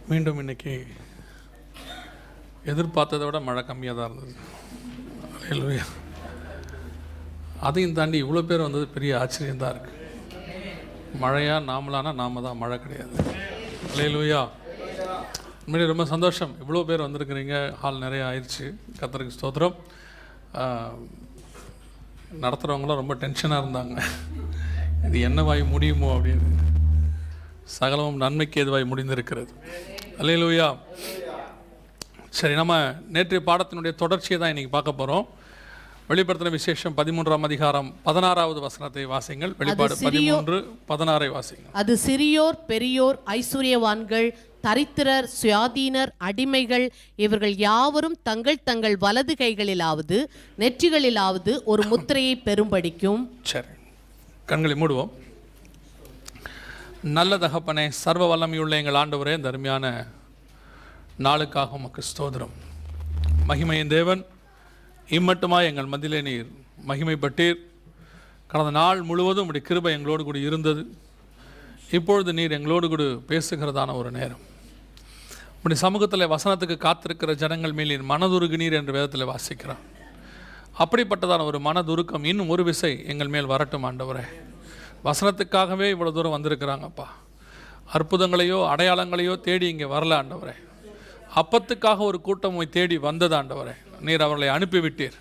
மீண்டும் இன்றைக்கி எதிர்பார்த்ததை விட மழை கம்மியாக தான் இருந்தது. அல்லேலூயா. அதையும் தாண்டி இவ்வளோ பேர் வந்தது பெரிய ஆச்சரியம்தான் இருக்குது. மழையாக நாமளானா நாம தான், மழை கிடையாது. அல்லேலூயா. உண்மையிலே ரொம்ப சந்தோஷம். இவ்வளோ பேர் வந்திருக்கிறீங்க. ஹால் நிறைய ஆயிடுச்சு. கர்த்தருக்கு ஸ்தோத்திரம். நடத்துகிறவங்களாம் ரொம்ப டென்ஷனாக இருந்தாங்க. இது என்னவாய் முடியுமோ அப்படின்னு. சகலமும் நன்மைக்கு எதுவாய் முடிந்திருக்கிறது. அல்லேலூயா. சரி, நம்ம நேற்றைய பாடத்தினுடைய தொடர்ச்சியை தான் இன்றைக்கி பார்க்க போகிறோம். வெளிப்படுத்தின விசேஷம் 13ஆம் அதிகாரம் 16வது வசனத்தை வாசிங்கள். வெளிப்பாடு 13:16 வாசிங்கள். அது சிறியோர் பெரியோர், ஐசுரியவான்கள், தரித்திரர், சுயாதீனர், அடிமைகள், இவர்கள் யாவரும் தங்கள் தங்கள் வலது கைகளிலாவது நெற்றிகளிலாவது ஒரு முத்திரையை பெறும்படிக்கும். சரி, கண்களை மூடுவோம். நல்ல தகப்பனே, சர்வ வல்லமையுள்ள எங்கள் ஆண்டவரே, இந்த அருமையான நாளுக்காக உமக்கு ஸ்தோத்திரம். மகிமையின் தேவன், இம்மட்டுமாய் எங்கள் மத்தியிலே நீர் மகிமைப்பட்டீர். கடந்த நாள் முழுவதும் உம்முடைய கிருபை எங்களோடு கூட இருந்தது. இப்பொழுது நீர் எங்களோடு கூட பேசுகிறதான ஒரு நேரம். உம்முடைய சமூகத்தில் வசனத்துக்கு காத்திருக்கிற ஜனங்கள் மேல் நீர் மனதுருகினீர் என்று வேதத்தில் வாசிக்கிறான். அப்படிப்பட்டதான ஒரு மனதுருக்கம் இன்னும் ஒரு விசை எங்கள் மேல் வரட்டும் ஆண்டவரே. வசனத்துக்காகவே இவ்வளோ தூரம் வந்திருக்கிறாங்கப்பா. அற்புதங்களையோ அடையாளங்களையோ தேடி இங்கே வரல ஆண்டவரே. அப்பத்துக்காக ஒரு கூட்டம் போய் தேடி வந்தது ஆண்டவரே. நீர் அவர்களை அனுப்பிவிட்டீர்.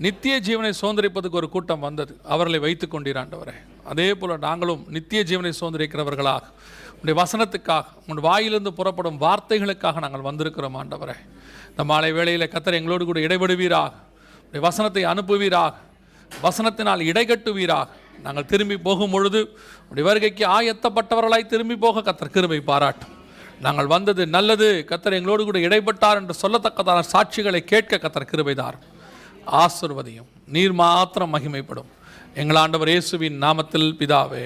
நித்திய ஜீவனை சுதந்திரிப்பதுக்கு ஒரு கூட்டம் வந்தது, அவர்களை வைத்து கொண்டீர் ஆண்டவரே. அதே போல் நாங்களும் நித்திய ஜீவனை சுதந்திரிக்கிறவர்களாக உடைய வசனத்துக்காக, உங்கள் வாயிலிருந்து புறப்படும் வார்த்தைகளுக்காக நாங்கள் வந்திருக்கிறோம் ஆண்டவரே. இந்த மாலை வேளையில் கர்த்தர் எங்களோடு கூட இடைபடுவீராக. உடைய வசனத்தை அனுப்புவீராக. வசனத்தினால் இடைகட்டுவீராக. நாங்கள் திரும்பி போகும் பொழுது உடைய வருகைக்கு ஆயத்தப்பட்டவர்களாய் திரும்பி போக கர்த்தர் கிருபை பாராட்டும். நாங்கள் வந்தது நல்லது, கர்த்தர் எங்களோடு கூட இடைப்பட்டார் என்று சொல்லத்தக்கதான சாட்சிகளை கேட்க கர்த்தர் கிருபைதார். ஆசீர்வதியும். நீர் மாத்திரம் மகிமைப்படும். எங்கள் ஆண்டவர் இயேசுவின் நாமத்தில் பிதாவே.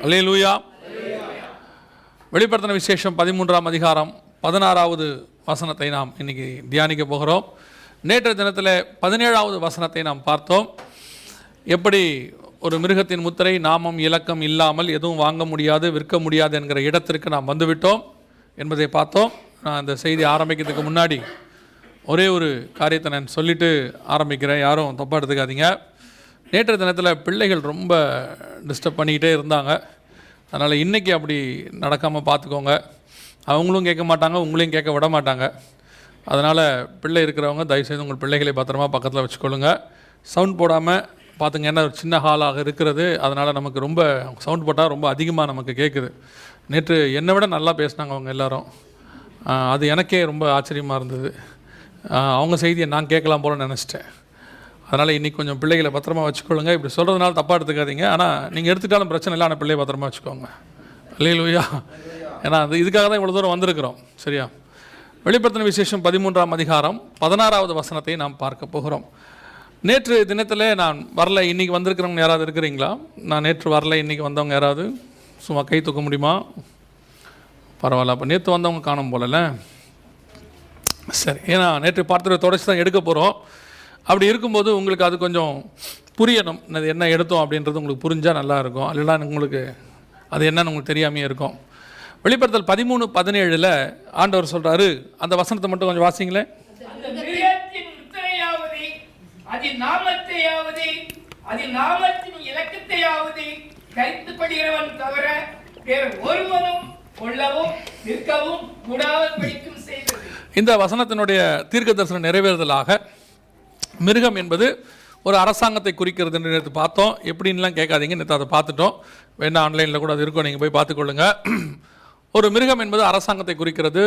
அல்லேலூயா. வெளிப்படுத்தின விசேஷம் 13ஆம் அதிகாரம் 16வது வசனத்தை நாம் இன்னைக்கு தியானிக்க போகிறோம். நேற்றைய தினத்தில் 17வது வசனத்தை நாம் பார்த்தோம். எப்படி ஒரு மிருகத்தின் முத்திரை, நாமம், இலக்கம் இல்லாமல் எதுவும் வாங்க முடியாது, விற்க முடியாது என்கிற இடத்திற்கு நாம் வந்துவிட்டோம் என்பதை பார்த்தோம். நான் இந்த செய்தி ஆரம்பிக்கிறதுக்கு முன்னாடி ஒரே ஒரு காரியத்தை நான் சொல்லிவிட்டு ஆரம்பிக்கிறேன். யாரும் தப்பாக எடுத்துக்காதீங்க. நேற்றைய தினத்தில் பிள்ளைகள் ரொம்ப டிஸ்டர்ப் பண்ணிக்கிட்டே இருந்தாங்க. அதனால் இன்றைக்கி அப்படி நடக்காமல் பார்த்துக்கோங்க. அவங்களும் கேட்க மாட்டாங்க, உங்களையும் கேட்க விட மாட்டாங்க. அதனால் பிள்ளை இருக்கிறவங்க தயவுசெய்து உங்கள் பிள்ளைகளை பத்திரமா பக்கத்தில் வச்சுக்கொள்ளுங்க. சவுண்ட் போடாமல் பார்த்துங்க. ஏன்னா ஒரு சின்ன ஹாலாக இருக்கிறது, அதனால் நமக்கு ரொம்ப சவுண்ட் போட்டால் ரொம்ப அதிகமாக நமக்கு கேட்குது. நேற்று என்னை விட நல்லா பேசினாங்க அவங்க எல்லோரும். அது எனக்கே ரொம்ப ஆச்சரியமாக இருந்தது. அவங்க செய்தியை நான் கேட்கலாம் போல நினச்சிட்டேன். அதனால் இன்றைக்கி கொஞ்சம் பிள்ளைகளை பத்திரமா வச்சுக்கொள்ளுங்க. இப்படி சொல்கிறதுனால தப்பாக எடுத்துக்காதீங்க. ஆனால் நீங்கள் எடுத்துட்டாலும் பிரச்சனை இல்லை, ஆனால் பிள்ளையை பத்திரமா வச்சுக்கோங்க. அல்லேலூயா. ஏன்னா அது இதுக்காக தான் இவ்வளோ தூரம் வந்திருக்கிறோம். சரியா? வெளிப்படுத்தின விசேஷம் 13ஆம் அதிகாரம் 16வது வசனத்தை நாம் பார்க்க போகிறோம். நேற்று தினத்தில் நான் வரல, இன்றைக்கி வந்திருக்கிறவங்க யாராவது இருக்கிறீங்களா? நான் நேற்று வரல, இன்றைக்கி வந்தவங்க யாராவது சும்மா கை தூக்க முடியுமா? பரவாயில்ல. அப்போ நேற்று வந்தவங்க காணும் போலல. சரி, ஏன்னா நேற்று பார்த்துட்டு தொடர்ச்சி தான் எடுக்க போகிறோம். அப்படி இருக்கும்போது உங்களுக்கு அது கொஞ்சம் புரியணும். அது என்ன எடுத்தோம் அப்படின்றது உங்களுக்கு புரிஞ்சால் நல்லாயிருக்கும். அல்லலாம் உங்களுக்கு அது என்னன்னு உங்களுக்கு தெரியாமையே இருக்கும். வெளிப்படுத்தல் 13:17 ஆண்டவர் சொல்கிறாரு. அந்த வசனத்தை மட்டும் கொஞ்சம் வாசிங்களேன். அதின் நாமத்தையாவது அதின் நாமத்தின் இலக்கத்தையாவது கைத்துக் கொள்கிறவன் தவிர வேறு ஒருவனும் கொள்ளவும் விற்கவும் கூடாதபடிக்கும் செய்தது. இந்த வசனத்தினுடைய தீர்க்க தரிசன நிறைவேறுதலாக மிருகம் என்பது ஒரு அரசாங்கத்தை குறிக்கிறது என்று நேற்று பார்த்தோம். எப்படின்லாம் கேட்காதீங்க, நேற்று அதை பார்த்துட்டோம். வேணா ஆன்லைனில் கூட அது இருக்கும், நீங்கள் போய் பார்த்துக்கொள்ளுங்க. ஒரு மிருகம் என்பது அரசாங்கத்தை குறிக்கிறது.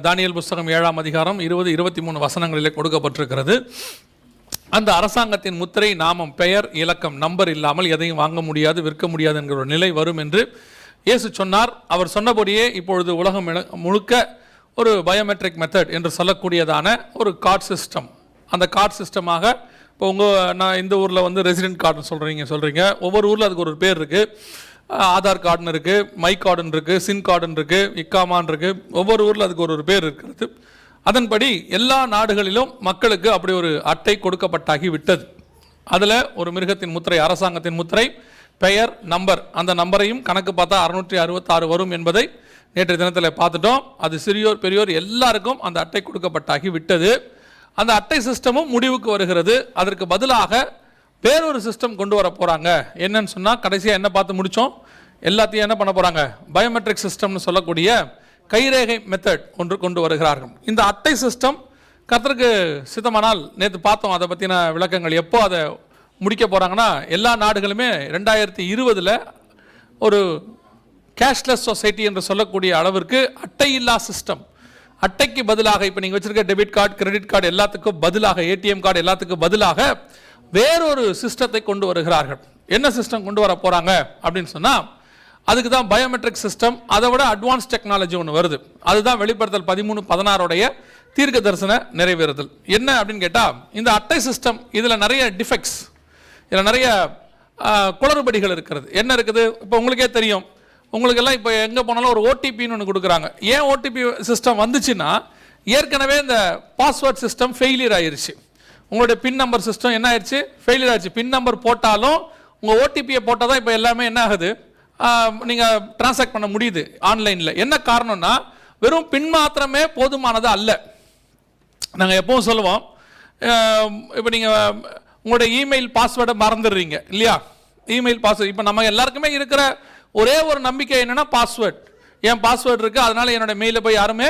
தானியேல் புஸ்தகம் 7ஆம் அதிகாரம் 20-23 வசனங்களிலே கொடுக்கப்பட்டிருக்கிறது. அந்த அரசாங்கத்தின் முத்திரை, நாமம், பெயர், இலக்கம், நம்பர் இல்லாமல் எதையும் வாங்க முடியாது, விற்க முடியாது என்கிற ஒரு நிலை வரும் என்று இயேசு சொன்னார். அவர் சொன்னபடியே இப்பொழுது உலகம் முழுக்க ஒரு பயோமெட்ரிக் மெத்தட் என்று சொல்லக்கூடியதான ஒரு கார்டு சிஸ்டம், அந்த கார்டு சிஸ்டமாக இப்போ நான் இந்த ஊரில் வந்து ரெசிடென்ட் கார்டுன்னு சொல்கிறீங்க. ஒவ்வொரு ஊரில் அதுக்கு ஒரு பேர் இருக்குது. ஆதார் கார்டுன்னு இருக்குது, மை கார்டுன்னு இருக்குது, சின் கார்டுன்னு இருக்குது, இக்காமான் இருக்குது. ஒவ்வொரு ஊரில் அதுக்கு ஒரு பேர் இருக்கிறது. அதன்படி எல்லா நாடுகளிலும் மக்களுக்கு அப்படி ஒரு அட்டை கொடுக்கப்பட்டாகி விட்டது. அதில் ஒரு மிருகத்தின் முத்திரை, அரசாங்கத்தின் முத்திரை, பெயர், நம்பர், அந்த நம்பரையும் கணக்கு பார்த்தா 666 வரும் என்பதை நேற்று தினத்தில் பார்த்துட்டோம். அது சிறியோர் பெரியோர் எல்லாருக்கும் அந்த அட்டை கொடுக்கப்பட்டாகி விட்டது. அந்த அட்டை சிஸ்டமும் முடிவுக்கு வருகிறது. அதற்கு பதிலாக வேறொரு சிஸ்டம் கொண்டு வர போகிறாங்க. என்னன்னு சொன்னால், கடைசியாக என்ன பார்த்து முடித்தோம், எல்லாத்தையும் என்ன பண்ண போகிறாங்க, பயோமெட்ரிக் சிஸ்டம்னு சொல்லக்கூடிய கைரேகை மெத்தட் ஒன்று கொண்டு வருகிறார்கள். இந்த அட்டை சிஸ்டம் கர்த்தருக்கு சித்தமானால் நேற்று பார்த்தோம் அதை பற்றின விளக்கங்கள். எப்போ அதை முடிக்க போகிறாங்கன்னா, எல்லா நாடுகளுமே 2020 ஒரு கேஷ்லெஸ் சொசைட்டி என்று சொல்லக்கூடிய அளவிற்கு அட்டை இல்லா சிஸ்டம், அட்டைக்கு பதிலாக இப்போ நீங்கள் வச்சிருக்க டெபிட் கார்டு, கிரெடிட் கார்டு எல்லாத்துக்கும் பதிலாக, ஏடிஎம் கார்டு எல்லாத்துக்கும் பதிலாக வேறொரு சிஸ்டத்தை கொண்டு வருகிறார்கள். என்ன சிஸ்டம் கொண்டு வர போகிறாங்க அப்படின்னு சொன்னால், அதுக்கு தான் பயோமெட்ரிக் சிஸ்டம். அதை விட அட்வான்ஸ் டெக்னாலஜி ஒன்று வருது. அதுதான் வெளிப்படுத்தல் 13:16 தீர்க்க தரிசன நிறைவேறுதல். என்ன அப்படின்னு கேட்டால், இந்த அட்டை சிஸ்டம் இதில் நிறைய டிஃபெக்ட்ஸ், இதில் நிறைய குளறுபடிகள் இருக்கிறது. என்ன இருக்குது, இப்போ உங்களுக்கே தெரியும், உங்களுக்கெல்லாம் இப்போ எங்கே போனாலும் ஒரு ஓடிபின்னு ஒன்று கொடுக்குறாங்க. ஏன் ஓடிபி சிஸ்டம் வந்துச்சுன்னா, ஏற்கனவே இந்த பாஸ்வேர்ட் சிஸ்டம் ஃபெயிலியர் ஆயிடுச்சு. உங்களுடைய பின் நம்பர் சிஸ்டம் என்ன ஆயிடுச்சு, ஃபெயிலியர் ஆயிடுச்சு. பின் நம்பர் போட்டாலும் உங்கள் ஓடிபியை போட்டால் தான் இப்போ எல்லாமே என்ன ஆகுது, நீங்கள் டிரான்சாக்ட் பண்ண முடியுது ஆன்லைனில். என்ன காரணம்னா, வெறும் பின் மாத்திரமே போதுமானது அல்ல. நாங்கள் எப்பவும் சொல்லுவோம், இப்போ நீங்கள் உங்களுடைய இமெயில் பாஸ்வேர்டை மறந்துடுறீங்க இல்லையா, இமெயில் பாஸ்வேர்டு. இப்போ நம்ம எல்லாருக்குமே இருக்கிற ஒரே ஒரு நம்பிக்கை என்னென்னா பாஸ்வேர்ட். என் பாஸ்வேர்டு இருக்குது, அதனால் என்னோட மெயிலை போய் யாருமே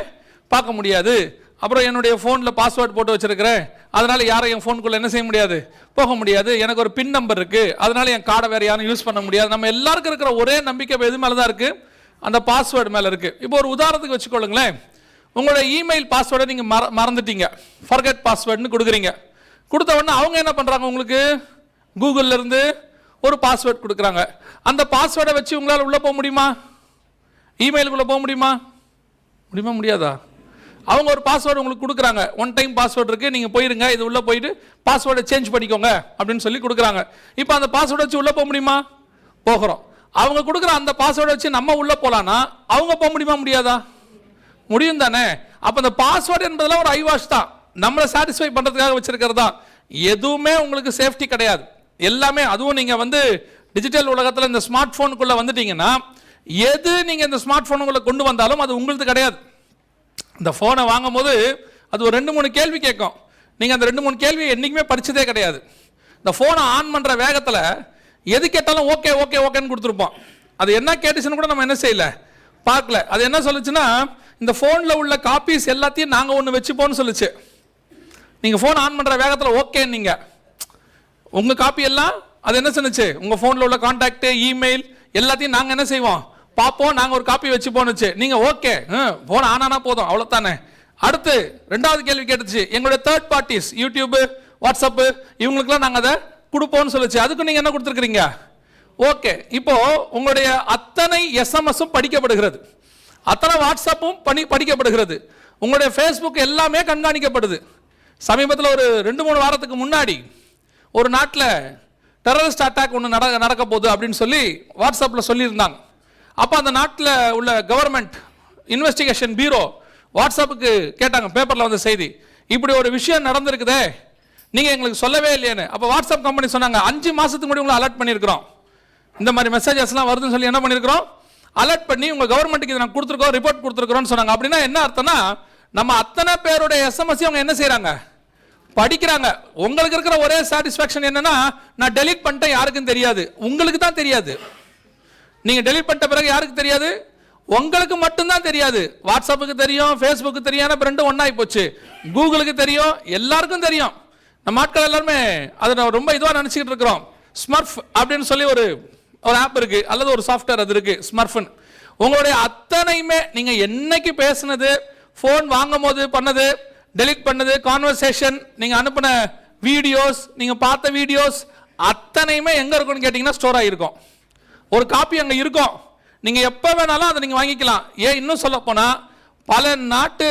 பார்க்க முடியாது. அப்புறம் என்னுடைய ஃபோனில் பாஸ்வேர்டு போட்டு வச்சுருக்கிறேன், அதனால் யாரும் என் ஃபோனுக்குள்ளே என்ன செய்ய முடியாது, போக முடியாது. எனக்கு ஒரு பின் நம்பர் இருக்குது, அதனால் என் கார்டை வேறு யாரும் யூஸ் பண்ண முடியாது. நம்ம எல்லாருக்கும் இருக்கிற ஒரே நம்பிக்கை எது மேலே தான் இருக்குது, அந்த பாஸ்வேர்டு மேலே இருக்குது. இப்போ ஒரு உதாரணத்துக்கு வச்சுக்கொள்ளுங்களேன், உங்களோட இமெயில் பாஸ்வேர்டை நீங்கள் மறந்துட்டீங்க, ஃபர்கெட் பாஸ்வேர்டுன்னு கொடுக்குறீங்க. கொடுத்த உடனே அவங்க என்ன பண்ணுறாங்க, உங்களுக்கு கூகுள்லேருந்து ஒரு பாஸ்வேர்டு கொடுக்குறாங்க. அந்த பாஸ்வேர்டை வச்சு உங்களால் உள்ளே போக முடியுமா, இமெயிலுக்குள்ளே போக முடியுமா, முடியாதா? அவங்க ஒரு பாஸ்வேர்டு உங்களுக்கு கொடுக்குறாங்க, ஒன் டைம் பாஸ்வேர்டு இருக்குது, நீங்கள் போயிருங்க, இது உள்ளே போயிட்டு பாஸ்வேர்டை சேஞ்ச் பண்ணிக்கோங்க அப்படின்னு சொல்லி கொடுக்குறாங்க. இப்போ அந்த பாஸ்வேர்டை வச்சு உள்ளே போக முடியுமா, போகிறோம். அவங்க கொடுக்குற அந்த பாஸ்வேர்டை வச்சு நம்ம உள்ளே போகலான்னா அவங்க போக முடியுமா, முடியாதா? முடியும் தானே. அப்போ அந்த பாஸ்வேர்டு என்பதெல்லாம் ஒரு ஐவாஷ் தான், நம்மளை சாட்டிஸ்ஃபை பண்ணுறதுக்காக வச்சிருக்கிறது தான். எதுவுமே உங்களுக்கு சேஃப்டி கிடையாது எல்லாமே. அதுவும் நீங்கள் வந்து டிஜிட்டல் உலகத்தில் இந்த ஸ்மார்ட் ஃபோனுக்குள்ளே வந்துட்டீங்கன்னா, எது நீங்கள் இந்த ஸ்மார்ட் ஃபோனுக்குள்ளே கொண்டு வந்தாலும் அது உங்களுக்கு கிடையாது. இந்த ஃபோனை வாங்கும் போது அது ஒரு 2-3 கேள்வி கேட்கும். நீங்கள் அந்த 2-3 கேள்வியை என்றைக்குமே படித்ததே கிடையாது. இந்த ஃபோனை ஆன் பண்ணுற வேகத்தில் எது கேட்டாலும் ஓகே ஓகே ஓகேன்னு கொடுத்துருப்போம். அது என்ன கேட்டுச்சுன்னு கூட நம்ம என்ன செய்யல, பார்க்கல. அது என்ன சொல்லுச்சுன்னா, இந்த ஃபோனில் உள்ள காப்பீஸ் எல்லாத்தையும் நாங்கள் ஒன்று வச்சுப்போன்னு சொல்லுச்சு. நீங்கள் ஃபோன் ஆன் பண்ணுற வேகத்தில் ஓகேன்னு நீங்கள் உங்கள் காப்பி எல்லாம் அது என்ன சொன்னுச்சு, உங்கள் ஃபோனில் உள்ள கான்டாக்டு, இமெயில் எல்லாத்தையும் நாங்கள் என்ன செய்வோம், பார்ப்போம், நாங்கள் ஒரு காப்பி வச்சு போனுச்சு. நீங்கள் ஓகே ஃபோன் ஆனானா போதும், அவ்வளோத்தானே. அடுத்து 2வது கேள்வி கேட்டுச்சு, எங்களுடைய தேர்ட் பார்ட்டிஸ் யூடியூப்பு, வாட்ஸ்அப்பு இவங்களுக்குலாம் நாங்கள் அதை கொடுப்போம்னு சொல்லிச்சு. அதுக்கு நீங்கள் என்ன கொடுத்துருக்குறீங்க, ஓகே. இப்போ உங்களுடைய அத்தனை எஸ்எம்எஸும் படிக்கப்படுகிறது, அத்தனை வாட்ஸ்அப்பும் படிக்கப்படுகிறது, உங்களுடைய ஃபேஸ்புக் எல்லாமே கண்காணிக்கப்படுது. சமீபத்தில் ஒரு 2-3 வாரத்துக்கு முன்னாடி ஒரு நாட்டில் டெரரிஸ்ட் அட்டாக் ஒன்று நடக்க போகுது அப்படின்னு சொல்லி வாட்ஸ்அப்பில் சொல்லியிருந்தாங்க. அப்போ அந்த நாட்டில் உள்ள கவர்மெண்ட் இன்வெஸ்டிகேஷன் பியூரோ வாட்ஸ்அப்புக்கு கேட்டாங்க, பேப்பரில் வந்த செய்தி, இப்படி ஒரு விஷயம் நடந்திருக்குதே, நீங்கள் எங்களுக்கு சொல்லவே இல்லையேன்னு. அப்போ வாட்ஸ்அப் கம்பெனி சொன்னாங்க, 5 மாதத்துக்கு முன்னாடி உங்களை அலர்ட் பண்ணியிருக்கிறோம், இந்த மாதிரி மெசேஜஸ்லாம் வருதுன்னு சொல்லி என்ன பண்ணியிருக்கிறோம், அலர்ட் பண்ணி உங்கள் கவர்மெண்ட்டுக்கு இதை நான் கொடுத்துருக்கோம், ரிப்போர்ட் கொடுத்துருக்குறோன்னு சொன்னாங்க. அப்படின்னா என்ன அர்த்தம்னா, நம்ம அத்தனை பேருடைய எஸ்எம்எஸ் அவங்க என்ன செய்கிறாங்க, படிக்கிறாங்க. உங்களுக்கு இருக்கிற ஒரே சாட்டிஸ்ஃபேக்ஷன் என்னன்னா, நான் டெலீட் பண்ணிட்டேன், யாருக்கும் தெரியாது, உங்களுக்கு தான் தெரியாது. நீங்க டெலீட் பண்ணிட்ட பிறகு யாருக்கு தெரியாது, உங்களுக்கு மட்டும்தான் தெரியாது. வாட்ஸ்அப்புக்கு தெரியும், ஃபேஸ்புக்கு தெரியும், ரெண்டும் ஒன்னாகி போச்சு. கூகுளுக்கு தெரியும், எல்லாருக்கும் தெரியும். நம்ம ஆட்கள் எல்லாருமே அதை ரொம்ப இதுவாக நினச்சிக்கிட்டு இருக்கிறோம். ஸ்மர்ஃப் அப்படின்னு சொல்லி ஒரு ஆப் இருக்கு, அல்லது ஒரு சாஃப்ட்வேர் அது இருக்கு, ஸ்மர்ஃப்னு. உங்களுடைய அத்தனையுமே நீங்க என்னைக்கு பேசுனது, ஃபோன் வாங்கும் போது பண்ணது, டெலீட் பண்ணது, கான்வர்சேஷன், நீங்க அனுப்பின வீடியோஸ், நீங்க பார்த்த வீடியோஸ் அத்தனையுமே எங்க இருக்கும்னு கேட்டீங்கன்னா ஸ்டோர் ஆகிருக்கும். ஒரு காப்பி அங்கே இருக்கும், நீங்கள் எப்போ வேணாலும் அதை நீங்கள் வாங்கிக்கலாம். ஏன் இன்னும் சொல்ல போனால், பல நாட்டு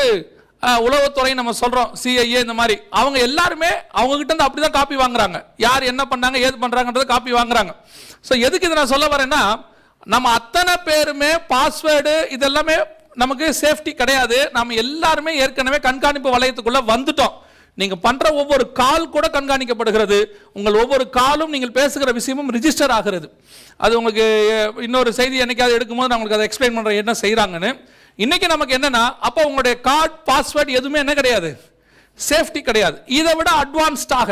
உளவுத்துறை நம்ம சொல்கிறோம், சிஐஏ இந்த மாதிரி, அவங்க எல்லாருமே அவங்ககிட்ட இருந்து அப்படி தான் காப்பி வாங்குறாங்க. யார் என்ன பண்ணாங்க ஏது பண்ணுறாங்கன்றத காப்பி வாங்குறாங்க. ஸோ எதுக்கு இதை நான் சொல்ல வரேன்னா, நம்ம அத்தனை பேருமே பாஸ்வேர்டு இதெல்லாமே நமக்கு சேஃப்டி கிடையாது. நம்ம எல்லாருமே ஏற்கனவே கண்காணிப்பு வளையத்துக்குள்ளே வந்துட்டோம். நீங்கள் பண்ணுற ஒவ்வொரு கால் கூட கண்காணிக்கப்படுகிறது. உங்கள் ஒவ்வொரு காலும் நீங்கள் பேசுகிற விஷயமும் ரிஜிஸ்டர் ஆகிறது. அது உங்களுக்கு இன்னொரு செய்தி என்னைக்காவது எடுக்கும்போது நான் உங்களுக்கு அதை எக்ஸ்பிளைன் பண்ணுறேன் என்ன செய்கிறாங்கன்னு. இன்றைக்கி நமக்கு என்னென்னா, அப்போ உங்களுடைய கார்டு பாஸ்வேர்டு எதுவுமே என்ன கிடையாது, சேஃப்டி கிடையாது. இதை விட அட்வான்ஸ்டாக,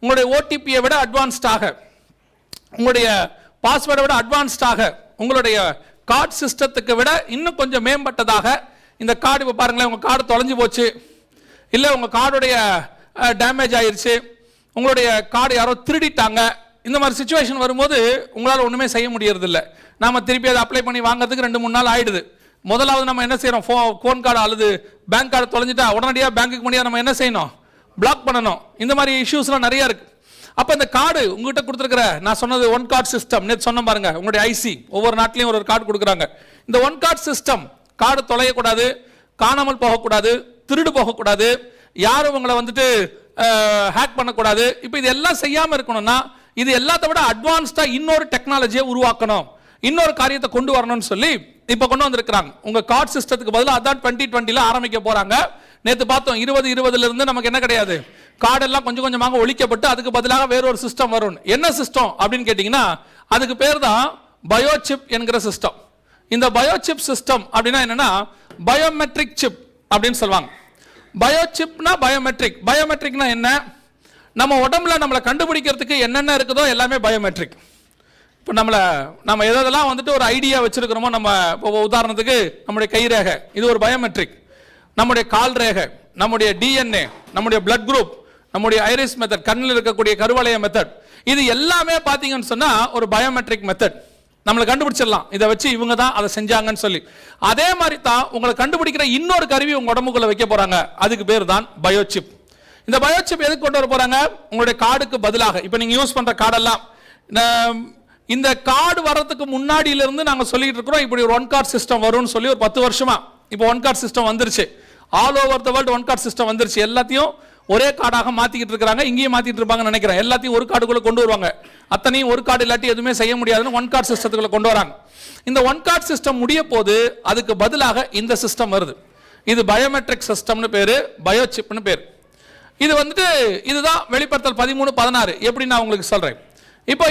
உங்களுடைய ஓடிபியை விட அட்வான்ஸ்டாக, உங்களுடைய பாஸ்வேர்டை விட அட்வான்ஸ்டாக, உங்களுடைய கார்டு சிஸ்டத்துக்கு விட இன்னும் கொஞ்சம் மேம்பட்டதாக இந்த கார்டு. இப்போ பாருங்களேன், உங்கள் கார்டு தொலைஞ்சு போச்சு, இல்லை உங்கள் கார்டுடைய டேமேஜ் ஆயிடுச்சு, உங்களுடைய கார்டு யாரோ திருடிட்டாங்க, இந்த மாதிரி சுச்சுவேஷன் வரும்போது உங்களால் ஒன்றுமே செய்ய முடியறதில்லை. நாம் திருப்பி அதை அப்ளை பண்ணி வாங்குறதுக்கு 2-3 நாள் ஆயிடுது. முதலாவது நம்ம என்ன செய்கிறோம், ஃபோன் கார்டு அல்லது பேங்க் கார்டு தொலைஞ்சிட்டா உடனடியாக பேங்க்குக்கு முடியாது நம்ம என்ன செய்யணும், பிளாக் பண்ணணும். இந்த மாதிரி இஷ்யூஸ்லாம் நிறையா இருக்குது. அப்போ இந்த கார்டு உங்ககிட்ட கொடுத்துருக்கிற, நான் சொன்னது ஒன் கார்டு சிஸ்டம், நேற்று சொன்ன பாருங்க, உங்களுடைய ஐசி ஒவ்வொரு நாட்டிலையும் ஒரு கார்டு கொடுக்குறாங்க. இந்த ஒன் கார்டு சிஸ்டம், கார்டு தொலையக்கூடாது, காணாமல் போகக்கூடாது, திருடு போகக்கூடாது, யாரும் உங்களை வந்துட்டு ஹேக் பண்ணக்கூடாது. இப்போ இது எல்லாம் செய்யாமல் இருக்கணும்னா இது எல்லாத்த விட அட்வான்ஸ்டாக இன்னொரு டெக்னாலஜியை உருவாக்கணும், இன்னொரு காரியத்தை கொண்டு வரணும்னு சொல்லி இப்போ கொண்டு வந்திருக்கிறாங்க. உங்கள் கார்டு சிஸ்டத்துக்கு பதிலாக அதான் 2020 ஆரம்பிக்க போகிறாங்க. நேற்று பார்த்தோம் 2020 இருந்து நமக்கு என்ன கிடையாது, கார்டெல்லாம் கொஞ்சம் கொஞ்சமாக ஒழிக்கப்பட்டு அதுக்கு பதிலாக வேறொரு சிஸ்டம் வரும். என்ன சிஸ்டம் அப்படின்னு கேட்டிங்கன்னா, அதுக்கு பேர் தான் பயோசிப் என்கிற சிஸ்டம். இந்த பயோசிப் சிஸ்டம் அப்படின்னா என்னன்னா, பயோமெட்ரிக் சிப் அப்படின்னு சொல்லுவாங்க. பயோசிப்னா பயோமெட்ரிக். பயோமெட்ரிக்னா என்ன, நம்ம உடம்புல நம்மளை கண்டுபிடிக்கிறதுக்கு என்னென்ன இருக்குதோ எல்லாமே பயோமெட்ரிக். இப்போ நம்ம எதெல்லாம் வந்துட்டு ஒரு ஐடியா வச்சிருக்கிறோமோ, நம்ம இப்போ உதாரணத்துக்கு நம்முடைய கை ரேகை, இது ஒரு பயோமெட்ரிக். நம்முடைய கால் ரேகை, நம்முடைய டிஎன்ஏ, நம்முடைய பிளட் குரூப், நம்முடைய ஐரிஸ் மெத்தட், கண்ணில் இருக்கக்கூடிய கருவளைய மெத்தட், இது எல்லாமே பார்த்தீங்கன்னு சொன்னா ஒரு பயோமெட்ரிக் மெத்தட். நம்மளை கண்டுபிடிச்சிடலாம், இதை வச்சு இவங்க தான் அதை செஞ்சாங்கன்னு சொல்லி. அதே மாதிரி தான் உங்களை கண்டுபிடிக்கிற இன்னொரு கருவி உங்க உடம்புக்குள்ள வைக்க போறாங்க, அதுக்கு பேர் தான் பயோசிப். இந்த பயோசிப் எதுக்கு கொண்டு வர போறாங்க, உங்களுடைய கார்டுக்கு பதிலாக. இப்போ நீங்க யூஸ் பண்ற கார்டெல்லாம், இந்த கார்டு வர்றதுக்கு முன்னாடியிலிருந்து நாங்க சொல்லிட்டு இருக்கிறோம், இப்படி ஒரு ஒன் கார்டு சிஸ்டம் வரும்னு சொல்லி ஒரு 10 வருஷமா. இப்போ ஒன் கார்டு சிஸ்டம் வந்துருச்சு, all over the world one card system வந்துருச்சு. எல்லாத்தையும் ஒரே கார்டாக மாத்திக்கிட்டு இருக்காங்க, இங்கேயும் மாத்திட்டு இருப்பாங்கன்னு நினைக்கிறேன். எல்லாத்தையும் ஒரு கார்டுக்குள்ள கொண்டு வருவாங்க. அத்தனையும் ஒரு கார்டு இல்லாட்டி எதுவுமே செய்ய முடியாதுன்னு ஒன் கார்டு சிஸ்டத்துக்குள்ள கொண்டு வராங்க. இந்த ஒன் கார்டு சிஸ்டம் முடிய போது அதுக்கு பதிலாக இந்த சிஸ்டம் வருது. இது பயோமெட்ரிக் சிஸ்டம்னு பேரு, பயோசிப்னு பேர். இது வந்துட்டு இதுதான் வெளிப்படுத்தல் 13-16. எப்படி நான் உங்களுக்கு சொல்றேன். இப்போ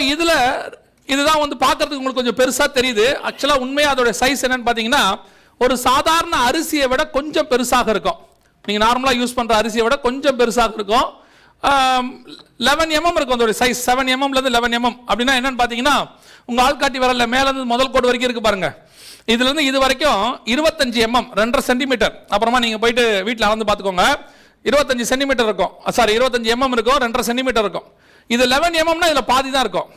இதுதான் வந்து பார்க்கறதுக்கு உங்களுக்கு கொஞ்சம் பெருசா தெரியுது. ஆக்சுவலா உண்மையா அதோட சைஸ் என்னன்னு பாத்தீங்கன்னா, ஒரு சாதாரண அரிசியை விட கொஞ்சம் பெருசாக இருக்கும். நீங்க நார்மலா யூஸ் பண்ற அரிசியை விட கொஞ்சம் பெருசாக இருக்கும். 11 mm இருக்கும் அதோட சைஸ். 7 mm ல இருந்து 11 mm அப்படின்னா என்னன்னு பாத்தீங்கன்னா, உங்க ஆள்காட்டி விரல்ல மேல இருந்து முதல் கோடு வரைக்கும் இருக்கு பாருங்க, இதுல இருந்து இது வரைக்கும் 25 mm, 2.5 சென்டிமீட்டர். அப்புறமா நீங்க போயிட்டு வீட்டில் அளந்து பார்த்துக்கோங்க, 25 சென்டிமீட்டர் இருக்கும். சாரி, 25 mm இருக்கும், 2.5 சென்டிமீட்டர் இருக்கும். இது 11 mmனா இதுல பாதி தான் இருக்கும்.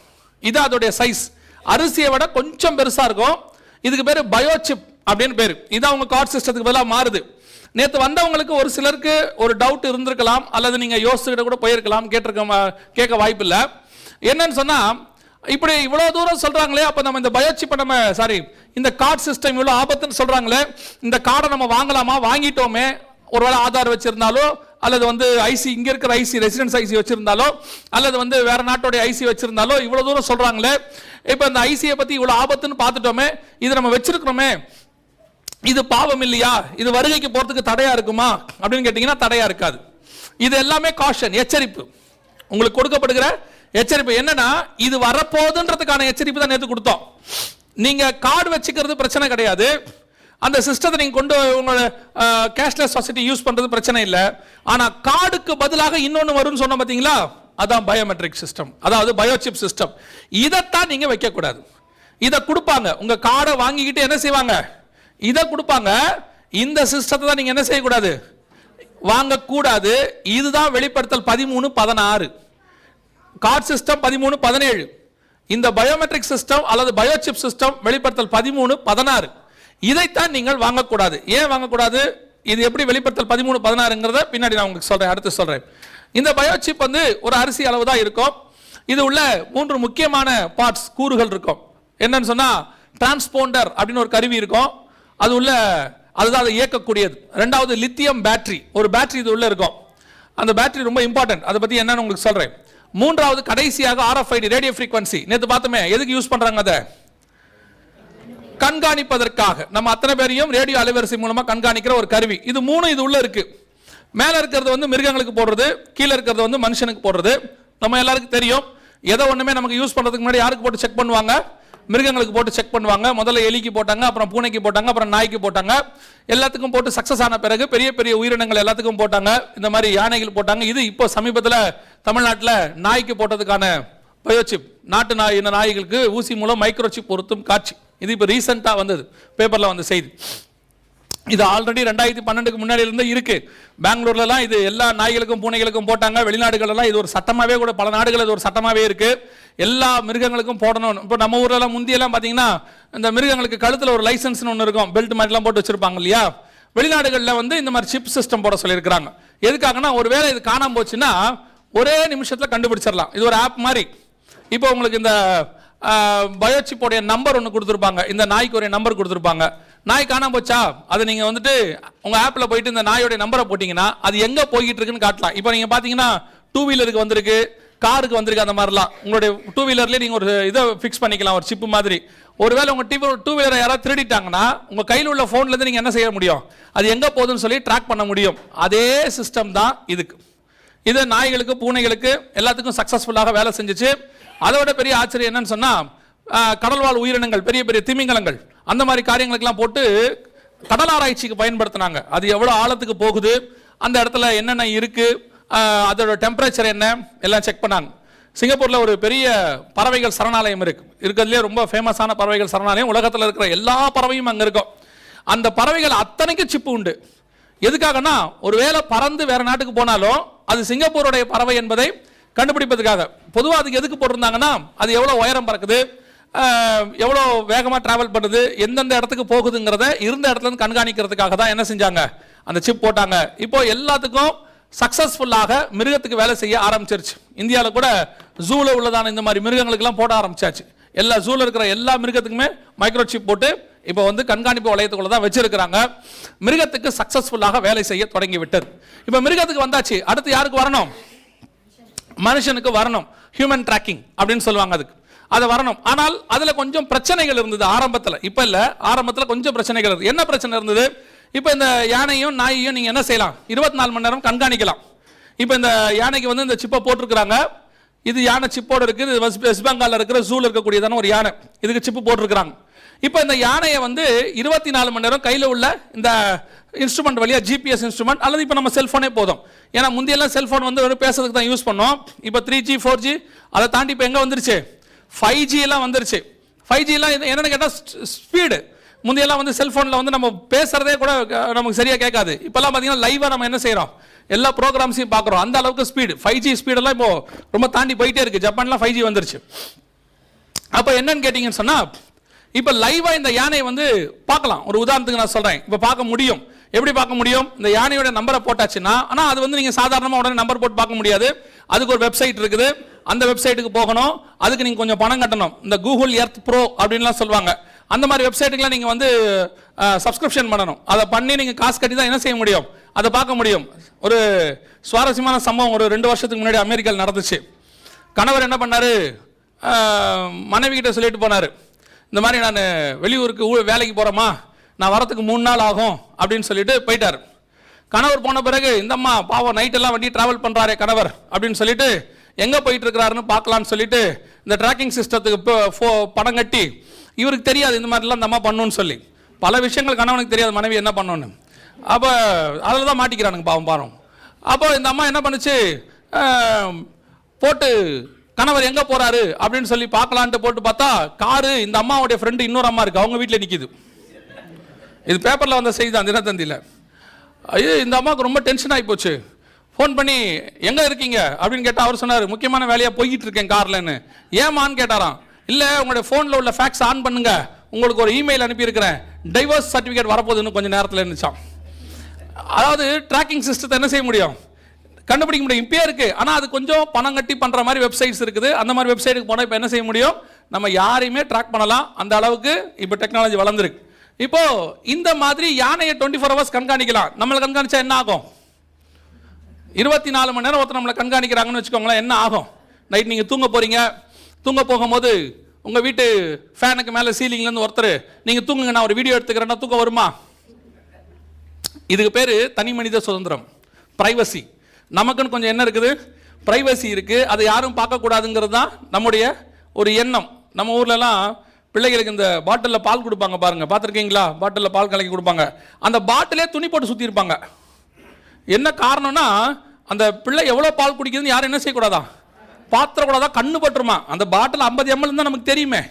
இது அதோடைய சைஸ். அரிசியை விட கொஞ்சம் பெருசா இருக்கும். இதுக்கு பேரு பயோசிப் அப்படின்னு பேரு. இதான் உங்க கார்டு சிஸ்டத்துக்கு பதிலாக மாறுது. நேற்று வந்தவங்களுக்கு ஒரு சிலருக்கு ஒரு டவுட் இருந்திருக்கலாம், அல்லது நீங்க யோசிச்சுக்கிட்ட கூட போயிருக்கலாம், கேட்க வாய்ப்பு இல்லை. என்னன்னு சொன்னா, இப்படி இவ்வளவு தூரம் சொல்றாங்களே, அப்ப நம்ம இந்த பயோசிப் இந்த கார்டு சிஸ்டம் இவ்வளவு ஆபத்துன்னு சொல்றாங்களே, இந்த கார்டை நம்ம வாங்கலாமா, வாங்கிட்டோமே, ஒருவேளை ஆதார் வச்சிருந்தாலோ, அல்லது வந்து ஐசி, இங்க இருக்கிற ஐசி, ரெசிடென்ஸ் ஐசி வச்சிருந்தாலோ, அல்லது வந்து வேற நாட்டோடைய ஐசி வச்சிருந்தாலோ, இவ்வளவு தூரம் சொல்றாங்களே, இப்ப இந்த ஐசியை பத்தி இவ்வளவு ஆபத்துன்னு பார்த்துட்டோமே, இது நம்ம வச்சிருக்கிறோமே, இது பாவம் இல்லையா, இது வருகைக்கு போறதுக்கு தடையா இருக்குமா அப்படின்னு கேட்டீங்கன்னா தடையா இருக்காது. இது எல்லாமே காஷன், எச்சரிப்பு, உங்களுக்கு கொடுக்கப்படுகிற எச்சரிப்பு. என்னன்னா, இது வரப்போகுதுன்றதுக்கான எச்சரிப்பு தான் நேற்று கொடுத்தோம். நீங்க கார்டு வச்சுக்கிறது பிரச்சனை கிடையாது, அந்த சிஸ்டத்தை நீங்க கொண்டு உங்களோட கேஷ்லெஸ் சொசைட்டி யூஸ் பண்றது பிரச்சனை இல்லை. ஆனா கார்டுக்கு பதிலாக இன்னொன்னு வரும்னு சொன்ன பாத்தீங்களா, அதான் பயோமெட்ரிக் சிஸ்டம், அதாவது பயோசிப் சிஸ்டம். இதைத்தான் நீங்க வைக்க கூடாது. இதை கொடுப்பாங்க, உங்க கார்டை வாங்கிக்கிட்டு என்ன செய்வாங்க, இதை கொடுப்பாங்க. இந்த சிஸ்டத்தை தான் நீங்க என்ன செய்யக்கூடாது, வாங்கக்கூடாது. இதுதான் வெளிப்படுத்தல் 13-16, கார்டு சிஸ்டம் 13-17. இந்த பயோமெட்ரிக் சிஸ்டம் அல்லது பயோசிப் சிஸ்டம் வெளிப்படுத்தல் 13-16. இதைத்தான் நீங்கள் வாங்கக்கூடாது. ஏன் வாங்கக்கூடாது, இது எப்படி வெளிப்படுத்தல் 13-16ங்கிறத பின்னாடி நான் உங்களுக்கு சொல்றேன், அடுத்து சொல்றேன். இந்த பயோசிப் வந்து ஒரு அரிசி அளவு தான் இருக்கும். இது உள்ள 3 முக்கியமான பார்ட்ஸ், கூறுகள் இருக்கும். என்னன்னு சொன்னா, டிரான்ஸ்பாண்டர் அப்படின்னு ஒரு கருவி இருக்கும், அதுதான் அதை இயக்கக்கூடியது. ரெண்டாவது லித்தியம் பேட்டரி, ஒரு பேட்டரி இது உள்ள இருக்கும். அந்த பேட்டரி ரொம்ப இம்பார்ட்டன்ட், அதை பத்தி என்னன்னு உங்களுக்கு சொல்றேன். மூன்றாவது கடைசியாக RFID, ரேடியோ ஃப்ரீக்வன்சி. நேற்று பார்த்தோமே, எதுக்கு யூஸ் பண்றாங்க, அதை கண்காணிப்பதற்காக. நம்ம அத்தனை பேரையும் ரேடியோ அலைவரிசை மூலமா கண்காணிக்கிற ஒரு கருவி. இது 3 இது உள்ள இருக்கு. மேலே இருக்கிறது வந்து மிருகங்களுக்கு போடுறது, கீழே இருக்கிறது வந்து மனுஷனுக்கு போடுறது. நம்ம எல்லாருக்கும் தெரியும். எதை ஒன்றுமே நமக்கு யூஸ் பண்ணுறதுக்கு முன்னாடி யாருக்கு போட்டு செக் பண்ணுவாங்க? மிருகங்களுக்கு போட்டு செக் பண்ணுவாங்க. முதல்ல எலிக்கு போட்டாங்க, அப்புறம் பூனைக்கு போட்டாங்க, அப்புறம் நாய்க்கு போட்டாங்க. எல்லாத்துக்கும் போட்டு சக்ஸஸ் ஆன பிறகு பெரிய பெரிய உயிரினங்கள் எல்லாத்துக்கும் போட்டாங்க. இந்த மாதிரி யானைகள் போட்டாங்க. இது இப்போ சமீபத்தில் தமிழ்நாட்டில் நாய்க்கு போட்டதுக்கான பயோசிப், நாட்டு நாய்களுக்கு ஊசி மூலம் மைக்ரோசிப் பொருத்தும் காட்சி. இது இப்போ ரீசெண்டாக வந்தது, பேப்பரில் வந்த செய்தி. இது ஆல்ரெடி 2012க்கு முன்னாடி இருந்தே இருக்கு. பெங்களூர்லாம் இது எல்லா நாய்களுக்கும் பூனைகளுக்கும் போட்டாங்க. வெளிநாடுகளெல்லாம் இது ஒரு சட்டமாகவே கூட, பல நாடுகள் இது ஒரு சட்டமாகவே இருக்கு. எல்லா மிருகங்களுக்கும் போடணும். இப்போ நம்ம ஊர்லலாம் முந்தியெல்லாம் பார்த்தீங்கன்னா இந்த மிருகங்களுக்கு கழுத்தில் ஒரு லைசன்ஸ்னு ஒன்று இருக்கும், பெல்ட் மாதிரிலாம் போட்டு வச்சிருப்பாங்க இல்லையா. வெளிநாடுகளில் வந்து இந்த மாதிரி சிப் சிஸ்டம் போட சொல்லியிருக்கிறாங்க. எதுக்காகனா ஒருவேளை இது காணாமல் போச்சுன்னா ஒரே நிமிஷத்தில் கண்டுபிடிச்சிடலாம். இது ஒரு ஆப் மாதிரி. இப்போ உங்களுக்கு இந்த பயோசிப்போடைய நம்பர் ஒன்று கொடுத்துருப்பாங்க, இந்த நாய்க்கு ஒரு நம்பர் கொடுத்துருப்பாங்க. நாய் காணாம போச்சா, அதை நீங்கள் வந்துட்டு உங்கள் ஆப்பில் போயிட்டு இந்த நாயோடைய நம்பரை போட்டிங்கன்னா அது எங்கே போய்கிட்டு இருக்குன்னு காட்டலாம். இப்போ நீங்கள் பார்த்தீங்கன்னா 2 வீலருக்கு வந்திருக்கு, காருக்கு வந்திருக்கு, அந்த மாதிரிலாம் உங்களுடைய 2 வீலர்லேயே நீங்கள் ஒரு இதை ஃபிக்ஸ் பண்ணிக்கலாம், ஒரு சிப்பு மாதிரி. ஒருவேளை உங்கள் 2 வீலரை யாராவது திருடிட்டாங்கன்னா உங்கள் கையில் உள்ள ஃபோன்லேருந்து நீங்கள் என்ன செய்ய முடியும், அது எங்கே போகுதுன்னு சொல்லி ட்ராக் பண்ண முடியும். அதே சிஸ்டம் தான் இதுக்கு. இது நாய்களுக்கு பூனைகளுக்கு எல்லாத்துக்கும் சக்ஸஸ்ஃபுல்லாக வேலை செஞ்சிச்சு. அதோட பெரிய ஆச்சரியம் என்னன்னு சொன்னால், கடல்வாழ் உயிரினங்கள், பெரிய பெரிய திமிங்கலங்கள், அந்த மாதிரி காரியங்களுக்கெல்லாம் போட்டு கடல் ஆராய்ச்சிக்கு பயன்படுத்தினாங்க. அது எவ்வளோ ஆழத்துக்கு போகுது, அந்த இடத்துல என்னென்ன இருக்கு, அதோட டெம்பரேச்சர் என்ன, எல்லாம் செக் பண்ணாங்க. சிங்கப்பூரில் ஒரு பெரிய பறவைகள் சரணாலயம் இருக்கிறதுலே ரொம்ப ஃபேமஸான பறவைகள் சரணாலயம். உலகத்தில் இருக்கிற எல்லா பறவையும் அங்கே இருக்கும். அந்த பறவைகள் அத்தனைக்கு சிப்பு உண்டு. எதுக்காகனா ஒருவேளை பறந்து வேற நாட்டுக்கு போனாலும் அது சிங்கப்பூருடைய பறவை என்பதை கண்டுபிடிப்பதுக்காக. பொதுவாக அதுக்கு எதுக்கு போட்டிருந்தாங்கன்னா, அது எவ்வளோ உயரம் பறக்குது, எவ்வளோ வேகமாக டிராவல் பண்ணுது, எந்தெந்த இடத்துக்கு போகுதுங்கிறத இருந்த இடத்துல கண்காணிக்கிறதுக்காக தான் என்ன செஞ்சாங்க, அந்த சிப் போட்டாங்க. இப்போ எல்லாத்துக்கும் சக்ஸஸ்ஃபுல்லாக மிருகத்துக்கு வேலை செய்ய ஆரம்பிச்சிருச்சு. இந்தியாவில் கூட ஜூவில் உள்ளதான இந்த மாதிரி மிருகங்களுக்கெல்லாம் போட ஆரம்பிச்சாச்சு. எல்லா ஜூவில் இருக்கிற எல்லா மிருகத்துக்குமே மைக்ரோசிப் போட்டு இப்போ வந்து கண்காணிப்பு வளையத்துக்குள்ள தான் வச்சிருக்கிறாங்க. மிருகத்துக்கு சக்ஸஸ்ஃபுல்லாக வேலை செய்ய தொடங்கி விட்டது. இப்போ மிருகத்துக்கு வந்தாச்சு, அடுத்து யாருக்கு வரணும்? மனுஷனுக்கு வரணும். ஹியூமன் ட்ராக்கிங் அப்படின்னு சொல்லுவாங்க, அதுக்கு அது வரணும். ஆனால் அதில் கொஞ்சம் பிரச்சனைகள் இருந்தது ஆரம்பத்தில். இப்போ இல்லை, ஆரம்பத்தில் கொஞ்சம் பிரச்சனைகள் இருந்தது. என்ன பிரச்சனை இருந்தது? இப்போ இந்த யானையும் நாயையும் நீங்கள் என்ன செய்யலாம், 24 மணி நேரம் கண்காணிக்கலாம். இப்போ இந்த யானைக்கு வந்து இந்த சிப்பை போட்டிருக்கிறாங்க. இது யானை சிப்போடு இருக்குது. இது வெஸ்ட் பெங்காலில் இருக்கிற ஜூவில் இருக்கக்கூடியதான ஒரு யானை, இதுக்கு சிப்பு போட்டிருக்கிறாங்க. இப்போ இந்த யானையை வந்து 24 மணி நேரம் கையில் உள்ள இந்த இன்ஸ்ட்ருமெண்ட் வழியாக, ஜிபிஎஸ் இன்ஸ்ட்ருமெண்ட் அல்லது இப்போ நம்ம செல்ஃபோனே போதும். ஏன்னா முந்தியெல்லாம் செல்ஃபோன் வந்து பேசுறதுக்கு தான் யூஸ் பண்ணோம். இப்போ 3G 4G அதை தாண்டி இப்போ எங்கே வந்துருச்சு, 5G எல்லாம் வந்துருச்சு. 5G எல்லாம் என்னென்னு கேட்டால் ஸ்பீடு. முந்தியெல்லாம் வந்து செல்ஃபோனில் வந்து நம்ம பேசுறதே கூட நமக்கு சரியாக கேட்காது. இப்போல்லாம் பார்த்தீங்கன்னா லைவாக நம்ம என்ன செய்கிறோம், எல்லா ப்ரோக்ராம்ஸையும் பார்க்குறோம். அந்த அளவுக்கு ஸ்பீடு, 5G ஸ்பீடெல்லாம் இப்போ ரொம்ப தாண்டி போயிட்டே இருக்குது. ஜப்பான்லாம் 5G வந்துருச்சு. அப்போ என்னன்னு கேட்டிங்கன்னு சொன்னால், இப்போ லைவாக இந்த யானையை வந்து பார்க்கலாம். ஒரு உதாரணத்துக்கு நான் சொல்கிறேன், இப்போ பார்க்க முடியும். எப்படி பார்க்க முடியும்? இந்த யானையோட நம்பரை போட்டாச்சுன்னா, ஆனால் அது வந்து நீங்கள் சாதாரணமாக உடனே நம்பர் போட்டு பார்க்க முடியாது. அதுக்கு ஒரு வெப்சைட் இருக்குது, அந்த வெப்சைட்டுக்கு போகணும். அதுக்கு நீங்கள் கொஞ்சம் பணம் கட்டணும். இந்த கூகுள் எர்த் ப்ரோ அப்படின்லாம் சொல்லுவாங்க. அந்த மாதிரி வெப்சைட்டுக்குலாம் நீங்கள் வந்து சப்ஸ்கிரிப்ஷன் பண்ணணும். அதை பண்ணி நீங்கள் காசு கட்டி தான் என்ன செய்ய முடியும், அதை பார்க்க முடியும். ஒரு சுவாரஸ்யமான சம்பவம் ஒரு 2 வருஷத்துக்கு முன்னாடி அமெரிக்காவில் நடந்துச்சு. கணவர் என்ன பண்ணார், மனைவி கிட்ட சொல்லிட்டு போனார், இந்த மாதிரி நான் வெளியூருக்கு வேலைக்கு போகிறேம்மா, நான் வரத்துக்கு 3 நாள் ஆகும் அப்படின்னு சொல்லிட்டு போயிட்டார். கணவர் போன பிறகு, இந்தம்மா பாவம் நைட்டெல்லாம் வண்டி டிராவல் பண்ணுறாரே கணவர் அப்படின்னு சொல்லிட்டு எங்கே போயிட்டு இருக்கிறாருன்னு பார்க்கலான்னு சொல்லிட்டு இந்த ட்ராக்கிங் சிஸ்டத்துக்கு பணம் கட்டி, இவருக்கு தெரியாது இந்த மாதிரிலாம் இந்த அம்மா பண்ணணும்னு சொல்லி. பல விஷயங்கள் கணவனுக்கு தெரியாது மனைவி என்ன பண்ணணும்னு. அப்போ அதில் தான் மாட்டிக்கிறானுங்க பாவம். அப்போ இந்த அம்மா என்ன பண்ணுச்சு, போட்டு கணவர் எங்கே போகிறாரு அப்படின்னு சொல்லி பார்க்கலான்ட்டு போட்டு பார்த்தா, காரு இந்த அம்மாவுடைய ஃப்ரெண்டு இன்னொரு அம்மா இருக்குது, அவங்க வீட்டில் நிற்கிது. இது பேப்பரில் வந்த செய்தி தான், தினத்தந்தியில். ஐயோ, இந்த அம்மாவுக்கு ரொம்ப டென்ஷன் ஆகி போச்சு. ஃபோன் பண்ணி எங்கே இருக்கீங்க அப்படின்னு கேட்டால் அவர் சொன்னார், முக்கியமான வேலையாக போய்கிட்டு இருக்கேன் கார்லன்னு. ஏமான்னு கேட்டாராம். இல்லை, உங்களுடைய ஃபோனில் உள்ள ஃபேக்ஸ் ஆன் பண்ணுங்க, உங்களுக்கு ஒரு இமெயில் அனுப்பியிருக்கிறேன், டைவர்ஸ் சர்டிஃபிகேட் வரப்போகுதுன்னு கொஞ்சம் நேரத்தில் இருந்துச்சான். அதாவது ட்ராக்கிங் சிஸ்டத்தை என்ன செய்ய முடியும், கண்டுபிடிக்க முடியும். இப்பயே இருக்கு, ஆனால் அது கொஞ்சம் பணம் கட்டி பண்ணுற மாதிரி வெப்சைட்ஸ் இருக்குது. அந்த மாதிரி வெப்சைட்டுக்கு போனால் இப்போ என்ன செய்ய முடியும், நம்ம யாரையுமே ட்ராக் பண்ணலாம். அந்த அளவுக்கு இப்போ டெக்னாலஜி வளர்ந்துருக்கு. இப்போ இந்த மாதிரி யானையை 24 hours கண்காணிக்கலாம். நம்மளை கண்காணிச்சா என்ன ஆகும்? 24 மணி நேரம் ஒருத்தர் நம்மளை கண்காணிக்கிறாங்கன்னு வச்சுக்கோங்களேன், என்ன ஆகும்? நைட் நீங்கள் தூங்க போகிறீங்க, தூங்க போகும்போது உங்கள் வீட்டு ஃபேனுக்கு மேலே சீலிங்லேருந்து ஒருத்தர் நீங்கள் தூங்குங்க நான் ஒரு வீடியோ எடுத்துக்கிறேன்னா தூக்கம் வருமா? இதுக்கு பேர் தனி மனித சுதந்திரம், பிரைவசி. நமக்குன்னு கொஞ்சம் என்ன இருக்குது, பிரைவசி இருக்குது, அதை யாரும் பார்க்கக்கூடாதுங்கிறது தான் நம்முடைய ஒரு எண்ணம். நம்ம ஊர்லலாம் பிள்ளைகளுக்கு இந்த பாட்டிலில் பால் கொடுப்பாங்க பாருங்க, பார்த்துருக்கீங்களா? பாட்டிலில் பால் கலக்கி கொடுப்பாங்க, அந்த பாட்டிலே துணி போட்டு சுற்றிருப்பாங்க. என்ன காரணம்னா அந்த பிள்ளை எவ்வளோ பால் குடிக்குதுன்னு யாரும் என்ன செய்யக்கூடாதா, பாத்திரக்கூடாதா, கண்ணு பட்டுருமா. அந்த பாட்டில் 50 ml தான் நமக்கு தெரியுமே,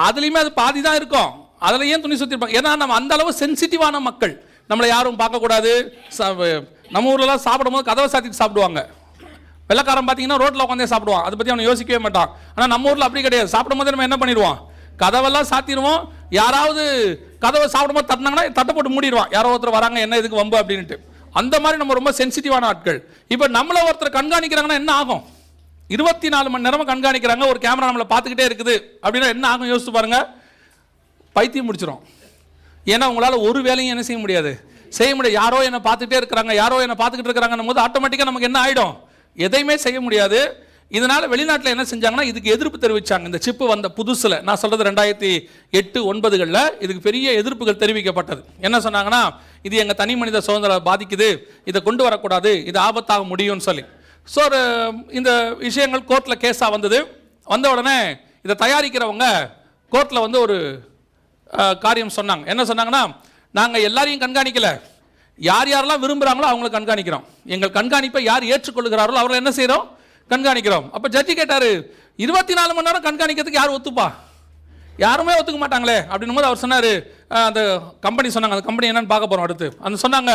அதுலேயுமே அது பாதி தான் இருக்கும், அதில் ஏன் துணி சுற்றிருப்பாங்க? ஏன்னா நம்ம அந்த அளவு சென்சிட்டிவான மக்கள், நம்மளை யாரும் பார்க்கக்கூடாது. நம்ம ஊர்லலாம் சாப்பிடும் போது கதவை சாத்திட்டு சாப்பிடுவாங்க. வெள்ளக்காரன் பார்த்தீங்கன்னா ரோட்டில் உட்காந்தே சாப்பிடுவான், அதை பற்றி அவனை யோசிக்கவே மாட்டான். ஆனால் நம்ம ஊரில் அப்படி கிடையாது. சாப்பிடும் போது நம்ம என்ன பண்ணிடுவோம், கதவெல்லாம் சாத்திடுவோம். யாராவது கதவை சாப்பிடும் போது தட்டினாங்கன்னா தட்டை போட்டு மூடிடுவான், யாரோ ஒருத்தர் வராங்க என்ன இதுக்கு வம்பு அப்படின்ட்டு. அந்த மாதிரி நம்ம ரொம்ப சென்சிட்டிவான ஆட்கள். இப்போ நம்மளை ஒருத்தர் கண்காணிக்கிறாங்கன்னா என்ன ஆகும்? 24 மணி நேரமும் கண்காணிக்கிறாங்க, ஒரு கேமரா நம்மளை பார்த்துக்கிட்டே இருக்குது அப்படின்னா என்ன ஆகும் யோசிச்சு பாருங்க. பைத்தியம் முடிச்சிடும். ஏன்னா உங்களால் ஒரு வேலையும் என்ன செய்ய முடியாது, செய்ய முடியாது. யாரோ என்னை பார்த்துக்கிட்டே இருக்கிறாங்க, யாரோ என்னை பார்த்துக்கிட்டு இருக்கிறாங்கன்னும் போது ஆட்டோமேட்டிக்காக நமக்கு என்ன ஆகிடும், எதையுமே செய்ய முடியாது. இதனால வெளிநாட்டில் என்ன செஞ்சாங்கன்னா இதுக்கு எதிர்ப்பு தெரிவிச்சாங்க. இந்த சிப்பு வந்த புதுசில், நான் சொல்றது 2008-9 இதுக்கு பெரிய எதிர்ப்புகள் தெரிவிக்கப்பட்டது. என்ன சொன்னாங்கன்னா, இது எங்கள் தனி மனித சுதந்திரம் பாதிக்குது, இதை கொண்டு வரக்கூடாது, இது ஆபத்தாக முடியும்னு சொல்லி. ஸோ இந்த விஷயங்கள் கோர்ட்டில் கேஸாக வந்தது. வந்த உடனே இதை தயாரிக்கிறவங்க கோர்ட்டில் வந்து ஒரு காரியம் சொன்னாங்க. என்ன சொன்னாங்கன்னா, நாங்கள் எல்லாரையும் கண்காணிக்கலை, யார் யாரெல்லாம் விரும்புகிறாங்களோ அவங்களை கண்காணிக்கிறோம். எங்கள் கண்காணிப்பை யார் ஏற்றுக்கொள்கிறார்களோ அவர்கள் என்ன செய்கிறோம், கண்காணிக்கிறோம். அப்போ ஜட்ஜி கேட்டார், 24 மணி நேரம் கண்காணிக்கிறதுக்கு யார் ஒத்துப்பா? யாருமே ஒத்துக்க மாட்டாங்களே அப்படின்னும் போது அவர் சொன்னார், அந்த கம்பெனி சொன்னாங்க, அந்த கம்பெனி என்னன்னு பார்க்க போகிறோம் அடுத்து. அந்த சொன்னாங்க,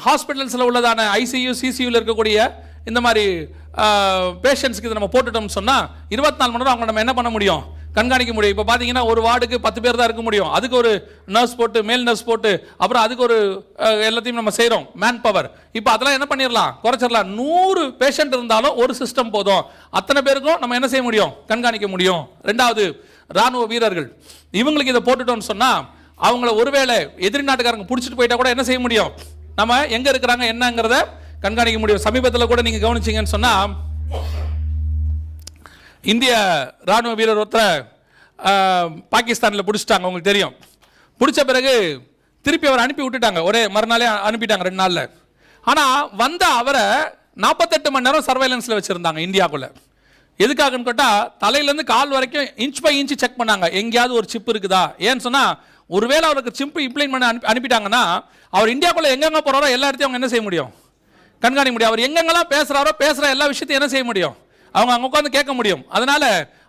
ஹாஸ்பிட்டல்ஸில் உள்ளதான ICU CCUவில் இருக்கக்கூடிய இந்த மாதிரி பேஷண்ட்ஸ்க்கு இதை நம்ம போட்டுட்டோம்னு சொன்னால் 24 மணி நேரம் அவங்க நம்ம என்ன பண்ண முடியும், கண்காணிக்க முடியும். இப்போ பார்த்தீங்கன்னா ஒரு வார்டுக்கு 10 பேர் தான் இருக்க முடியும். அதுக்கு ஒரு நர்ஸ் போட்டு, மேல் நர்ஸ் போட்டு, அப்புறம் அதுக்கு ஒரு எல்லாத்தையும் நம்ம செய்கிறோம், மேன் பவர். இப்போ அதெல்லாம் என்ன பண்ணிடலாம், குறைச்சிடலாம். 100 பேஷண்ட் இருந்தாலும் ஒரு சிஸ்டம் போதும், அத்தனை பேருக்கும் நம்ம என்ன செய்ய முடியும், கண்காணிக்க முடியும். ரெண்டாவது, ராணுவ வீரர்கள், இவங்களுக்கு இதை போட்டுட்டோம்னு சொன்னால் அவங்கள ஒருவேளை எதிரி நாட்டுக்காரங்க பிடிச்சிட்டு போயிட்டா கூட என்ன செய்ய முடியும், நம்ம எங்கே இருக்கிறாங்க என்னங்கிறத கண்காணிக்க முடியும். சமீபத்தில் கூட நீங்கள் கவனிச்சிங்கன்னு சொன்னால், இந்திய ராணுவ வீரர் ஒருத்தர் பாகிஸ்தானில் பிடிச்சிட்டாங்க, உங்களுக்கு தெரியும். பிடிச்ச பிறகு திருப்பி அவரை அனுப்பி விட்டுட்டாங்க, ஒரே மறுநாளே அனுப்பிட்டாங்க, 2 நாளில். ஆனால் வந்த அவரை 48 மணி நேரம் சர்வைலன்ஸில் வச்சுருந்தாங்க இந்தியாவுக்குள்ளே. எதுக்காகன்னு கேட்டால், தலையிலேருந்து கால் வரைக்கும் இன்ச் பை இன்ச் செக் பண்ணாங்க, எங்கேயாவது ஒரு சிப் இருக்குதா. ஏன்னு சொன்னால், ஒருவேளை அவருக்கு சிப்பு இம்ப்ளைன் பண்ண அனுப்பிட்டாங்கன்னா அவர் இந்தியாவுக்குள்ளே எங்கெங்கே போகிறாரோ எல்லா இடத்தையும் அவங்க என்ன செய்ய முடியும், கண்காணிக்க முடியும். அவர் எங்கெங்கெல்லாம் பேசுகிறாரோ பேசுகிற எல்லா விஷயத்தையும் என்ன செய்ய முடியும், அவங்க அங்கே உட்காந்து கேட்க முடியும். அதனால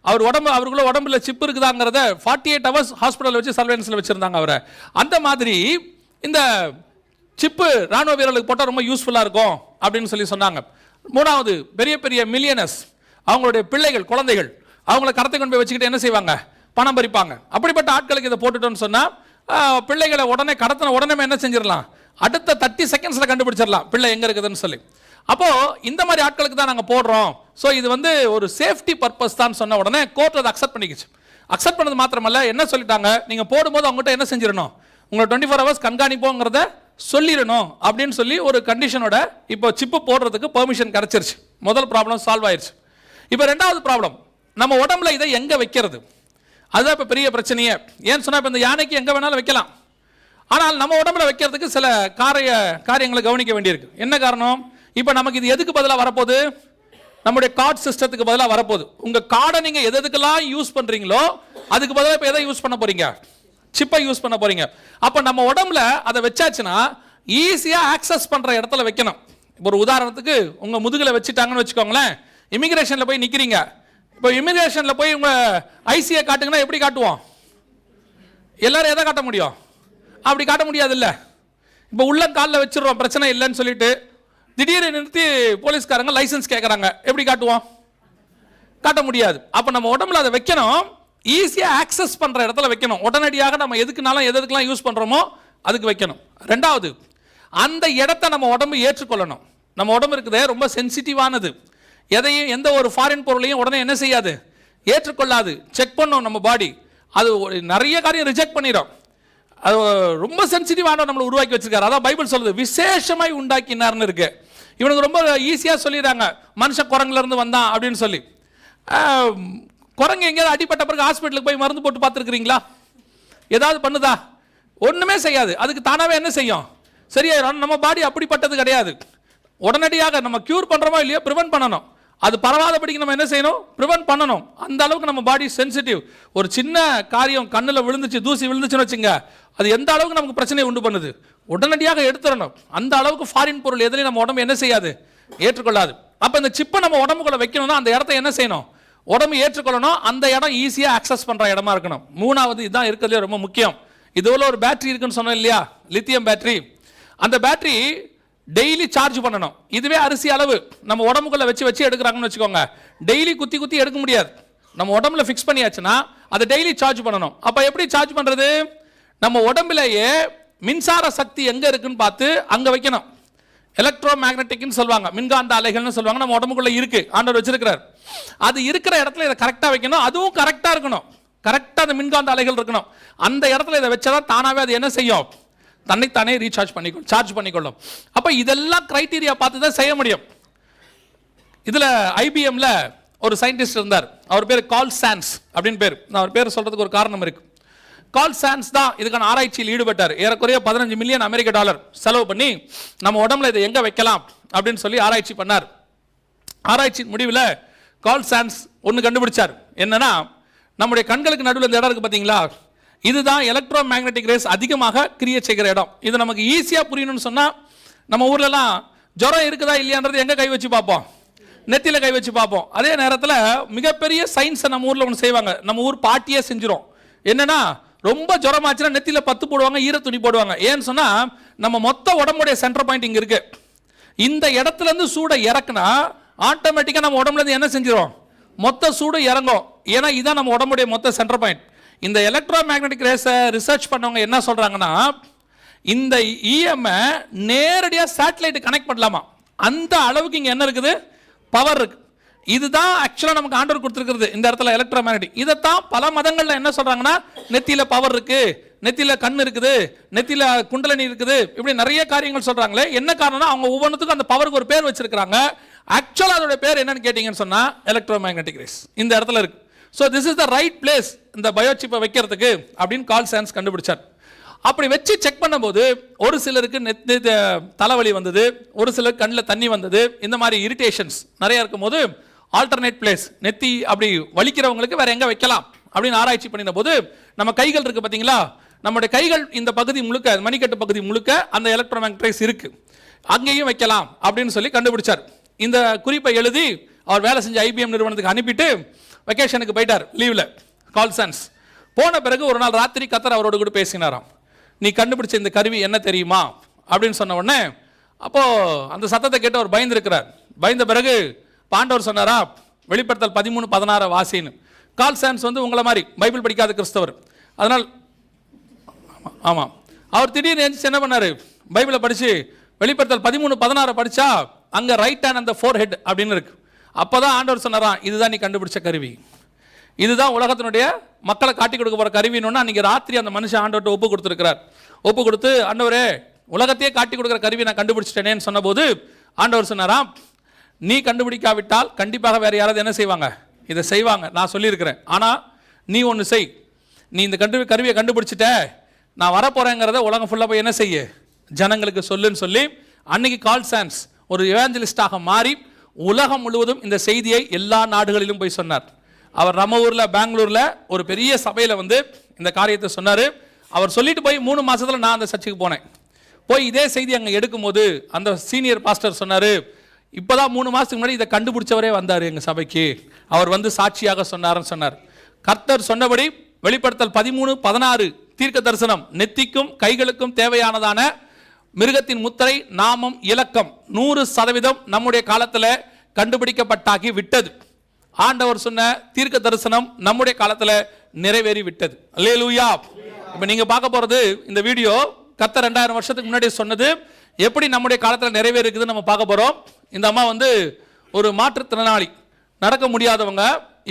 அவர் அவருக்குள்ள உடம்புல சிப்பு இருக்குதாங்கிறத 48 hours ஹாஸ்பிட்டலில் வச்சு சர்வேலன்ஸில் வச்சுருந்தாங்க அவரை. அந்த மாதிரி இந்த சிப்பு ராணுவ வீரர்களுக்கு போட்டால் ரொம்ப யூஸ்ஃபுல்லாக இருக்கும் அப்படின்னு சொல்லி சொன்னாங்க. மூணாவது, பெரிய பெரிய மில்லியனர்ஸ், அவங்களுடைய பிள்ளைகள், குழந்தைகள், அவங்கள கடத்தை கொண்டு போய் வச்சுக்கிட்டு என்ன செய்வாங்க, பணம் பறிப்பாங்க. அப்படிப்பட்ட ஆட்களுக்கு இதை போட்டுட்டோன்னு சொன்னால் பிள்ளைகளை உடனே கடத்தின உடனே என்ன செஞ்சிடலாம், அடுத்த 30 seconds கண்டுபிடிச்சிடலாம் பிள்ளை எங்கே இருக்குதுன்னு சொல்லி. அப்போது இந்த மாதிரி ஆட்களுக்கு தான் நாங்கள் போடுறோம். ஸோ இது வந்து ஒரு சேஃப்டி பர்பஸ் தான் சொன்ன உடனே கோர்ட் அதை அக்செப்ட் பண்ணிக்கிச்சு. அக்செப்ட் பண்ணது மாத்திரமல்ல, என்ன சொல்லிட்டாங்க, நீங்கள் போடும்போது அவங்ககிட்ட என்ன செஞ்சிடணும், உங்களை 24 hours கண்காணிப்போங்கிறத சொல்லிடணும் அப்படின்னு சொல்லி ஒரு கண்டிஷனோட இப்போ சிப்பு போடுறதுக்கு பெர்மிஷன் கிடைச்சிருச்சு. முதல் ப்ராப்ளம் சால்வ் ஆயிடுச்சு. இப்போ ரெண்டாவது ப்ராப்ளம், நம்ம உடம்புல இதை எங்கே வைக்கிறது, அதுதான் இப்போ பெரிய பிரச்சனையே. ஏன்னு சொன்னால், இப்போ இந்த யானைக்கு எங்கே வேணாலும் வைக்கலாம், ஆனால் நம்ம உடம்புல வைக்கிறதுக்கு சில காரியங்களை கவனிக்க வேண்டியிருக்கு. என்ன காரணம், இப்போ நமக்கு இது எதுக்கு பதிலாக வரப்போகுது, நம்முடைய கார்டு சிஸ்டத்துக்கு பதிலாக வரப்போகுது. உங்கள் கார்டை நீங்கள் எதுக்கெல்லாம் யூஸ் பண்ணுறீங்களோ அதுக்கு பதிலாக இப்போ எதை யூஸ் பண்ண போகிறீங்க, சிப்பை யூஸ் பண்ண போகிறீங்க. அப்போ நம்ம உடம்புல அதை வச்சாச்சுன்னா ஈஸியாக ஆக்சஸ் பண்ணுற இடத்துல வைக்கணும். இப்போ ஒரு உதாரணத்துக்கு உங்கள் முதுகில் வச்சுட்டாங்கன்னு வச்சுக்கோங்களேன், இமிகிரேஷனில் போய் நிற்கிறீங்க. இப்போ இமிகிரேஷனில் போய் உங்கள் ஐசியை காட்டுங்கன்னா எப்படி காட்டுவோம், எல்லாரும் எதை காட்ட முடியும், அப்படி காட்ட முடியாது இல்லை. இப்போ உள்ள காலில் வச்சிடுறோம் பிரச்சனை இல்லைன்னு சொல்லிட்டு, திடீர்னு நிறுத்தி போலீஸ்காரங்க லைசன்ஸ் கேட்குறாங்க, எப்படி காட்டுவோம், காட்ட முடியாது. அப்போ நம்ம உடம்புல அதை வைக்கணும், ஈஸியாக ஆக்சஸ் பண்ணுற இடத்துல வைக்கணும். உடனடியாக நம்ம எதுக்குனாலும் எதுக்கெல்லாம் யூஸ் பண்ணுறோமோ அதுக்கு வைக்கணும். ரெண்டாவது, அந்த இடத்த நம்ம உடம்பு ஏற்றுக்கொள்ளணும். நம்ம உடம்பு இருக்குதே ரொம்ப சென்சிட்டிவானது, எதையும் எந்த ஒரு ஃபாரின் பொருளையும் உடனே என்ன செய்யாது, ஏற்றுக்கொள்ளாது. செக் பண்ணும் நம்ம பாடி, அது நிறைய காரியம் ரிஜெக்ட் பண்ணிடும். அது ரொம்ப சென்சிட்டிவான நம்மளை உருவாக்கி வச்சிருக்காரு. அதான் பைபிள் சொல்லுது, விசேஷமாய் உண்டாக்கினார்னு இருக்கு. இவனுக்கு ரொம்ப ஈஸியாக சொல்லிடுறாங்க, மனுஷன் குரங்குல இருந்து வந்தான் அப்படின்னு சொல்லி. குரங்கு எங்கேயாவது அடிப்பட்ட பிறகு ஹாஸ்பிட்டலுக்கு போய் மருந்து போட்டு பார்த்துருக்கிறீங்களா, ஏதாவது பண்ணுதா, ஒன்றுமே செய்யாது. அதுக்கு தானாகவே என்ன செய்யும், சரியாயிரும். நம்ம பாடி அப்படிப்பட்டது கிடையாது. உடனடியாக நம்ம க்யூர் பண்ணுறோமோ இல்லையோ ப்ரிவென்ட் பண்ணணும். அது பரவாதபடிக்கு நம்ம என்ன செய்யணும்? ப்ரிவென்ட் பண்ணணும். அந்த அளவுக்கு நம்ம பாடி சென்சிட்டிவ். ஒரு சின்ன காரியம் கண்ணில் விழுந்துச்சு, தூசி விழுந்துச்சுன்னு வச்சுங்க, அது எந்த அளவுக்கு நமக்கு பிரச்சனையை உண்டு பண்ணுது, உடனடியாக எடுத்துடணும். அந்த அளவுக்கு ஃபாரின் பொருள் எதுலையும் நம்ம உடம்பு என்ன செய்யாது? ஏற்றுக்கொள்ளாது. அப்போ இந்த சிப்பை நம்ம உடம்புக்குள்ள வைக்கணும்னா அந்த இடத்த என்ன செய்யணும்? உடம்பு ஏற்றுக்கொள்ளணும். அந்த இடம் ஈஸியாக ஆக்சஸ் பண்ணுற இடமா இருக்கணும். மூணாவது இதுதான் இருக்கிறதுலே ரொம்ப முக்கியம். இதுவில் ஒரு பேட்டரி இருக்குன்னு சொன்னோம் இல்லையா, லித்தியம் பேட்டரி. அந்த பேட்டரி டெய்லி சார்ஜ் பண்ணணும். இதுவே அரிசி அளவு நம்ம உடம்புக்குள்ள வச்சு எடுக்கிறாங்கன்னு வச்சுக்கோங்க, டெய்லி குத்தி குத்தி எடுக்க முடியாது. நம்ம உடம்புல ஃபிக்ஸ் பண்ணியாச்சுன்னா அதை டெய்லி சார்ஜ் பண்ணணும். அப்போ எப்படி சார்ஜ் பண்ணுறது? நம்ம உடம்புலேயே மின்சார சக்தி எங்கே இருக்குன்னு பார்த்து அங்கே வைக்கணும். எலக்ட்ரோ மேக்னட்டிக்னு சொல்லுவாங்க, மின்காந்த அலைகள்னு சொல்லுவாங்க. நம்ம உடம்புக்குள்ள இருக்கு, ஆண்டவர் வச்சிருக்கிறார். அது இருக்கிற இடத்துல இதை கரெக்டாக வைக்கணும். அதுவும் கரெக்டாக இருக்கணும். கரெக்டாக அந்த மின்காந்த அலைகள் இருக்கணும். அந்த இடத்துல இதை வச்சாதான் தானாகவே அது என்ன செய்யும்? தன்னைத்தானே ரீசார்ஜ் பண்ணிக்கொள்ளும், சார்ஜ் பண்ணிக்கொள்ளும். அப்போ இதெல்லாம் கிரைட்டீரியா பார்த்து தான் செய்ய முடியும். இதில் ஐபிஎம்ல ஒரு சயின்டிஸ்ட் இருந்தார். அவர் பேர் கால் சான்ஸ் அப்படின்னு பேர். நான் அவர் பேர் சொல்றதுக்கு ஒரு காரணம் இருக்கு. கால் சான்ஸ் தான் இதுக்கான ஆராய்ச்சியில் ஈடுபட்டார். ஏறக்குறைய $15 மில்லியன் செலவு பண்ணி நம்ம உடம்புல இதை எங்க வைக்கலாம் அப்படின்னு சொல்லி ஆராய்ச்சி பண்ணார். ஆராய்ச்சி முடிவில் கால் சான்ஸ் ஒன்று கண்டுபிடிச்சார். என்னன்னா, நம்முடைய கண்களுக்கு நடுவில் இந்த இடம் இருக்கு பார்த்தீங்களா, இதுதான் எலக்ட்ரோ மேக்னெட்டிக் ரேஸ் அதிகமாக கிரியேட் செய்கிற இடம். இது நமக்கு ஈஸியாக புரியணும்னு சொன்னால், நம்ம ஊர்லலாம் ஜுரம் இருக்குதா இல்லையான்றது எங்கே கை வச்சு பார்ப்போம்? நெத்தியில் கை வச்சு பார்ப்போம். அதே நேரத்தில் மிகப்பெரிய சயின்ஸை நம்ம ஊரில் ஒன்று செய்வாங்க. நம்ம ஊர் பாட்டியே செஞ்சிடும். என்னன்னா, ரொம்ப ஜுரமாச்சுன்னா நெத்தியில் 10 போடுவாங்க, ஈரத்துணி போடுவாங்க. ஏன்னு சொன்னால், நம்ம மொத்த உடம்புடைய சென்டர் பாயிண்ட் இங்கே இருக்கு. இந்த இடத்துல இருந்து சூடை இறக்குனா ஆட்டோமேட்டிக்காக நம்ம உடம்புல இருந்து என்ன செஞ்சிடும்? மொத்த சூடு இறங்கும். ஏன்னா இதான் நம்ம உடம்புடைய மொத்த சென்டர் பாயிண்ட். இந்த எலக்ட்ரோ மேக்னெட்டிக் ரேஸை ரிசர்ச் பண்ணவங்க என்ன சொல்றாங்கன்னா, இந்த இஎம்ஐ நேரடியாக சேட்டலைட் கனெக்ட் பண்ணலாமா, அந்த அளவுக்கு இங்கே என்ன இருக்குது? பவர் இருக்கு. இதுதான் ஆக்சுவலாக நமக்கு ஆண்டவர் கொடுத்துருக்கிறது இந்த இடத்துல எலக்ட்ரோ மேக்னெட்டிக். இதைத்தான் பல மதங்களில் என்ன சொல்றாங்கன்னா, நெத்தியில் பவர் இருக்கு, நெத்தியில் கண் இருக்குது, நெத்தியில் குண்டலினி இருக்குது, இப்படி நிறைய காரியங்கள் சொல்றாங்களே. என்ன காரணம்னா, அவங்க ஒவ்வொன்றுத்துக்கும் அந்த பவருக்கு ஒரு பேர் வச்சிருக்காங்க. ஆக்சுவலாக அதோட பேர் என்னன்னு கேட்டீங்கன்னு சொன்னா எலக்ட்ரோ மேக்னெட்டிக் ரேஸ் இந்த இடத்துல இருக்கு. So this is the right place இந்த பயோசிப்பை வைக்கிறதுக்கு அப்படின்னு கால் சான்ஸ் கண்டுபிடிச்சார். அப்படி வச்சு செக் பண்ணும்போது ஒரு சிலருக்கு தலைவலி வந்தது, ஒரு சிலருக்கு கண்ணில் தண்ணி வந்தது, இந்த மாதிரி இரிட்டேஷன்ஸ் நிறைய இருக்கும் போது ஆல்டர்னேட் பிளேஸ், நெத்தி அப்படி வலிக்கிறவங்களுக்கு வேற எங்க வைக்கலாம் அப்படின்னு ஆராய்ச்சி பண்ணின போது, நம்ம கைகள் இருக்கு பார்த்தீங்களா, நம்முடைய கைகள் இந்த பகுதி முழுக்க, மணிக்கட்டு பகுதி முழுக்க அந்த எலக்ட்ரோ மேக்னெட்டிக் ரேஸ் இருக்கு, அங்கேயும் வைக்கலாம் அப்படின்னு சொல்லி கண்டுபிடிச்சார். இந்த குறிப்பை எழுதி அவர் வேலை செஞ்ச ஐபிஎம் நிறுவனத்துக்கு அனுப்பிட்டு வெக்கேஷனுக்கு போயிட்டார் லீவில். கால் சான்ஸ் போன பிறகு ஒரு நாள் ராத்திரி கத்தர் அவரோட கூட பேசினாராம். நீ கண்டுபிடிச்ச இந்த கருவி என்ன தெரியுமா அப்படின்னு சொன்ன உடனே, அப்போ அந்த சத்தத்தை கேட்டு அவர் பயந்துருக்கிறார். பயந்த பிறகு பாண்டவர் சொன்னாரா, வெளிப்படுத்தல் 13:16 வாசின்னு. கால் சான்ஸ் வந்து உங்களை மாதிரி பைபிள் படிக்காத கிறிஸ்தவர். அதனால் ஆமாம், அவர் திடீர்னு எழுந்து என்ன பண்ணாரு, பைபிளை படிச்சு வெளிப்படுத்தல் 13:16 படிச்சா அங்க ரைட் ஹேண்ட் அந்த ஃபோர் ஹெட் அப்படின்னு இருக்கு. அப்பதான் ஆண்டவர் சொன்னாராம், இதுதான் நீ கண்டுபிடிச்ச கருவி, இதுதான் உலகத்தினுடைய மக்களை காட்டி கொடுக்க போற கருவின்னு. அன்னைக்கு ராத்திரி அந்த மனுஷன் ஆண்டவர்கிட்ட ஒப்பு கொடுத்துருக்கிறார். ஒப்பு கொடுத்து, ஆண்டவரே உலகத்தையே காட்டி கொடுக்குற கருவி நான் கண்டுபிடிச்சிட்டேனேன்னு சொன்னபோது ஆண்டவர் சொன்னாராம், நீ கண்டுபிடிக்காவிட்டால் கண்டிப்பாக வேற யாராவது என்ன செய்வாங்க, இதை செய்வாங்க, நான் சொல்லியிருக்கிறேன். ஆனா நீ ஒன்று செய், நீ இந்த கருவியை கண்டுபிடிச்சிட்ட, நான் வரப்போறேங்கிறத உலகம் ஃபுல்லாக போய் என்ன செய்ய, ஜனங்களுக்கு சொல்லுன்னு சொல்லி அன்னைக்கு கால் சான்ஸ் ஒரு எவாஞ்சலிஸ்டாக மாறி உலகம் முழுவதும் இந்த செய்தியை எல்லா நாடுகளிலும் போய் சொன்னார். அவர் நம்ம ஊர்ல பெங்களூர்ல ஒரு பெரிய சபையில வந்து இந்த காரியத்தை சொன்னாரு. அவர் சொல்லிட்டு போய் 3 மாசத்துல நான் அந்த சர்ச்சுக்கு போனேன். போய் இதே செய்தி அங்கே எடுக்கும் போது அந்த சீனியர் பாஸ்டர் சொன்னாரு, இப்பதான் 3 மாசத்துக்கு முன்னாடி இதை கண்டுபிடிச்சவரே வந்தார் எங்க சபைக்கு, அவர் வந்து சாட்சியாக சொன்னார்னு சொன்னார். கர்த்தர் சொன்னபடி வெளிப்படுத்தல் 13:16 தீர்க்க தரிசனம் நெத்திக்கும் கைகளுக்கும் தேவையானதான மிருகத்தின் முத்திரை, நாமம், இலக்கம் 100% நம்முடைய காலத்தில் கண்டுபிடிக்கப்பட்டாகி விட்டது. ஆண்டவர் சொன்ன தீர்க்க தரிசனம் நம்முடைய காலத்தில் நிறைவேறி விட்டது. அல்லேலூயா. இப்போ நீங்க பார்க்க போறது இந்த வீடியோ கர்த்தர் 2000 வருஷத்துக்கு முன்னாடி சொன்னது எப்படி நம்முடைய காலத்தில் நிறைவேறுக்குதுன்னு நம்ம பார்க்க போறோம். இந்த அம்மா வந்து ஒரு மாற்றுத்திறனாளி, நடக்க முடியாதவங்க,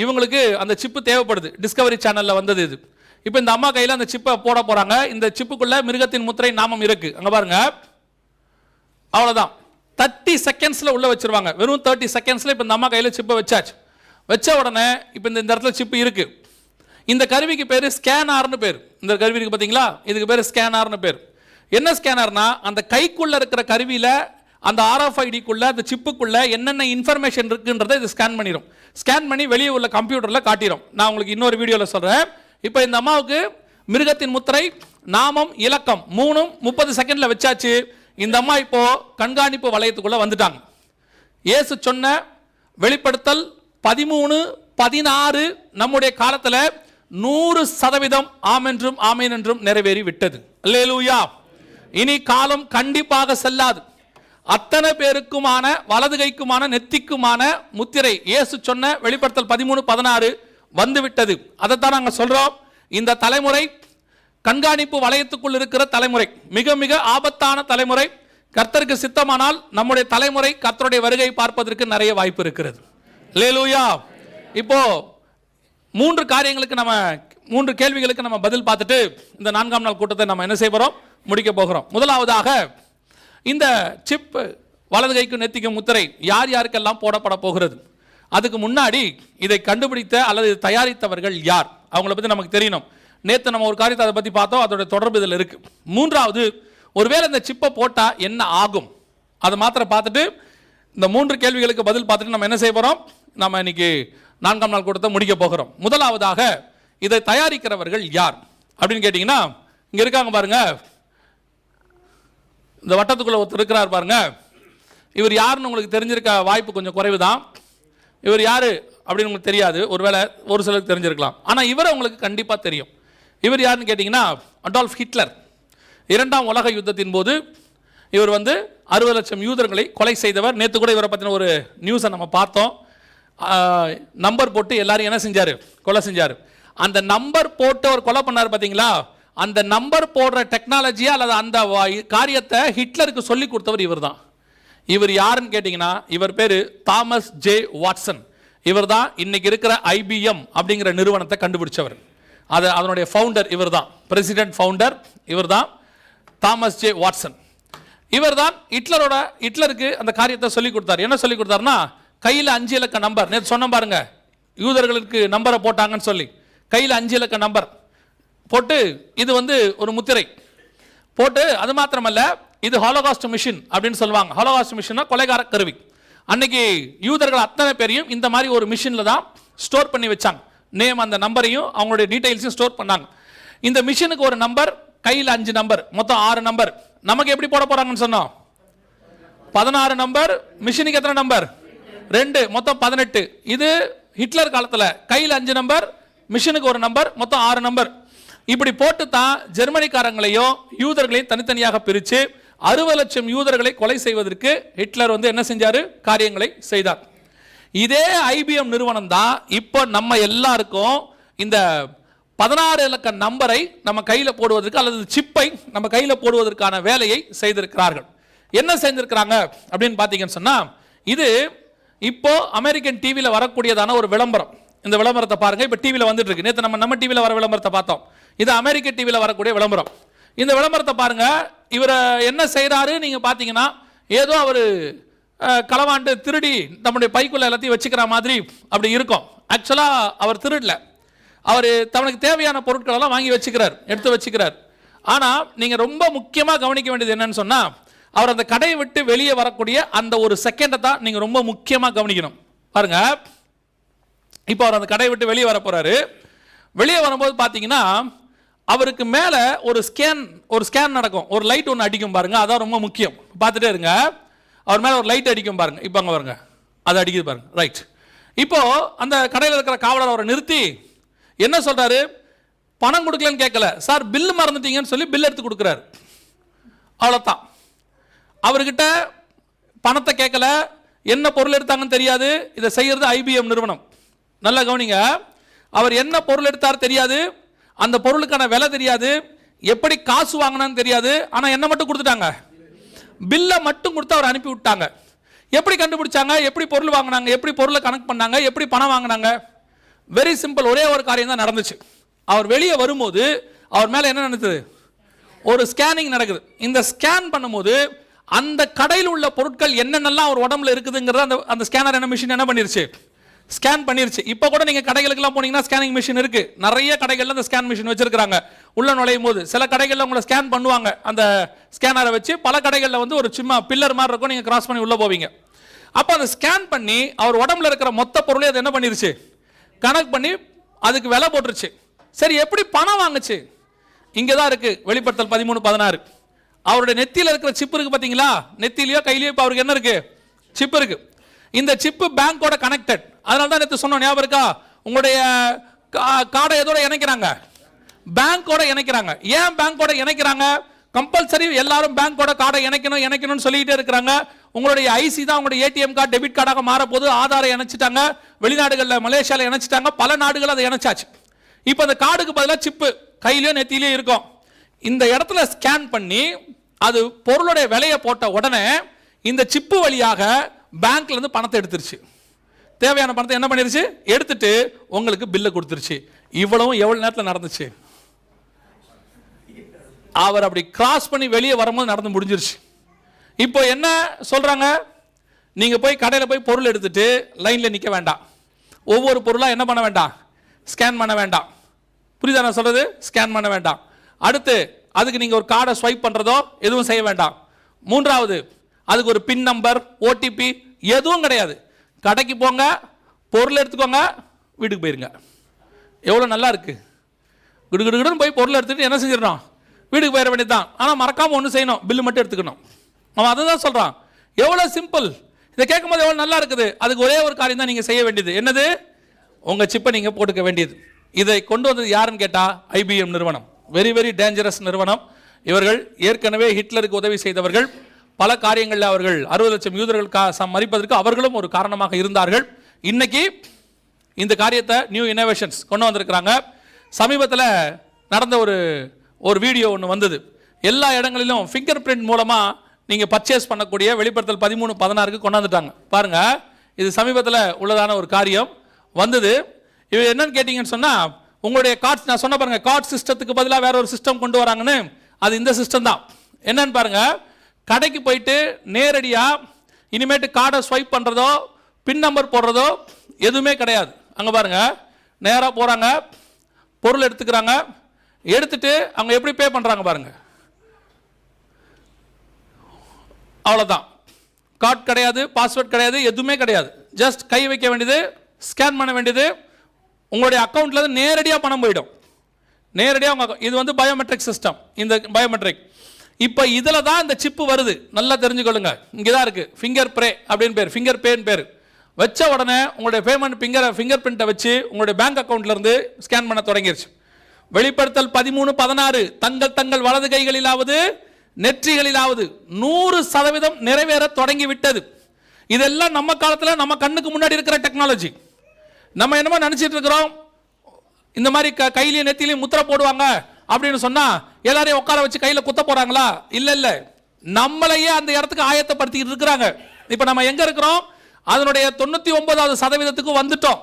இவங்களுக்கு அந்த சிப்பு தேவைப்படுது. டிஸ்கவரி சேனல்ல வந்தது இது. இப்போ இந்த அம்மா கையில் அந்த சிப்பை போட போறாங்க. இந்த சிப்புக்குள்ள மிருகத்தின் முத்திரை, நாமம் இருக்கு. அங்க பாருங்க, அவ்வளவுதான். 30 செகண்ட்ஸ்ல உள்ள வச்சிருவாங்க. வெறும் 30 செகண்ட்ஸ்ல இப்போ இந்த அம்மா கையில் சிப்பை வச்சாச்சு. வச்ச உடனே இப்போ இந்த இடத்துல சிப்பு இருக்கு. இந்த கருவிக்கு பேரு ஸ்கேனார்னு பேர். இந்த கருவி இருக்கு பாத்தீங்களா, இதுக்கு பேரு ஸ்கேனார்னு பேர். என்ன ஸ்கேனர்னா, அந்த கைக்குள்ள இருக்கிற கருவியில அந்த RFIDக்குள்ள அந்த சிப்புக்குள்ள என்னென்ன இன்ஃபர்மேஷன் இருக்குன்றதை இது ஸ்கேன் பண்ணிடும். ஸ்கேன் பண்ணி வெளியே உள்ள கம்ப்யூட்டரில் காட்டிடும். நான் உங்களுக்கு இன்னொரு வீடியோவில் சொல்கிறேன். இப்போ இந்த அம்மாவுக்கு மிருகத்தின் முத்திரை, நாமம், இலக்கம் 3ம் 30 செகண்டில் வச்சாச்சு. இந்த அம்மா இப்போ கண்காணிப்பு வளையத்துக்குள்ளே வந்துட்டாங்க. இயேசு சொன்ன வெளிப்படுத்தல் 13:16 நம்முடைய காலத்தில் 100% ஆமென்றும் ஆமேன் என்றும் நிறைவேறி விட்டது. அல்லேலூயா. இனி காலம் கண்டிப்பாக செல்லாது. அத்தனை பேருக்குமான வலதுகைக்குமான நெத்திக்குமான முத்திரை இயேசு சொன்ன வெளிப்படுத்தல் 13:16 வந்து விட்டது. அதைத்தான் நாங்கள் சொல்றோம். இந்த தலைமுறை கண்காணிப்பு வளையத்துக்குள் இருக்கிற தலைமுறை, மிக மிக ஆபத்தான தலைமுறை. கர்த்தருக்கு சித்தமானால் நம்முடைய தலைமுறை கர்த்தருடைய வருகை பார்ப்பதற்கு நிறைய வாய்ப்பு இருக்கிறது. அல்லேலூயா. இப்போ 3 காரியங்களுக்கு நம்ம 3 கேள்விகளுக்கு நம்ம பதில் பார்த்துட்டு இந்த 4ஆம் நாள் கூட்டத்தை நம்ம என்ன செய்ய போறோம், முடிக்க போகிறோம். முதலாவதாக, இந்த சிப் வலது கைக்கு நெத்திக்கும் முத்திரை யார் யாருக்கெல்லாம் போடப்பட போகிறது? அதுக்கு முன்னாடி இதை கண்டுபிடித்த அல்லது தயாரித்தவர்கள் யார், அவங்கள பற்றி நமக்கு தெரியணும். நேற்று நம்ம ஒரு காரியத்தை அதை பற்றி பார்த்தோம், அதோட தொடர்பு இதில் இருக்கு. மூன்றாவது, ஒருவேளை இந்த சிப்பை போட்டால் என்ன ஆகும், அதை மாத்திரம் பார்த்துட்டு இந்த 3 கேள்விகளுக்கு பதில் பார்த்துட்டு நம்ம என்ன செய்ய போகிறோம், நம்ம இன்னைக்கு 4ஆம் நாள் கூட்டத்தை முடிக்க போகிறோம். முதலாவதாக, இதை தயாரிக்கிறவர்கள் யார் அப்படின்னு கேட்டிங்கன்னா, இங்கே இருக்காங்க பாருங்க, இந்த வட்டத்துக்குள்ள ஒருத்தர் இருக்கிறார் பாருங்க. இவர் யாருன்னு உங்களுக்கு தெரிஞ்சிருக்க வாய்ப்பு கொஞ்சம் குறைவு தான். இவர் யாரு அப்படின்னு உங்களுக்கு தெரியாது, ஒருவேளை ஒரு சிலருக்கு தெரிஞ்சிருக்கலாம். ஆனால் இவரை உங்களுக்கு கண்டிப்பாக தெரியும். இவர் யாருன்னு கேட்டிங்கன்னா, அடால்ஃப் ஹிட்லர். 2ஆம் உலக யுத்தத்தின் போது இவர் 60 லட்சம் யூதர்களை கொலை செய்தவர். நேற்று கூட இவரை பற்றின ஒரு நியூஸை நம்ம பார்த்தோம். நம்பர் போட்டு எல்லாரும் என்ன செஞ்சார், கொலை செஞ்சார். அந்த நம்பர் போட்டு அவர் கொலை பண்ணார் பார்த்தீங்களா, அந்த நம்பர் போடுற டெக்னாலஜியா அல்லது அந்த காரியத்தை ஹிட்லருக்கு சொல்லி கொடுத்தவர் இவர் தான். இவர் யாருன்னு கேட்டிங்கன்னா, இவர் பேர் தாமஸ் ஜே வாட்சன். இவர் தான் இன்னைக்கு இருக்கிற IBM அப்படிங்கிற நிறுவனத்தை கண்டுபிடிச்சவர். அதனுடைய ஃபவுண்டர் இவர் தான், பிரசிடென்ட் ஃபவுண்டர் இவர் தான், தாமஸ் ஜே வாட்சன். இவர் தான் ஹிட்லருக்கு அந்த காரியத்தை சொல்லி கொடுத்தார். என்ன சொல்லி கொடுத்தாருன்னா, கையில் 5 இலக்க நம்பர், நேற்று சொன்ன பாருங்க, யூதர்களுக்கு நம்பரை போட்டாங்கன்னு சொல்லி கையில் 5 இலக்க நம்பர் போட்டு, இது ஒரு முத்திரை போட்டு, அது மாத்திரமல்ல, இது ஹாலோகாஸ்ட் மிஷின் அப்படின்னு சொல்லுவாங்க. ஹாலோகாஸ்ட் மிஷின்னா கொலைகார கருவி. அன்னைக்கு யூதர்கள் அத்தனை பேரையும் இந்த மாதிரி ஒரு மிஷின்ல தான் ஸ்டோர் பண்ணி வச்சாங்க. நேம், அந்த நம்பரையும் அவங்களுடைய டீடைல்ஸையும் ஸ்டோர் பண்ணாங்க. இந்த மிஷினுக்கு ஒரு நம்பர், கையில் 5 நம்பர், மொத்தம் 6 நம்பர். நமக்கு எப்படி போட போறாங்கன்னு சொன்னோம், 16 நம்பர். மிஷினுக்கு எத்தனை நம்பர், 2, மொத்தம் 18. இது ஹிட்லர் காலத்தில் கையில் 5 நம்பர், மிஷினுக்கு ஒரு நம்பர், மொத்தம் 6 நம்பர். இப்படி போட்டு தான் ஜெர்மனிக்காரங்களையும் யூதர்களையும் தனித்தனியாக பிரித்து 60 லட்சம் யூதர்களை கொலை செய்வதற்கு ஹிட்லர் என்ன செஞ்சாரு, காரியங்களை செய்தார். இதே IBM நிறுவனம் தான் இப்போ நம்ம எல்லாருக்கும் இந்த 16 இலக்க நம்பரை நம்ம கையில் போடுவதற்கு அல்லது சிப்பை நம்ம கையில் போடுவதற்கான வேலையை செய்திருக்கிறார்கள். என்ன செஞ்சிருக்கிறாங்க அப்படின்னு பார்த்தீங்கன்னு சொன்னா, இது இப்போ அமெரிக்கன் டிவியில் வரக்கூடியதான ஒரு விளம்பரம். இந்த விளம்பரத்தை பாருங்க, இப்போ டிவியில் வந்துட்டு இருக்கு. நேற்று நம்ம டிவியில் வர விளம்பரத்தை பார்த்தோம். இது அமெரிக்க டிவியில் வரக்கூடிய விளம்பரம். இந்த விளம்பரத்தை பாருங்க. இவர் என்ன செய்யறாரு நீங்க பார்த்தீங்கன்னா, ஏதோ அவர் களவாண்டு திருடி நம்முடைய பைக்குள்ள எல்லாத்தையும் வச்சுக்கிற மாதிரி அப்படி இருக்கும். ஆக்சுவலா அவர் திருடல, அவர் தனக்கு தேவையான பொருட்கள் எல்லாம் வாங்கி வச்சுக்கிறார், எடுத்து வச்சுக்கிறார். ஆனா நீங்க ரொம்ப முக்கியமா கவனிக்க வேண்டியது என்னன்னு சொன்னா, அவர் அந்த கடையை விட்டு வெளியே வரக்கூடிய அந்த ஒரு செகண்டை தான் நீங்க ரொம்ப முக்கியமா கவனிக்கணும். பாருங்க, இப்போ அவர் அந்த கடையை விட்டு வெளியே வர போறாரு. வெளியே வரும்போது பார்த்தீங்கன்னா, அவருக்கு மேலே ஒரு ஸ்கேன் நடக்கும், ஒரு லைட் ஒன்று அடிக்கும் பாருங்க. அதான் ரொம்ப முக்கியம், பார்த்துட்டே இருங்க. அவர் மேலே ஒரு லைட் அடிக்கும் பாருங்க. இப்போ அங்கே பாருங்க, அது அடிக்குது பாருங்க, ரைட். இப்போ அந்த கடையில் இருக்கிற காவலர் அவரை நிறுத்தி என்ன சொல்றாரு, பணம் கொடுக்கலன்னு கேட்கல சார், பில்லு மறந்துட்டீங்கன்னு சொல்லி பில் எடுத்து கொடுக்குறாரு. அவ்வளோதான். அவர்கிட்ட பணத்தை கேட்கல, என்ன பொருள் எடுத்தாங்கன்னு தெரியாது. இதை செய்யறது IBM நிறுவனம். நல்லா கவனிங்க, அவர் என்ன பொருள் எடுத்தார் தெரியாது, அந்த பொருளுக்கான விலை தெரியாது, எப்படி காசு வாங்கினான்னு தெரியாது. ஆனால் என்ன மட்டும் கொடுத்துட்டாங்க, பில்லை மட்டும் கொடுத்து அவர் அனுப்பி விட்டாங்க. எப்படி கண்டுபிடிச்சாங்க, எப்படி பொருள் வாங்கினாங்க, எப்படி பொருளை கனெக்ட் பண்ணாங்க, எப்படி பணம் வாங்கினாங்க? வெரி சிம்பிள், ஒரே ஒரு காரியம் தான் நடந்துச்சு. அவர் வெளியே வரும்போது அவர் மேலே என்ன நடந்தது, ஒரு ஸ்கேனிங் நடக்குது. இந்த ஸ்கேன் பண்ணும்போது அந்த கடையில் உள்ள பொருட்கள் என்னென்னலாம் அவர் உடம்புல இருக்குதுங்கிறத அந்த ஸ்கேனர் என்ன மிஷின் என்ன பண்ணிருச்சு, ஸ்கேன் பண்ணிருச்சு. இப்போ கூட நீங்க கடைகளுக்கெல்லாம் போனீங்கன்னா ஸ்கேனிங் மிஷின் இருக்கு. நிறைய கடைகள்ல அந்த ஸ்கேன் மிஷின் வச்சிருக்காங்க. உள்ள நுழையும் போது சில கடைகளில் உங்களை ஸ்கேன் பண்ணுவாங்க, அந்த ஸ்கேனரை வச்சு. பல கடைகளில் வந்து ஒரு சும்மா பில்லர் மாதிரி இருக்கும், நீங்கள் கிராஸ் பண்ணி உள்ளே போவீங்க. அப்போ அதை ஸ்கேன் பண்ணி அவர் உடம்புல இருக்கிற மொத்த பொருளையும் அது என்ன பண்ணிருச்சு, கணக்கு பண்ணி அதுக்கு விலை போட்டுருச்சு. சரி, எப்படி பணம் வாங்குச்சு? இங்கே தான் இருக்கு வெளிப்படுத்தல் 13:16. அவருடைய நெத்தியில் இருக்கிற சிப் இருக்கு பார்த்தீங்களா, நெத்திலையோ கையிலையோ இப்போ அவருக்கு என்ன இருக்கு, சிப் இருக்கு. இந்த சிப்பு பேங்கோட கனெக்டட். அதனால தான் நேற்று சொன்னோம், ஞாபகம் இருக்கா? உங்களுடைய கார்டை எதோட இணைக்கிறாங்க, பேங்கோட இணைக்கிறாங்க. ஏன் பேங்கோட இணைக்கிறாங்க? கம்பல்சரி எல்லாரும் பேங்கோட கார்டை இணைக்கணும்னு சொல்லிட்டே இருக்கிறாங்க. உங்களுடைய ஐசி தான் உங்களுடைய ஏடிஎம் கார்டு டெபிட் கார்டாக மாறப்போது. ஆதாரை இணைச்சிட்டாங்க, வெளிநாடுகளில் மலேசியாவில் இணைச்சிட்டாங்க, பல நாடுகள் அதை இணைச்சாச்சு. இப்போ அந்த கார்டுக்கு பதிலாக சிப்பு கையிலையோ நெத்திலையோ இருக்கும். இந்த இடத்துல ஸ்கேன் பண்ணி அது பொருளுடைய விலையை போட்ட உடனே இந்த சிப்பு வழியாக பேங்க்ல இருந்து பணத்தை எடுத்துருச்சு. தேவையான பணத்தை என்ன பண்ணிருச்சு, எடுத்துட்டு உங்களுக்கு பில்லை கொடுத்துருச்சு. இவ்வளவும் எவ்வளவு நேரத்தில் நடந்துச்சு? அவர் அப்படி கிராஸ் பண்ணி வெளியே வரும்போது நடந்து முடிஞ்சிருச்சு. இப்போ என்ன சொல்றாங்க, நீங்க போய் கடையில் போய் பொருள் எடுத்துட்டு லைன்ல நிற்க வேண்டாம், ஒவ்வொரு பொருளாக என்ன பண்ண வேண்டாம், ஸ்கேன் பண்ண வேண்டாம். புரியுதா நான் சொல்றது? ஸ்கேன் பண்ண வேண்டாம். அடுத்து அதுக்கு நீங்க ஒரு கார்டை ஸ்வைப் பண்றதோ எதுவும் செய்ய வேண்டாம். மூன்றாவது, அதுக்கு ஒரு பின் நம்பர், ஓடிபி எதுவும் கிடையாது. கடைக்கு போங்க, பொருள் எடுத்துக்கோங்க, வீட்டுக்கு போயிருங்க. எவ்வளோ நல்லா இருக்கு. கிடுகிடுன்னு போய் பொருள் எடுத்துட்டு என்ன செஞ்சிடணும், வீட்டுக்கு போயிட வேண்டியதுதான். ஆனால் மறக்காம ஒன்று செய்யணும், பில்லு மட்டும் எடுத்துக்கணும். அவன் அதை தான் சொல்றான். எவ்வளோ சிம்பிள். இதை கேட்கும் போது எவ்வளோ நல்லா இருக்குது. அதுக்கு ஒரே ஒரு காரியம் தான் நீங்க செய்ய வேண்டியது. என்னது? உங்க சிப்பை நீங்க போட்டுக்க வேண்டியது. இதை கொண்டு வந்தது யாருன்னு கேட்டா ஐபிஎம் நிறுவனம். வெரி வெரி டேஞ்சரஸ் நிறுவனம். இவர்கள் ஏற்கனவே ஹிட்லருக்கு உதவி செய்தவர்கள். பல காரியங்களில் அவர்கள் 60 லட்சம் யூதர்கள் மறிப்பதற்கு அவர்களும் ஒரு காரணமாக இருந்தார்கள். இன்னைக்கு இந்த காரியத்தை நியூ இன்னோவேஷன்ஸ் கொண்டு வந்திருக்கிறாங்க. சமீபத்தில் நடந்த ஒரு வீடியோ ஒன்று வந்தது. எல்லா இடங்களிலும் ஃபிங்கர் பிரிண்ட் மூலமா நீங்க பர்ச்சேஸ் பண்ணக்கூடிய வெளிப்படுத்தல் 13:16 கொண்டாந்துட்டாங்க. பாருங்க, இது சமீபத்தில் உள்ளதான ஒரு காரியம் வந்தது. இது என்னன்னு கேட்டீங்கன்னு சொன்னா, உங்களுடைய கார்ட்ஸ், நான் சொன்ன பாருங்க, கார்ட் சிஸ்டத்துக்கு பதிலாக வேற ஒரு சிஸ்டம் கொண்டு வராங்கன்னு, அது இந்த சிஸ்டம் தான். என்னன்னு பாருங்க, கடைக்கு போயிட்டு நேரடியா இனிமேட்டு கார்டை ஸ்வைப் பண்றதோ பின் நம்பர் போடுறதோ எதுவுமே கிடையாது. அங்க பாருங்க, நேராக போறாங்க, பொருள் எடுத்துக்கிறாங்க, எடுத்துட்டு அவங்க எப்படி பே பண்றாங்க பாருங்க. அவ்வளவுதான். கார்டு கிடையாது, பாஸ்வேர்ட் கிடையாது, எதுவுமே கிடையாது. ஜஸ்ட் கை வைக்க வேண்டியது, ஸ்கேன் பண்ண வேண்டியது, உங்களுடைய அக்கௌண்ட்ல இருந்து நேரடியாக பணம் போயிடும். நேரடியாக இது வந்து பயோமெட்ரிக் சிஸ்டம். இந்த பயோமெட்ரிக் இப்போ இதில் தான் இந்த சிப்பு வருது. நல்லா தெரிஞ்சுக்கொள்ளுங்க. இங்கே தான் இருக்கு ஃபிங்கர் ப்ரே அப்படின்னு பேர், ஃபிங்கர் பேன்னு பேர். வச்ச உடனே உங்களுடைய பேமெண்ட் ஃபிங்கர் பிரிண்ட்டை வச்சு உங்களுடைய பேங்க் அக்கௌண்ட்ல இருந்து ஸ்கேன் பண்ண தொடங்கிருச்சு. வெளிப்படுத்தல் 13:16 தங்கள் வலது கைகளிலாவது நெற்றிகளிலாவது 100% நிறைவேற தொடங்கி விட்டது. இதெல்லாம் நம்ம காலத்தில் நம்ம கண்ணுக்கு முன்னாடி இருக்கிற டெக்னாலஜி. நம்ம என்னமோ நினைச்சிட்டு இருக்கிறோம், இந்த மாதிரி கையிலையும் நெத்திலையும் முத்திரை போடுவாங்க அப்படின்னு சொன்னா எல்லாரையும் உட்கார வச்சு கையில குத்த போறாங்களா? இல்ல இல்ல, நம்மளையே அந்த இடத்துக்கு ஆயத்தப்படுத்திட்டு இருக்கிறாங்க. இப்ப நம்ம எங்க இருக்கிறோம்? அதனுடைய 99% வந்துட்டோம்.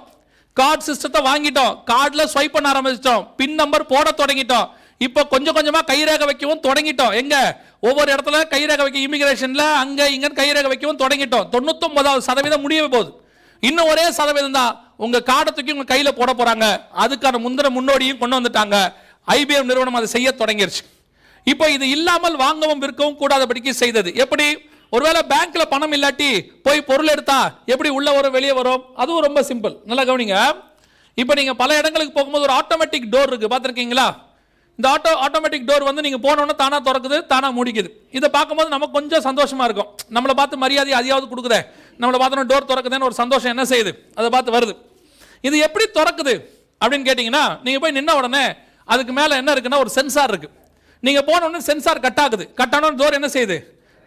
கார்டு சிஸ்டத்தை வாங்கிட்டோம், கார்டுல ஸ்வைப் பண்ண ஆரம்பிச்சிட்டோம், பின் நம்பர் போட தொடங்கிட்டோம். இப்போ கொஞ்சம் கொஞ்சமா கைரேகை வைக்கவும் தொடங்கிட்டோம். எங்க? ஒவ்வொரு இடத்துல கைரேகை வைக்க, இமிகிரேஷன்ல அங்க இங்க கைரேகை வைக்கவும் தொடங்கிட்டோம். 99% முடிய போகுது. இன்னும் ஒரே சதவீதம் தான் உங்க கார்டை தூக்கி உங்க கையில போட போறாங்க. அதுக்கான முன்னோடியும் கொண்டு வந்துட்டாங்க. ஐபிஎம் நிறுவனம் அதை செய்ய தொடங்கிருச்சு. இப்போ இது இல்லாமல் வாங்கவும் விற்கவும் கூடாதபடிக்கு செய்தது. எப்படி? ஒருவேளை பேங்க்ல பணம் இல்லாட்டி போய் பொருள் எடுத்தா எப்படி உள்ள வரும் வெளியே வரும்? அதுவும் ரொம்ப சிம்பிள். நல்லா கவனிங்க. இப்போ நீங்க பல இடங்களுக்கு போகும்போது ஒரு ஆட்டோமேட்டிக் டோர் இருக்கு, பார்த்திருக்கீங்களா? இந்த ஆட்டோமேட்டிக் டோர் வந்து நீங்க போனோன்னு தானா திறக்குது, தானா முடிக்குது. இதை பார்க்கும்போது நமக்கு கொஞ்சம் சந்தோஷமா இருக்கும். நம்மளை பார்த்து மரியாதை அதிகாவது கொடுக்குதே, நம்மளை பார்த்தோன்னா டோர் திறக்குதுன்னு ஒரு சந்தோஷம் என்ன செய்யுது, அதை பார்த்து வருது. இது எப்படி திறக்குது அப்படின்னு கேட்டீங்கன்னா, நீங்க போய் நின்ன உடனே அதுக்கு மேல என்ன இருக்குன்னா ஒரு சென்சார் இருக்கு. நீங்க போன உடனே சென்சார் கட் ஆகுது, கட் ஆன டோர் என்ன செய்யுது,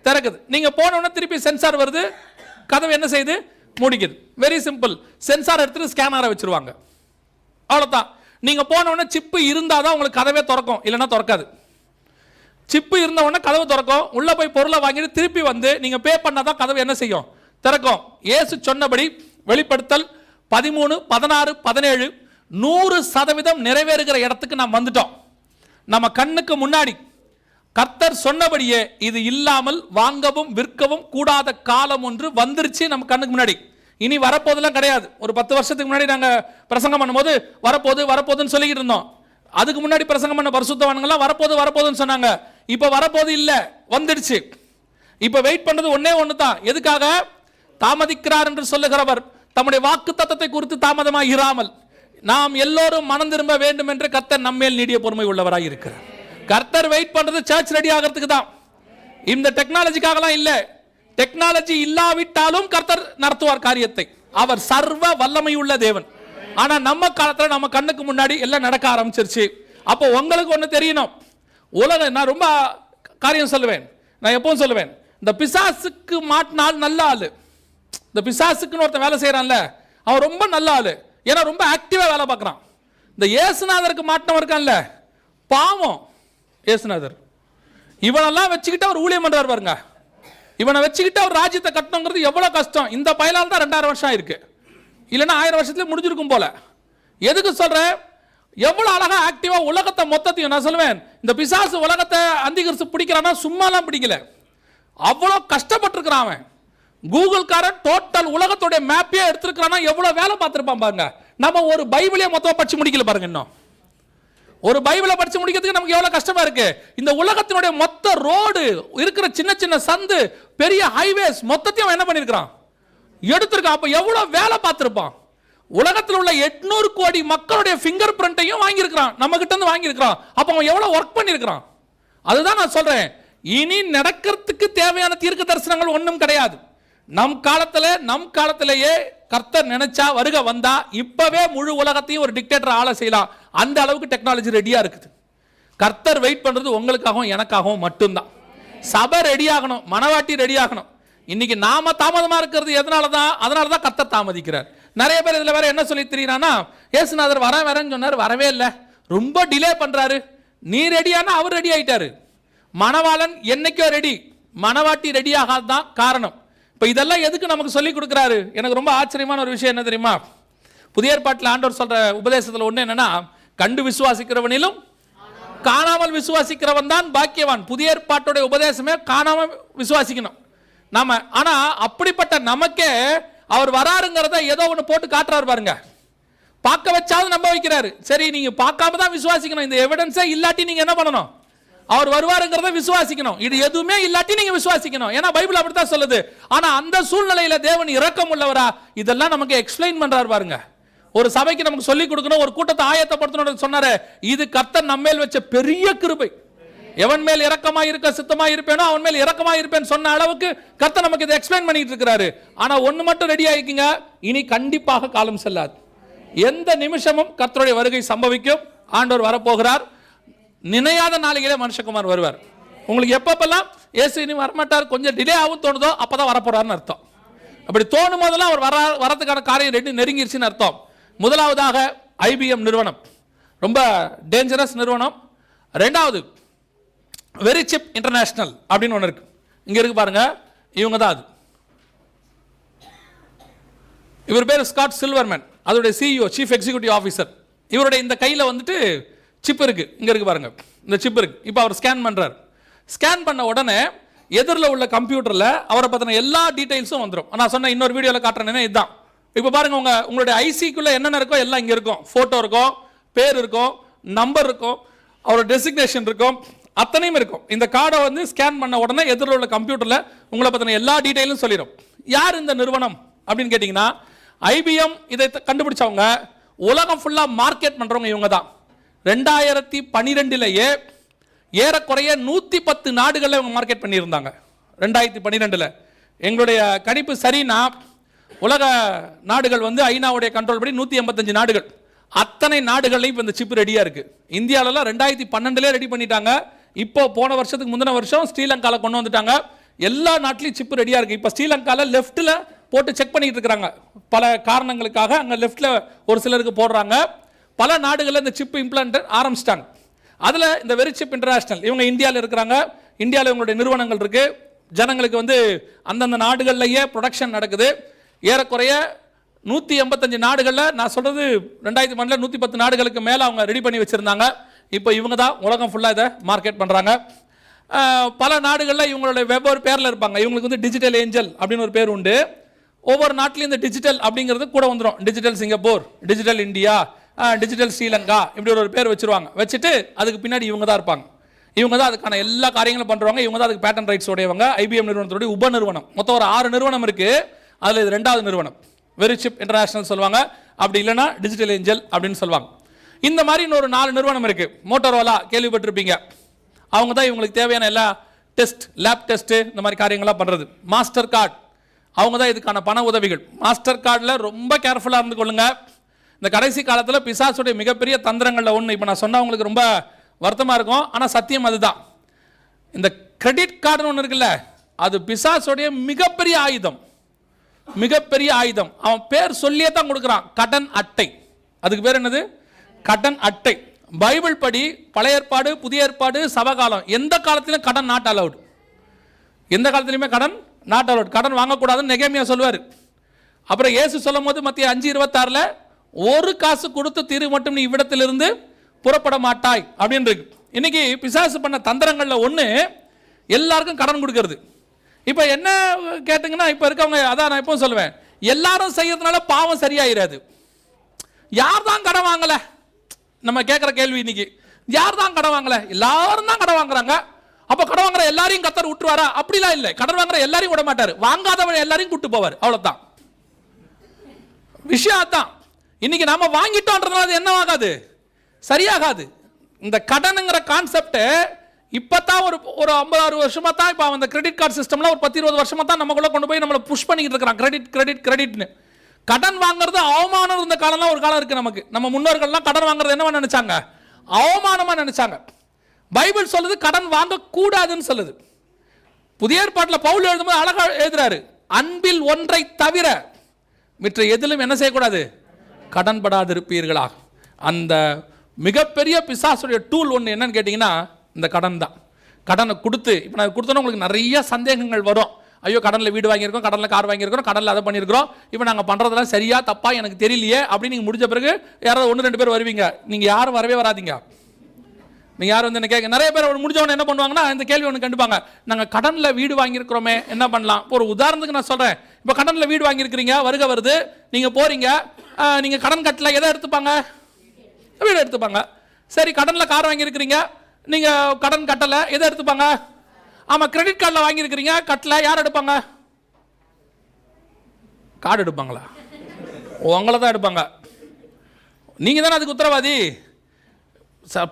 திறக்குது. நீங்க போன உடனே திருப்பி சென்சார் வருது, கதவு என்ன செய்யுது, மூடிக்குது. Very simple. சென்சார் எடுத்துட்டு ஸ்கேனரை வச்சிருவாங்க, அவ்வளவுதான். நீங்க போன உடனே சிப்பு இருந்தாதான் உங்களுக்கு கதவே திறக்கும், இல்லைன்னா திறக்காது. சிப்பு இருந்த உடனே கதவு திறக்கும். உள்ள போய் பொருளை வாங்கிட்டு திருப்பி வந்து நீங்க பே பண்ணாதான் கதவு என்ன செய்யும், திறக்கும். இயேசு சொன்னபடி வெளிப்படுத்தல் 13, 16, 17 100% நிறைவேறுகிற இடத்துக்கு நாம் வந்துட்டோம். நம்ம கண்ணுக்கு முன்னாடி கர்த்தர் சொன்னபடியே இது இல்லாமல் வாங்கவும் விற்கவும் கூடாத காலம் ஒன்று வந்துருச்சு நம்ம கண்ணுக்கு முன்னாடி. இனி வரப்போதெல்லாம் கிடையாது. ஒரு 10 வருஷத்துக்கு முன்னாடி நாங்க பிரசங்கம் பண்ணும்போது வரப்போகுதுன்னு சொல்லிக்கிட்டு இருந்தோம். அதுக்கு முன்னாடி பிரசங்கம் பண்ண பரிசுத்தவான்கள்லாம் வரப்போகுதுன்னு சொன்னாங்க. இப்போ வரப்போது இல்லை, வந்துடுச்சு. இப்போ வெயிட் பண்ணுறது ஒன்னே ஒன்று தான். எதுக்காக? தாமதிக்கிறார் என்று சொல்லுகிறவர் தம்முடைய வாக்கு தத்தத்தை குறித்து தாமதமாக இராமல் நாம் எல்லோரும் மனம் திரும்ப வேண்டும் என்று கர்த்தர் நம்மேல் நீடிய பொறுமை உள்ளவராக இருக்கிறார். கர்த்தர் வெயிட் பண்றது சர்ச் ரெடி ஆகிறதுக்கு தான். இந்த டெக்னாலஜிக்காகலாம் இல்லை. டெக்னாலஜி இல்லாவிட்டாலும் கர்த்தர் நடத்துவார் காரியத்தை. அவர் சர்வ வல்லமை உள்ள தேவன். ஆனா நம்ம காலத்துல நம்ம கண்ணுக்கு முன்னாடி எல்லாம் நடக்க ஆரம்பிச்சிருச்சு. அப்போ உங்களுக்கு ஒன்று தெரியணும். உலகம், நான் ரொம்ப காரியம் சொல்லுவேன், நான் எப்பவும் சொல்லுவேன், இந்த பிசாசுக்கு மாட்டினால் நல்ல ஆளு. இந்த பிசாசுக்குன்னு ஒருத்தன் வேலை செய்யறான்ல, அவன் ரொம்ப நல்ல ஆளு. ஏன்னா ரொம்ப ஆக்டிவா வேலை பார்க்கறான். இந்த ஏசுநாதருக்கு மாட்டினவன் இருக்கான்ல, பாவம் ஏசுநாதர். இவனெல்லாம் வச்சுக்கிட்டு அவர் ஊழியம் பண்றாரு பாருங்க. இவனை வச்சுக்கிட்டு அவர் ராஜ்யத்தை கட்டணுங்கிறது எவ்வளவு கஷ்டம். இந்த பயலால் தான் 2000 வருஷம் ஆயிருக்கு, இல்லைன்னா 1000 வருஷத்துல முடிஞ்சிருக்கும் போல. எதுக்கு சொல்றேன்? எவ்வளவு அழகா ஆக்டிவா உலகத்தை மொத்தத்தையும், நான் சொல்லுவேன், இந்த பிசாசு உலகத்தை அந்திகிறிஸ்து பிடிக்கிறான்னா சும்மாலாம் பிடிக்கல, அவ்வளோ கஷ்டப்பட்டு இருக்கிறான் அவன். கூகுள்காரன் டோட்டல் உலகத்துடைய மேப்பே எடுத்திருக்கிறான்னா எவ்வளவு வேலை பார்த்திருப்பான் பாருங்க. நம்ம ஒரு பைபிளே மொத்தம் படிச்சு முடிக்கல பாருங்க. இன்னும் ஒரு பைபிளை படிச்சு முடிக்கிறதுக்கு நமக்கு எவ்வளவு கஷ்டமா இருக்கு. இந்த உலகத்தினுடைய மொத்த ரோடு இருக்கிற சின்ன சின்ன சந்து, பெரிய ஹைவேஸ் மொத்தத்தையும் என்ன பண்ணிருக்கான், எடுத்திருக்கான். அப்ப எவ்வளவு வேலை பார்த்திருப்பான். உலகத்தில் உள்ள 800 கோடி மக்களுடைய பிங்கர் பிரிண்டையும் வாங்கியிருக்கிறான், நம்ம கிட்ட இருந்து வாங்கியிருக்கிறான். அப்ப அவன் எவ்வளவு ஒர்க் பண்ணிருக்கிறான். அதுதான் நான் சொல்றேன், இனி நடக்கிறதுக்கு தேவையான தீர்க்க தரிசனங்கள் ஒன்றும் கிடையாது. நம் காலத்திலேயே கர்த்தர் நினைச்சா வருக வந்தா இப்பவே முழு உலகத்தையும் ஒரு டிக்டேட்டர் ஆள செய்யலாம். அந்த அளவுக்கு டெக்னாலஜி ரெடியா இருக்குது. கர்த்தர் வெயிட் பண்றது உங்களுக்காகவும் எனக்காகவும் மட்டும்தான். சபை ரெடி ஆகணும், மனவாட்டி ரெடி ஆகணும். இன்னைக்கு நாம தாமதமா இருக்கிறது அதனாலதான் கர்த்தர் தாமதிக்கிறார். நிறைய பேர் இதுல வேற என்ன சொல்லி தெரியுறானா, ஏசுநாதர் வரேன்னு சொன்னார், வரவே இல்லை, ரொம்ப டிலே பண்றாரு. நீ ரெடியானா அவர் ரெடி ஆயிட்டாரு. மணவாளன் என்னைக்கோ ரெடி, மணவாட்டி ரெடி ஆகாதான் காரணம். இப்ப இதெல்லாம் எதுக்கு நமக்கு சொல்லி கொடுக்கிறாரு? எனக்கு ரொம்ப ஆச்சரியமான ஒரு விஷயம் என்ன தெரியுமா? புதிய ஏற்பாட்டில் ஆண்டவர் சொல்ற உபதேசத்துல ஒண்ணு என்னன்னா, கண்டு விசுவாசிக்கிறவனிலும் காணாமல் விசுவாசிக்கிறவன் தான் பாக்கியவான். புதிய ஏற்பாட்டுடைய உபதேசமே காணாமல் விசுவாசிக்கணும் நாம. ஆனா அப்படிப்பட்ட நமக்கே அவர் வராருங்கிறத ஏதோ ஒன்று போட்டு காட்டுறாரு பாருங்க. பார்க்க வச்சாவது நம்ப வைக்கிறாரு. சரி, நீங்க பார்க்காம தான் விசுவாசிக்கணும். இந்த எவிடன்ஸே இல்லாட்டி நீங்க என்ன பண்ணணும்? அவர் வருவாருங்கிறத விசுவாசிக்கணும். இது எதுவுமே இல்லாட்டி நீங்க விசுவாசிக்கணும். ஏன்னா பைபிள் அப்படித்தான் சொல்லுது. ஆனா அந்த சூழ்நிலையில தேவன் இரக்கம் உள்ளவரா இதெல்லாம் நமக்கு எக்ஸ்பிளைன் பண்றாரு பாருங்க. ஒரு சபைக்கு நமக்கு சொல்லி கொடுக்கணும், ஒரு கூட்டத்தை ஆயத்தப்படுத்தணும் சொன்னாரு. இது கர்த்தர் நம்மேல் வச்ச பெரிய கிருபை. எவன் மேல் இரக்கமா இருக்க சித்தமா இருப்பேனோ அவன் மேல் இரக்கமா இருப்பேன் சொன்ன அளவுக்கு கர்த்தர் நமக்கு இதை எக்ஸ்பிளைன் பண்ணிட்டு இருக்கிறாரு. ஆனா ஒண்ணு மட்டும் ரெடி ஆயிக்குங்க, இனி கண்டிப்பாக காலம் செல்லாது. எந்த நிமிஷமும் கர்த்தருடைய வருகை சம்பவிக்கும். ஆண்டவர் வரப்போகிறார். நினையாத நாளிலே மனுஷகுமார் வருவார். உங்களுக்கு எப்பப்பெல்லாம் இயேசு இனி வரமாட்டார், கொஞ்சம் டிலே ஆகும் தோணுதோ அப்பதான் வரப்போறாருன்னு அர்த்தம். அப்படி தோணும் போதெல்லாம் அவர் வரதுக்கான காரியம் ரெண்டு நெருங்கிருச்சுன்னு அர்த்தம். முதலாவதாக IBM நிறுவனம், ரொம்ப டேஞ்சரஸ் நிறுவனம். ரெண்டாவது வெரி சிப் இன்டர்நேஷனல் அப்படின்னு ஒன்று இருக்கு. இங்க இருக்கு பாருங்க, இவங்க தான் அது. இவர் பேர் ஸ்காட் சில்வர்மேன், அதோடைய CEO, சீஃப் எக்ஸிக்யூட்டிவ் ஆஃபீஸர். இவருடைய இந்த கையில் வந்துட்டு சிப் இருக்கு, இங்க இருக்கு பாருங்க, இந்த சிப் இருக்கு. இப்போ அவர் ஸ்கேன் பண்றாரு. ஸ்கேன் பண்ண உடனே எதிரில் உள்ள கம்ப்யூட்டர்ல அவரை பத்தின எல்லா டீடைல்ஸும் வந்துடும். நான் சொன்ன இன்னொரு வீடியோல காட்டுறேன்னா இதுதான். இப்போ பாருங்க, உங்களுடைய ஐசிக்குள்ள என்னென்ன இருக்கோ எல்லாம் இங்க இருக்கும். போட்டோ இருக்கும், பேர் இருக்கும், நம்பர் இருக்கும், அவரோட டெசிக்னேஷன் இருக்கும், அத்தனையும் இருக்கும். இந்த கார்டை வந்து ஸ்கேன் பண்ண உடனே எதிரில் உள்ள கம்ப்யூட்டர்ல உங்களை பத்தின எல்லா டீடைலும் சொல்லிடும். யார் இந்த நிறுவனம் அப்படின்னு கேட்டீங்கன்னா, IBM இதை கண்டுபிடிச்சவங்க, உலகம் ஃபுல்லா மார்க்கெட் பண்றவங்க இவங்க தான். 2012 ஏறக்குறைய 110 நாடுகளில் இவங்க மார்க்கெட் பண்ணியிருந்தாங்க. 2012 எங்களுடைய கணிப்பு சரினா, உலக நாடுகள் வந்து ஐநாவுடைய கண்ட்ரோல் படி 185 நாடுகள். அத்தனை நாடுகள்லையும் இப்போ இந்த சிப் ரெடியா இருக்கு. இந்தியாவிலலாம் 2012 ரெடி பண்ணிட்டாங்க. இப்போ போன வருஷத்துக்கு முந்தின வருஷம் ஸ்ரீலங்காவில் கொண்டு வந்துட்டாங்க. எல்லா நாட்டிலையும் சிப் ரெடியா இருக்கு. இப்போ ஸ்ரீலங்காவில் லெஃப்ட்ல போட்டு செக் பண்ணிட்டு இருக்காங்க. பல காரணங்களுக்காக அங்கே லெஃப்ட்ல ஒரு சிலருக்கு போடுறாங்க. பல நாடுகளில் இந்த சிப் இம்ப்ளான்ட் ஆரம்பிச்சிட்டாங்க. அதில் இந்த வெரி சிப் இன்டர்நேஷனல் இவங்க இந்தியாவில் இருக்கிறாங்க. இந்தியாவில் இவங்களுடைய நிறுவனங்கள் இருக்கு. ஜனங்களுக்கு வந்து அந்தந்த நாடுகள்லேயே ப்ரொடக்ஷன் நடக்குது. ஏறக்குறைய 185 நாடுகளில், நான் சொல்றது 2012 110 நாடுகளுக்கு மேலே அவங்க ரெடி பண்ணி வச்சிருந்தாங்க. இப்போ இவங்க தான் உலகம் ஃபுல்லாக இதை மார்க்கெட் பண்ணுறாங்க. பல நாடுகளில் இவங்களுடைய வெவ்வேறு பேரில் இருப்பாங்க. இவங்களுக்கு வந்து டிஜிட்டல் ஏஞ்சல் அப்படின்னு ஒரு பேர் உண்டு. ஒவ்வொரு நாட்டிலையும் இந்த டிஜிட்டல் அப்படிங்கிறது கூட வந்துடும். Digital Singapore, digital India, digital Sri Lanka இப்படி ஒரு பேர் வச்சுருவாங்க. வச்சுட்டு அதுக்கு பின்னாடி இவங்க தான் இருப்பாங்க. இவங்க தான் அதுக்கான எல்லா காரியங்களும் பண்ணுறவங்க. இவங்க தான் அதுக்கு பேட்டன் ரைட்ஸ் உடையவங்க. ஐபிஎம் நிறுவனத்தோடைய உப நிறுவனம். மொத்தம் ஒரு 6 நிறுவனம் இருக்குது. அதில் இது 2வது நிறுவனம். வெரிசிப் இன்டர்நேஷனல் சொல்லுவாங்க, அப்படி இல்லைன்னா டிஜிட்டல் ஏஞ்சல் அப்படின்னு சொல்லுவாங்க. இந்த மாதிரி இன்னொரு 4 நிறுவனம் இருக்குது. மோட்டோரோலா கேள்விப்பட்டிருப்பீங்க. அவங்க தான் இவங்களுக்கு தேவையான எல்லா டெஸ்ட், லேப் டெஸ்ட்டு, இந்த மாதிரி காரியங்கள்லாம் பண்ணுறது. மாஸ்டர் கார்டு, அவங்க தான் இதுக்கான பண உதவிகள். மாஸ்டர் கார்டில் ரொம்ப கேர்ஃபுல்லாக இருந்து கொள்ளுங்க. இந்த கடைசி காலத்தில் பிசாசுடைய மிகப்பெரிய தந்திரங்களில் ஒன்று, இப்போ நான் சொன்னால் உங்களுக்கு ரொம்ப வருத்தமாக இருக்கும், ஆனால் சத்தியம் அதுதான். இந்த கிரெடிட் கார்டுன்னு ஒன்று இருக்குல்ல, அது பிசாசுடைய மிகப்பெரிய ஆயுதம். மிகப்பெரிய ஆயுதம். அவன் பேர் சொல்லியே தான் கொடுக்குறான், கடன் அட்டை. அதுக்கு பேர் என்னது? கடன் அட்டை. பைபிள் படி பழைய ஏற்பாடு, புதிய ஏற்பாடு, சபகாலம், எந்த காலத்திலும் கடன் நாட் அலவுட். எந்த காலத்திலுமே கடன் நாட் அலவுட். கடன் வாங்கக்கூடாதுன்னு நெகேமியா சொல்லுவார். அப்புறம் இயேசு சொல்லும் போது மத்திய 5:26 ஒரு காசு கொடுத்து தீரு மட்டும் நீ இவ்விடத்திலிருந்து புறப்பட மாட்டாய் அப்படின்னு இருக்கு. இன்னைக்கு பிசாசு பண்ண தந்திரங்களில் ஒன்று எல்லாருக்கும் கடன் கொடுக்கறது. இப்போ என்ன கேட்டுங்கன்னா, இப்போ இருக்கவங்க, அதான் நான் எப்பவும் சொல்லுவேன், எல்லாரும் செய்யறதுனால பாவம் சரியாயிராது. யார் தான் கடன் வாங்கலை? நம்ம கேட்குற கேள்வி இன்னைக்கு, யார் தான் கடன் வாங்கலை? எல்லாரும் தான் கடன் வாங்குறாங்க. அப்போ கடன் வாங்குற எல்லாரையும் கத்தர் விட்டுருவாரா? அப்படிலாம் இல்லை. கடன் வாங்குற எல்லாரையும் விட மாட்டார். வாங்காதவன் எல்லாரையும் கூட்டு போவார். அவ்வளோதான் விஷயம். அதான் இன்னைக்கு நாம வாங்கிட்டோன்றதுனால அது என்ன ஆகாது? சரியாகாது. இந்த கடனுங்கிற கான்செப்ட் இப்பதான் ஒரு 50-60 வருஷமா தான் இப்போ அந்த கிரெடிட் கார்டு சிஸ்டம்ல ஒரு 10-20 வருஷமா தான் நமக்குள்ள கொண்டு போய் நம்மளை புஷ் பண்ணிக்கிட்டு இருக்கிறான். கிரெடிட் கிரெடிட் கிரெடிட்னு. கடன் வாங்குறது அவமானம் இருந்த காலம்லாம் ஒரு காலம் இருக்கு நமக்கு. நம்ம முன்னோர்கள்லாம் கடன் வாங்குறது என்னவா நினைச்சாங்க? அவமானமா நினைச்சாங்க. பைபிள் சொல்லுது கடன் வாங்க கூடாதுன்னு சொல்லுது. புதிய ஏற்பாட்டில் பவுல் எழுதும்போது அழகா எழுதுறாரு, அன்பில் ஒன்றை தவிர மற்ற எதிலும் என்ன செய்யக்கூடாது? கடன் படாதிருப்பீர்களா. அந்த மிகப்பெரிய பிசாசுடைய டூல் ஒன்று என்னன்னு கேட்டிங்கன்னா இந்த கடன் தான். கடனை கொடுத்து, இப்போ நான் கொடுத்தோன்னா உங்களுக்கு நிறைய சந்தேகங்கள் வரும். ஐயோ, கடனில் வீடு வாங்கியிருக்கோம், கடனில் கார் வாங்கியிருக்கிறோம், கடனில் அதை பண்ணியிருக்கிறோம், இப்போ நாங்கள் பண்ணுறதெல்லாம் சரியா தப்பா எனக்கு தெரியலையே அப்படின்னு நீங்கள் முடிஞ்ச பிறகு யாராவது 1-2 பேர் வருவீங்க. நீங்கள் யாரும் வரவே வராதிங்க. நீங்கள் யாரும் வந்து என்ன கேட்க, நிறைய பேர் முடிஞ்சவொன்னு என்ன பண்ணுவாங்கன்னா இந்த கேள்வி ஒன்று கண்டுப்பாங்க, நாங்கள் கடனில் வீடு வாங்கியிருக்கிறோமே என்ன பண்ணலாம்? ஒரு உதாரணத்துக்கு நான் சொல்கிறேன். இப்போ கடனில் வீடு வாங்கியிருக்கிறீங்க, வருகை வருது, நீங்கள் போகிறீங்க, நீங்கள் கடன் கட்டல, எதை எடுத்துப்பாங்க? வீடு எடுத்துப்பாங்க. சரி, கடனில் கார் வாங்கியிருக்கிறீங்க, நீங்கள் கடன் கட்டலை, எதை எடுத்துப்பாங்க? ஆமாம், கிரெடிட் கார்டில் வாங்கியிருக்கிறீங்க, கட்டலை, யார் எடுப்பாங்க? கார்டு எடுப்பாங்களா? உங்களை தான் எடுப்பாங்க. நீங்கள் தானே அதுக்கு உத்தரவாதி.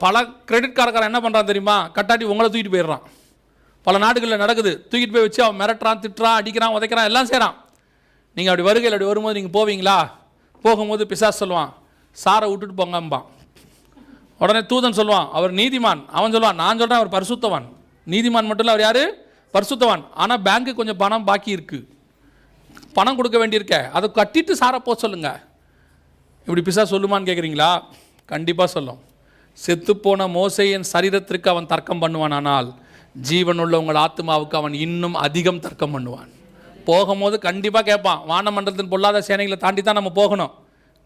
பல கிரெடிட் கார்டுக்காரன் என்ன பண்ணுறான் தெரியுமா? கட்டாட்டி உங்களை தூக்கிட்டு போயிடுறான். பல நாடுகளில் நடக்குது. தூக்கிட்டு போய் வச்சு அவன் மிரட்டுறான், திட்டுறான், அடிக்கிறான், உதைக்கிறான், எல்லாம் செய்கிறான். நீங்கள் அப்படி வருகையில் அப்படி வரும்போது நீங்கள் போவீங்களா? போகும்போது பிசாசு சொல்லுவான், சாரை விட்டுட்டு போங்கம்பான். உடனே தூதன் சொல்லுவான், அவர் நீதிமான். அவன் சொல்லுவான், நான் சொல்கிறேன் அவர் பரிசுத்தவான். நீதிமான் மட்டும் இல்லை, அவர் யார்? பரிசுத்தவான். ஆனால் பேங்க்கு கொஞ்சம் பணம் பாக்கி இருக்குது, பணம் கொடுக்க வேண்டியிருக்க, அதை கட்டிட்டு சாரை போக சொல்லுங்க. இப்படி பிசாசு சொல்லுமான்னு கேட்குறீங்களா? கண்டிப்பாக சொல்லும். செத்துப்போன மோசேயின் சரீரத்திற்கு அவன் தர்க்கம் பண்ணுவான், ஆனால் ஜீவனுள்ள உங்கள் ஆத்மாவுக்கு அவன் இன்னும் அதிகம் தர்க்கம் பண்ணுவான். போகும்போது கண்டிப்பாக கேட்பான், வானமண்டலத்தின் பொல்லாத சேனைகளை தாண்டி தான் நம்ம போகணும்.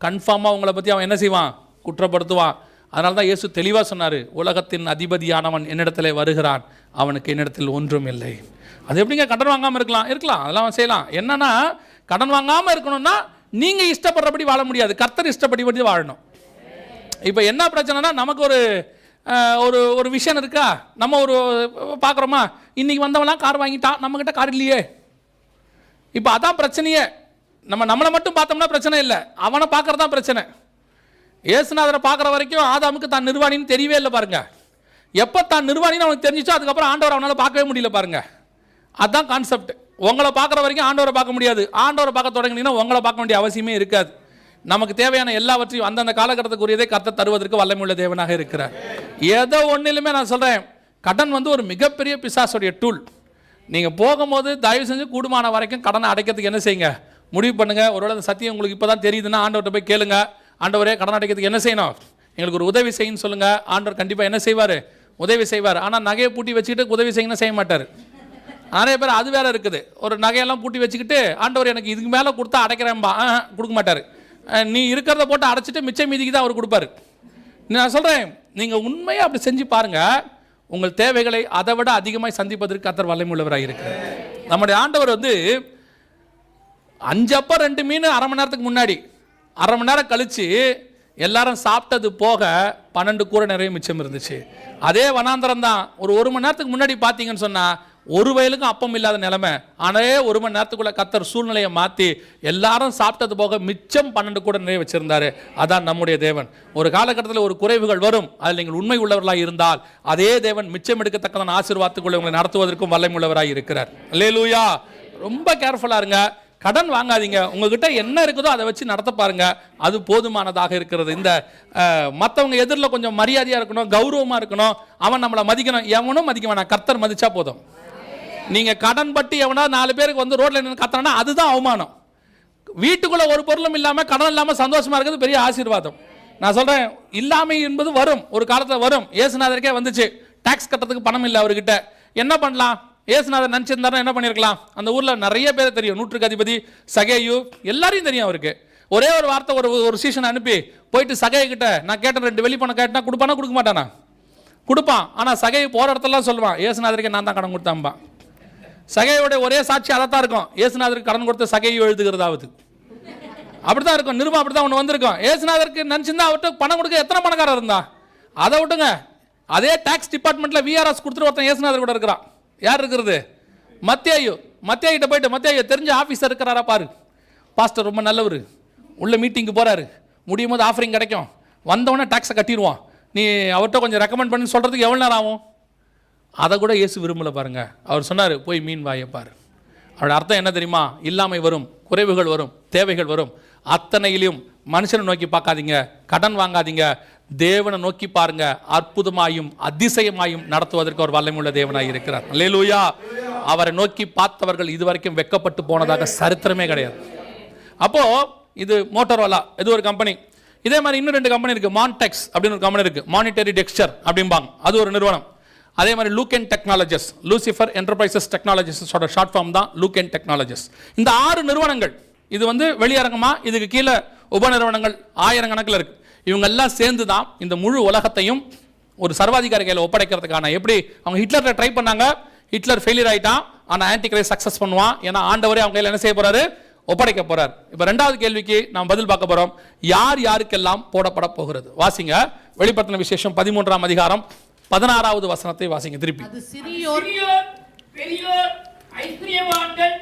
கன்ஃபார்மாக உங்களை பற்றி அவன் என்ன செய்வான்? குற்றப்படுத்துவான். அதனால தான் இயேசு தெளிவாக சொன்னார், உலகத்தின் அதிபதியானவன் என்னிடத்தில் வருகிறான், அவனுக்கு என்னிடத்தில் ஒன்றும் இல்லை. அது எப்படிங்க கடன் வாங்காமல் இருக்கலாம், அதெல்லாம் செய்யலாம். என்னன்னா, கடன் வாங்காமல் இருக்கணும்னா நீங்கள் இஷ்டப்படுறபடி வாழ முடியாது, கர்த்தர் இஷ்டப்படி வாழணும். இப்போ என்ன பிரச்சனைனா, நமக்கு ஒரு ஒரு விஷயம் இருக்கா, நம்ம ஒரு பார்க்குறோமா, இன்றைக்கி வந்தவங்களாம் கார் வாங்கிட்டான், நம்மக்கிட்ட கார் இல்லையே. இப்போ அதான் பிரச்சனையே. நம்மளை மட்டும் பார்த்தோம்னா பிரச்சனை இல்லை, அவனை பார்க்குறது தான் பிரச்சனை. ஏசுநாதரை பார்க்குற வரைக்கும் ஆதாமுக்கு தான் நிர்வாணின்னு தெரியவே இல்லை பாருங்க. எப்போ தான் நிர்வாணின்னு அவனுக்கு தெரிஞ்சிச்சோ அதுக்கப்புறம் ஆண்டவர் அவனால் பார்க்கவே முடியல பாருங்க. அதுதான் கான்செப்ட். உங்களை பார்க்குற வரைக்கும் ஆண்டவரை பார்க்க முடியாது. ஆண்டவரை பார்க்க தொடங்கினீங்கன்னா உங்களை பார்க்க வேண்டிய அவசியமே இருக்காது. நமக்கு தேவையான எல்லாவற்றையும் அந்தந்த காலகட்டத்துக்குரியதை கர்த்தர் தருவதற்கு வல்லமையுள்ள தேவனாக இருக்கிறார். ஏதோ ஒன்றிலுமே நான் சொல்கிறேன், கடன் ஒரு மிகப்பெரிய பிசாசுடைய டூல். நீங்கள் போகும்போது தயவு செஞ்சு கூடுமான வரைக்கும் கடனை அடைக்கிறதுக்கு என்ன செய்யுங்க? முடிவு பண்ணுங்கள். ஒருவேளை அந்த சத்தியம் உங்களுக்கு இப்போ தான் தெரியுதுன்னா ஆண்டவர்கிட்ட போய் கேளுங்க, ஆண்டவரே கடன் அடைக்கிறதுக்கு என்ன செய்யணும், எங்களுக்கு ஒரு உதவி செய்யுன்னு சொல்லுங்கள். ஆண்டவர் கண்டிப்பாக என்ன செய்வார்? உதவி செய்வார். ஆனால் நகையை பூட்டி வச்சுக்கிட்டு உதவி செய்யணும்னு செய்ய மாட்டார். நிறைய பேர் அது வேறு இருக்குது. ஒரு நகையெல்லாம் பூட்டி வச்சுக்கிட்டு ஆண்டவர் எனக்கு இதுக்கு மேலே கொடுத்தா அடைக்கிறேன்பா, கொடுக்க மாட்டார். நீ இருக்கிறத போட்டு அடைச்சிட்டு மிச்சம் மீதிக்கு தான் அவர் கொடுப்பாரு. நான் சொல்கிறேன், நீங்கள் உண்மையாக அப்படி செஞ்சு பாருங்கள், உங்கள் தேவைகளை அதை விட அதிகமாக சந்திப்பதற்கு கர்த்தர் வல்லமையுள்ளவராக இருக்கிறார். நம்முடைய ஆண்டவர் 5 அப்பம் 2 மீன் அரை மணி நேரத்துக்கு முன்னாடி, அரை மணி நேரம் கழித்து எல்லாரும் சாப்பிட்டது போக 12 கூரை நிறைய மிச்சம் இருந்துச்சு. அதே வனாந்தரம் தான். ஒரு மணி நேரத்துக்கு முன்னாடி பார்த்தீங்கன்னு சொன்னால் ஒரு வயலுக்கும் அப்பம் இல்லாத நிலைமை. ஆனால் 1 மணி நேரத்துக்குள்ள கர்த்தர் சூழ்நிலையை மாற்றி எல்லாரும் சாப்பிட்டது போக மிச்சம் 12 கூரை நிறைய வச்சிருந்தாரு. அதான் நம்முடைய தேவன். ஒரு காலகட்டத்தில் ஒரு குறைவுகள் வரும், அதில் நீங்கள் உண்மை உள்ளவர்களாக இருந்தால் அதே தேவன் மிச்சம் எடுக்கத்தக்கதான ஆசீர்வாதத்துக்குள்ள உங்களை நடத்துவதற்கும் வல்லமை உள்ளவராக இருக்கிறார். அல்லேலூயா. ரொம்ப கேர்ஃபுல்லாக இருங்க. கடன் வாங்காதீங்க. உங்ககிட்ட என்ன இருக்குதோ அதை வச்சு நடத்த பாருங்க. அது போதுமானதாக இருக்கிறது. இந்த மற்றவங்க எதிரில் கொஞ்சம் மரியாதையாக இருக்கணும், கௌரவமாக இருக்கணும், அவன் நம்மளை மதிக்கணும். எவனும் மதிக்க வேணாம், கர்த்தர் மதிச்சா போதும். நீங்கள் கடன் பட்டு எவனா 4 பேருக்கு வந்து ரோட்டில் நின்று கத்துறனா அதுதான் அவமானம். வீட்டுக்குள்ளே ஒரு பொருளும் இல்லாமல் கடன் இல்லாமல் சந்தோஷமாக இருக்கிறது பெரிய ஆசீர்வாதம். நான் சொல்கிறேன், இல்லாமை என்பது வரும், ஒரு காலத்தில் வரும். இயேசுநாதருக்கே வந்துச்சு. டாக்ஸ் கட்டுறதுக்கு பணம் இல்லை அவர்கிட்ட. என்ன பண்ணலாம்? இயேசுநாதர் நினச்சிருந்தாருன்னா என்ன பண்ணியிருக்கலாம்? அந்த ஊரில் நிறைய பேர் தெரியும். 100க்கு அதிபதி சகேயு எல்லாரையும் தெரியும் அவருக்கு. ஒரே ஒரு வார்த்தை ஒரு சீசன் அனுப்பி போயிட்டு சகையை கிட்ட நான் கேட்டேன் 2 வெள்ளி பணம் கேட்டேன்னா கொடுப்பானா கொடுக்க மாட்டானா? கொடுப்பான். ஆனால் சகையை போகிற இடத்துலாம் சொல்லுவான், இயேசுநாதருக்கே நான் தான் கடன் கொடுத்தாம்பான். சகையோடைய ஒரே சாட்சி அதை தான் இருக்கும். இயேசுநாதருக்கு கடன் கொடுத்த சகையை எழுதுகிறதாவது அப்படிதான் இருக்கும். நிருபம் அப்படிதான் ஒன்று வந்திருக்கும். இயேசுநாதருக்கு நினச்சிருந்தா அவர்கிட்ட பணம் கொடுக்க எத்தனை பணக்காரர் இருந்தா? அதை விட்டுங்க. அதே டாக்ஸ் டிபார்ட்மெண்ட்டில் விஆர்எஸ் கொடுத்துட்டு ஒருத்தன் இயேசுநாதர் கூட இருக்கிறான். யார் இருக்கிறது? மத்தேயு. மத்தேயிட்ட போயிட்டு, மத்தேயு தெரிஞ்ச ஆஃபீஸர் இருக்கிறாரா பாரு, பாஸ்டர் ரொம்ப நல்லவர், உள்ள மீட்டிங்கு போகிறாரு, முடியும் போது ஆஃபரிங் கிடைக்கும், வந்தவொடனே டாக்ஸை கட்டிடுவான், நீ அவர்கிட்ட கொஞ்சம் ரெக்கமெண்ட் பண்ணி சொல்கிறதுக்கு எவ்வளோ நேரம் ஆகும்? அதை கூட இயேசு விரும்பலை பாருங்க. அவர் சொன்னார், போய் மீன் வாயை பாரு. அவரோட அர்த்தம் என்ன தெரியுமா? இல்லாமை வரும், குறைவுகள் வரும், தேவைகள் வரும். அத்தனையிலையும் மனுஷனை நோக்கி பார்க்காதீங்க, கடன் வாங்காதீங்க, தேவனை நோக்கி பாருங்க. அற்புதமாயும் அதிசயமாயும் நடத்துவதற்கு அவர் வல்லமையுள்ள தேவனாய் இருக்கிறார். அல்லேலூயா. அவரை நோக்கி பார்த்தவர்கள் இதுவரைக்கும் வெட்கப்பட்டு போனதாக சரித்திரமே கிடையாது. அப்போ இது மோட்டோரோலா, இது ஒரு கம்பெனி. இதே மாதிரி இன்னும் 2 கம்பெனி இருக்கு. மான்டெக்ஸ் அப்படின்னு ஒரு கம்பெனி இருக்கு. மானிட்டரி டெக்ஸ்சர் அப்படிம்பாங்க, அது ஒரு நிறுவனம். அதே மாதிரி Luken Technologies, Lucifer Enterprises Technologies short form தான் லூகென் டெக்னாலஜிஸ். இந்த 6 நிறுவனங்கள், இது வந்து வெளியரங்கமா, இதுக்கு கீழே உபநிறுவனங்கள் ஆயிரக்கணக்கில் இருக்கு. இவங்க எல்லாம் சேர்ந்து தான் இந்த முழு உலகத்தையும் ஒரு சர்வாதிகாரி கையில் ஒப்படைக்கிறதுக்கான, எப்படி அவங்க ஹிட்லரை ட்ரை பண்ணாங்க, ஹிட்லர் ஃபெயிலியர் ஆயிட்டான், ஆனால் ஆன்டி கிரைஸ்ட் சக்சஸ் பண்ணுவான். ஏன்னா ஆண்டவரே அவங்க கையில் என்ன செய்ய போறாரு? ஒப்படைக்க போறார். இப்போ 2வது கேள்விக்கு நாம் பதில் பார்க்க போறோம். யார் யாருக்கெல்லாம் போடப்பட போகிறது? வாசிங்க. வெளிப்படுத்தின விசேஷம் 13ஆம் அதிகாரம் 16வது வசனத்தை வாசிங்க திருப்பி. அது சிறியோர் பெரியோர், ஐஸ்வரியவான்கள்,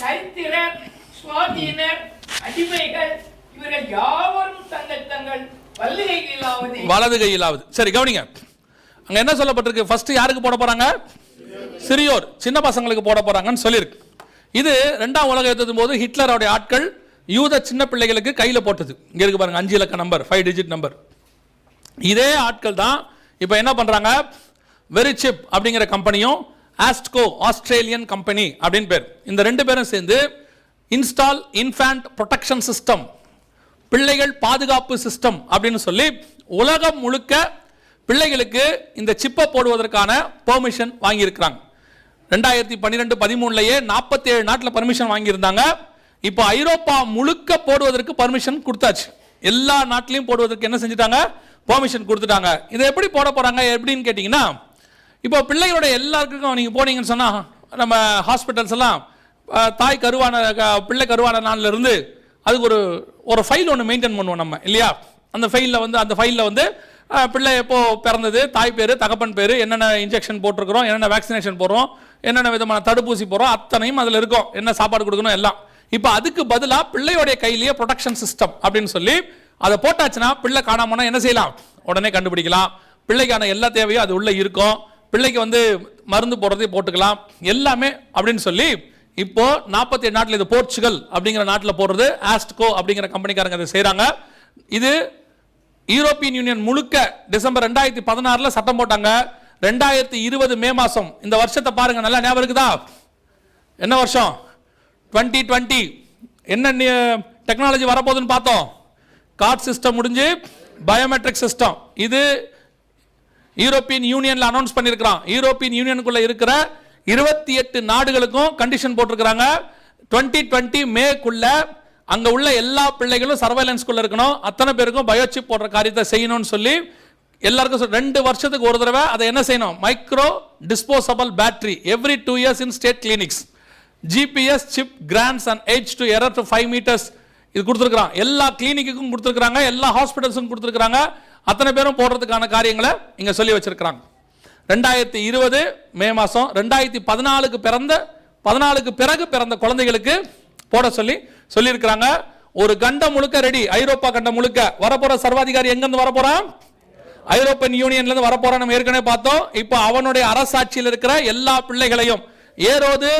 தரித்திரர், சுவாதீனர், அடிமைகள், இவர்கள் யாவரும் தங்கள் தங்கள் வலது கையிலாவது. சரி கவனிங்க, அங்க என்ன சொல்லப்பட்டிருக்கு? ஃபர்ஸ்ட் யாருக்கு போட போறாங்க? சிறியோர், சின்ன பசங்களுக்கு போட போறாங்கன்னு சொல்லியிருக்கு. இது 2ஆம் உலக யுத்தத்தின் போது ஹிட்லருடைய ஆட்கள் யூத சின்ன பிள்ளைகளுக்கு கையில போட்டது. இங்க இருக்கு பாருங்க, 5 இலக்க நம்பர், 5 டிஜிட் நம்பர். இதே ஆட்கள் தான் இப்போ என்ன பண்றாங்க? வெரிசிப் அப்படிங்கிற கம்பெனியும் ஆஸ்ட்கோ ஆஸ்திரேலியன் கம்பெனி அப்படின்னு பேர், இந்த 2 பேரும் சேர்ந்து இன்ஸ்டால் இன்ஃபேண்ட் ப்ரொடெக்ஷன் சிஸ்டம், பிள்ளைகள் பாதுகாப்பு சிஸ்டம் அப்படின்னு சொல்லி உலகம் முழுக்க பிள்ளைகளுக்கு இந்த சிப்பை போடுவதற்கான பெர்மிஷன் வாங்கியிருக்கிறாங்க. 2012-13 47 நாட்டில் பர்மிஷன் வாங்கியிருந்தாங்க. இப்போ ஐரோப்பா முழுக்க போடுவதற்கு பர்மிஷன் கொடுத்தாச்சு. எல்லா நாட்டிலையும் போடுவதற்கு என்ன செஞ்சுட்டாங்க? பெர்மிஷன் கொடுத்துட்டாங்க. இதை எப்படி போட போறாங்க எப்படின்னு கேட்டிங்கன்னா, இப்போ பிள்ளைகளோட எல்லாருக்கும் நீங்கள் போனீங்கன்னு சொன்னால், நம்ம ஹாஸ்பிட்டல்ஸ் எல்லாம் தாய் கருவான பிள்ளை கருவான நாளில் இருந்து அதுக்கு ஒரு ஃபைல் ஒன்று மெயின்டைன் பண்ணுவோம் நம்ம, இல்லையா? அந்த ஃபைலில் வந்து பிள்ளை எப்போ பிறந்தது, தாய் பேர், தகப்பன் பேர், என்னென்ன இன்ஜெக்ஷன் போட்டிருக்கிறோம், என்னென்ன வேக்சினேஷன் போடுறோம், என்னென்ன விதமான தடுப்பூசி போடுறோம், அத்தனையும் அதில் இருக்கும். என்ன சாப்பாடு கொடுக்கணும் எல்லாம். இப்போ அதுக்கு பதிலாக பிள்ளையோடைய கையிலேயே ப்ரொடெக்ஷன் சிஸ்டம் அப்படின்னு சொல்லி அதை போட்டாச்சுன்னா பிள்ளை காணாமனா என்ன செய்யலாம்? உடனே கண்டுபிடிக்கலாம். பிள்ளைக்கான எல்லா தேவையும் அது உள்ள இருக்கும். பிள்ளைக்கு வந்து மருந்து போடுறதே போட்டுக்கலாம் எல்லாமே அப்படின்னு சொல்லி இப்போ 47 நாட்டில், இது போர்ச்சுகல் அப்படிங்கிற நாட்டில் போடுறது, ஆஸ்ட்கோ அப்படிங்கிற கம்பெனிக்காரங்க அதை செய்கிறாங்க. இது யூரோப்பியன் யூனியன் முழுக்க டிசம்பர் 2016 சட்டம் போட்டாங்க. 2020 மே மாதம், இந்த வருஷத்தை பாருங்க, நல்லா ஞாபகம் இருக்குதா? என்ன வருஷம்? 2020. என்ன டெக்னாலஜி வரப்போகுதுன்னு பார்த்தோம். கார்ட் சிஸ்டம் முடிஞ்சு பயோமெட்ரிக் சிஸ்டம், இது யூரோப்பியன் யூனியன்ல அனௌன்ஸ் பண்ணியிருக்கிறான். யூரோப்பியன் யூனியனுக்குள்ள இருக்கிற 28 நாடுகளுக்கும் கண்டிஷன் போட்டிருக்கிறாங்க. 2020 மேக்குள்ள அங்க உள்ள எல்லா பிள்ளைகளும் சர்வைலன்ஸ்குள்ள இருக்கணும், அத்தனை பேருக்கும் பயோசிப் போடுற காரியத்தை செய்யணும்னு சொல்லி எல்லாருக்கும் 2 வருஷத்துக்கு ஒரு தடவை அதை என்ன செய்யணும்? Micro disposable battery every 2 years in state clinics. GPS chip grants an edge to error to 5 meters இது கொடுத்துருக்குறான். எல்லா கிளினிக்குக்கும் கொடுத்துருக்குறாங்க, எல்லா ஹாஸ்பிட்டல்ஸுக்கும் கொடுத்துருக்குறாங்க. அத்தனை பேரும் போடுறதுக்கான காரியங்களை இங்கே சொல்லி வச்சிருக்கிறாங்க. 2020 மே மாதம் 2014க்கு பிறகு பிறந்த குழந்தைகளுக்கு போட சொல்லியிருக்கிறாங்க. ஒரு கண்டம் முழுக்க ரெடி. ஐரோப்பா கண்டம் முழுக்க வரப்போற சர்வாதிகாரி எங்கிருந்து வரப்போறான்? ஐரோப்பியன் யூனியன்ல இருந்து வரப்போறான். நம்ம ஏற்கனவே பார்த்தோம். இப்போ அவனுடைய அரசாட்சியில் இருக்கிற எல்லா பிள்ளைகளையும் ஏரோது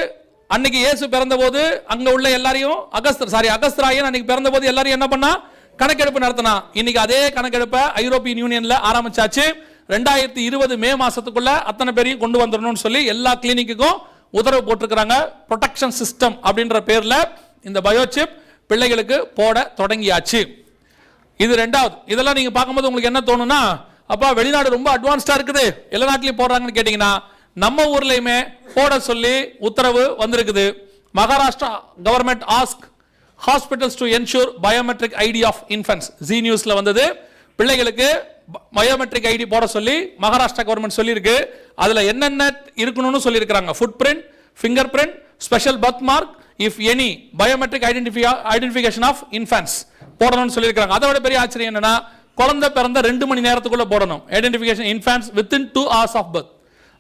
அன்னைக்கு இயேசு பிறந்த போது அங்க உள்ள எல்லாரையும் அகஸ்திராயன் அன்னைக்கு பிறந்த போது எல்லாரையும் என்ன பண்ணா? கணக்கெடுப்பு நடத்தினா. இன்னைக்கு அதே கணக்கெடுப்பை ஐரோப்பியன் யூனியன்ல ஆரம்பிச்சாச்சு. 2020 மே மாசத்துக்குள்ள அத்தனை பேரையும் கொண்டு வந்துடணும்னு சொல்லி எல்லா கிளினிக்குக்கும் உத்தரவு போட்டிருக்கிறாங்க. ப்ரொடெக்ஷன் சிஸ்டம் அப்படின்ற பேர்ல இந்த பயோசிப் பிள்ளைகளுக்கு போட தொடங்கியாச்சு. இது ரெண்டாவது. இதெல்லாம் நீங்க பார்க்கும்போது உங்களுக்கு என்ன தோணும்னா, அப்பா வெளிநாடு ரொம்ப அட்வான்ஸ்டா இருக்குது, எல்லா நாட்டிலையும் போடுறாங்கன்னு கேட்டீங்கன்னா, நம்ம ஊர்லயுமே போட சொல்லி உத்தரவு வந்திருக்குது. Maharashtra government ask hospitals to ensure biometric ID of infants. Zee நியூஸ்ல வந்தது. பிள்ளைகளுக்கு பயோமெட்ரிக் ஐடி போட சொல்லி மகாராஷ்டிரா கவர்மெண்ட் சொல்லியிருக்கு. அதுல என்னென்ன இருக்கணும்னு சொல்லியிருக்கிறாங்க. Footprint, fingerprint, special birthmark, if any biometric identification of infants போடணும்னு சொல்லியிருக்காங்க. அதை விட பெரிய ஆச்சரியம் என்னன்னா, குழந்தை பிறந்த 2 மணி நேரத்துக்குள்ள போடணும். Identification infants within 2 hours of birth.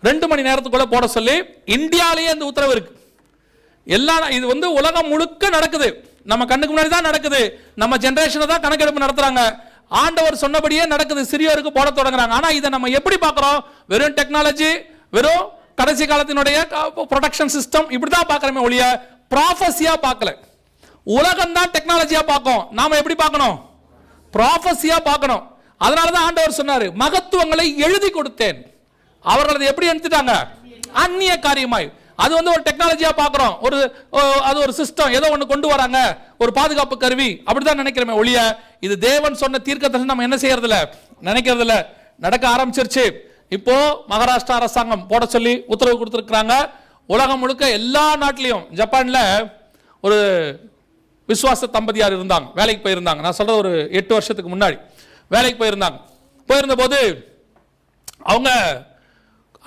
2 மணி நேரத்துக்குள்ள போட சொல்லி இந்தியாவிலேயே இந்த உத்தரவு இருக்கு. இது உலகம் முழுக்க நடக்குது. நம்ம கண்ணுக்கு முன்னாடி தான் நடக்குது. நம்ம ஜெனரேஷனை தான் கணக்கெடுப்பு நடத்துறாங்க. ஆண்டவர் சொன்னபடியே நடக்குது. சிறியோருக்கு போட தொடங்குறாங்க. ஆனா இதை நம்ம எப்படி பார்க்கிறோம்? வெறும் டெக்னாலஜி, வெறும் கடைசி காலத்தினுடைய ப்ரொடெக்ஷன் சிஸ்டம் இப்படிதான் பார்க்கிறோமே ஒழிய ப்ராஃபஸியா பார்க்கல. உலகம் தான் டெக்னாலஜியா பார்க்கும். நாம எப்படி பார்க்கணும்? ப்ராஃபஸியா பார்க்கணும். அதனாலதான் ஆண்டவர் சொன்னாரு, மகத்துவங்களை எழுதி கொடுத்தேன். அவர்கள் அதை எப்படி எடுத்துட்டாங்க? அந்நிய காரியமாய். அது ஒரு டெக்னாலஜியா பார்க்கிறோம். அது ஒரு சிஸ்டம், ஏதோ ஒன்று கொண்டு வராங்க, ஒரு பாதுகாப்பு கருவி அப்படிதான் நினைக்கிறோமே ஒழிய இது தேவன் சொன்ன தீர்க்கதரிசனம் நம்ம என்ன செய்யறதில்ல, நினைக்கிறதில்ல. நடக்க ஆரம்பிச்சிருச்சு. இப்போ மகாராஷ்டிரா அரசாங்கம் போட சொல்லி உத்தரவு கொடுத்திருக்கிறாங்க. உலகம் முழுக்க எல்லா நாட்டிலையும். ஜப்பான்ல ஒரு விசுவாச தம்பதியார் இருந்தாங்க, வேலைக்கு போயிருந்தாங்க. நான் சொல்றது ஒரு 8 வருஷத்துக்கு முன்னாடி வேலைக்கு போயிருந்தாங்க. போயிருந்த போது அவங்க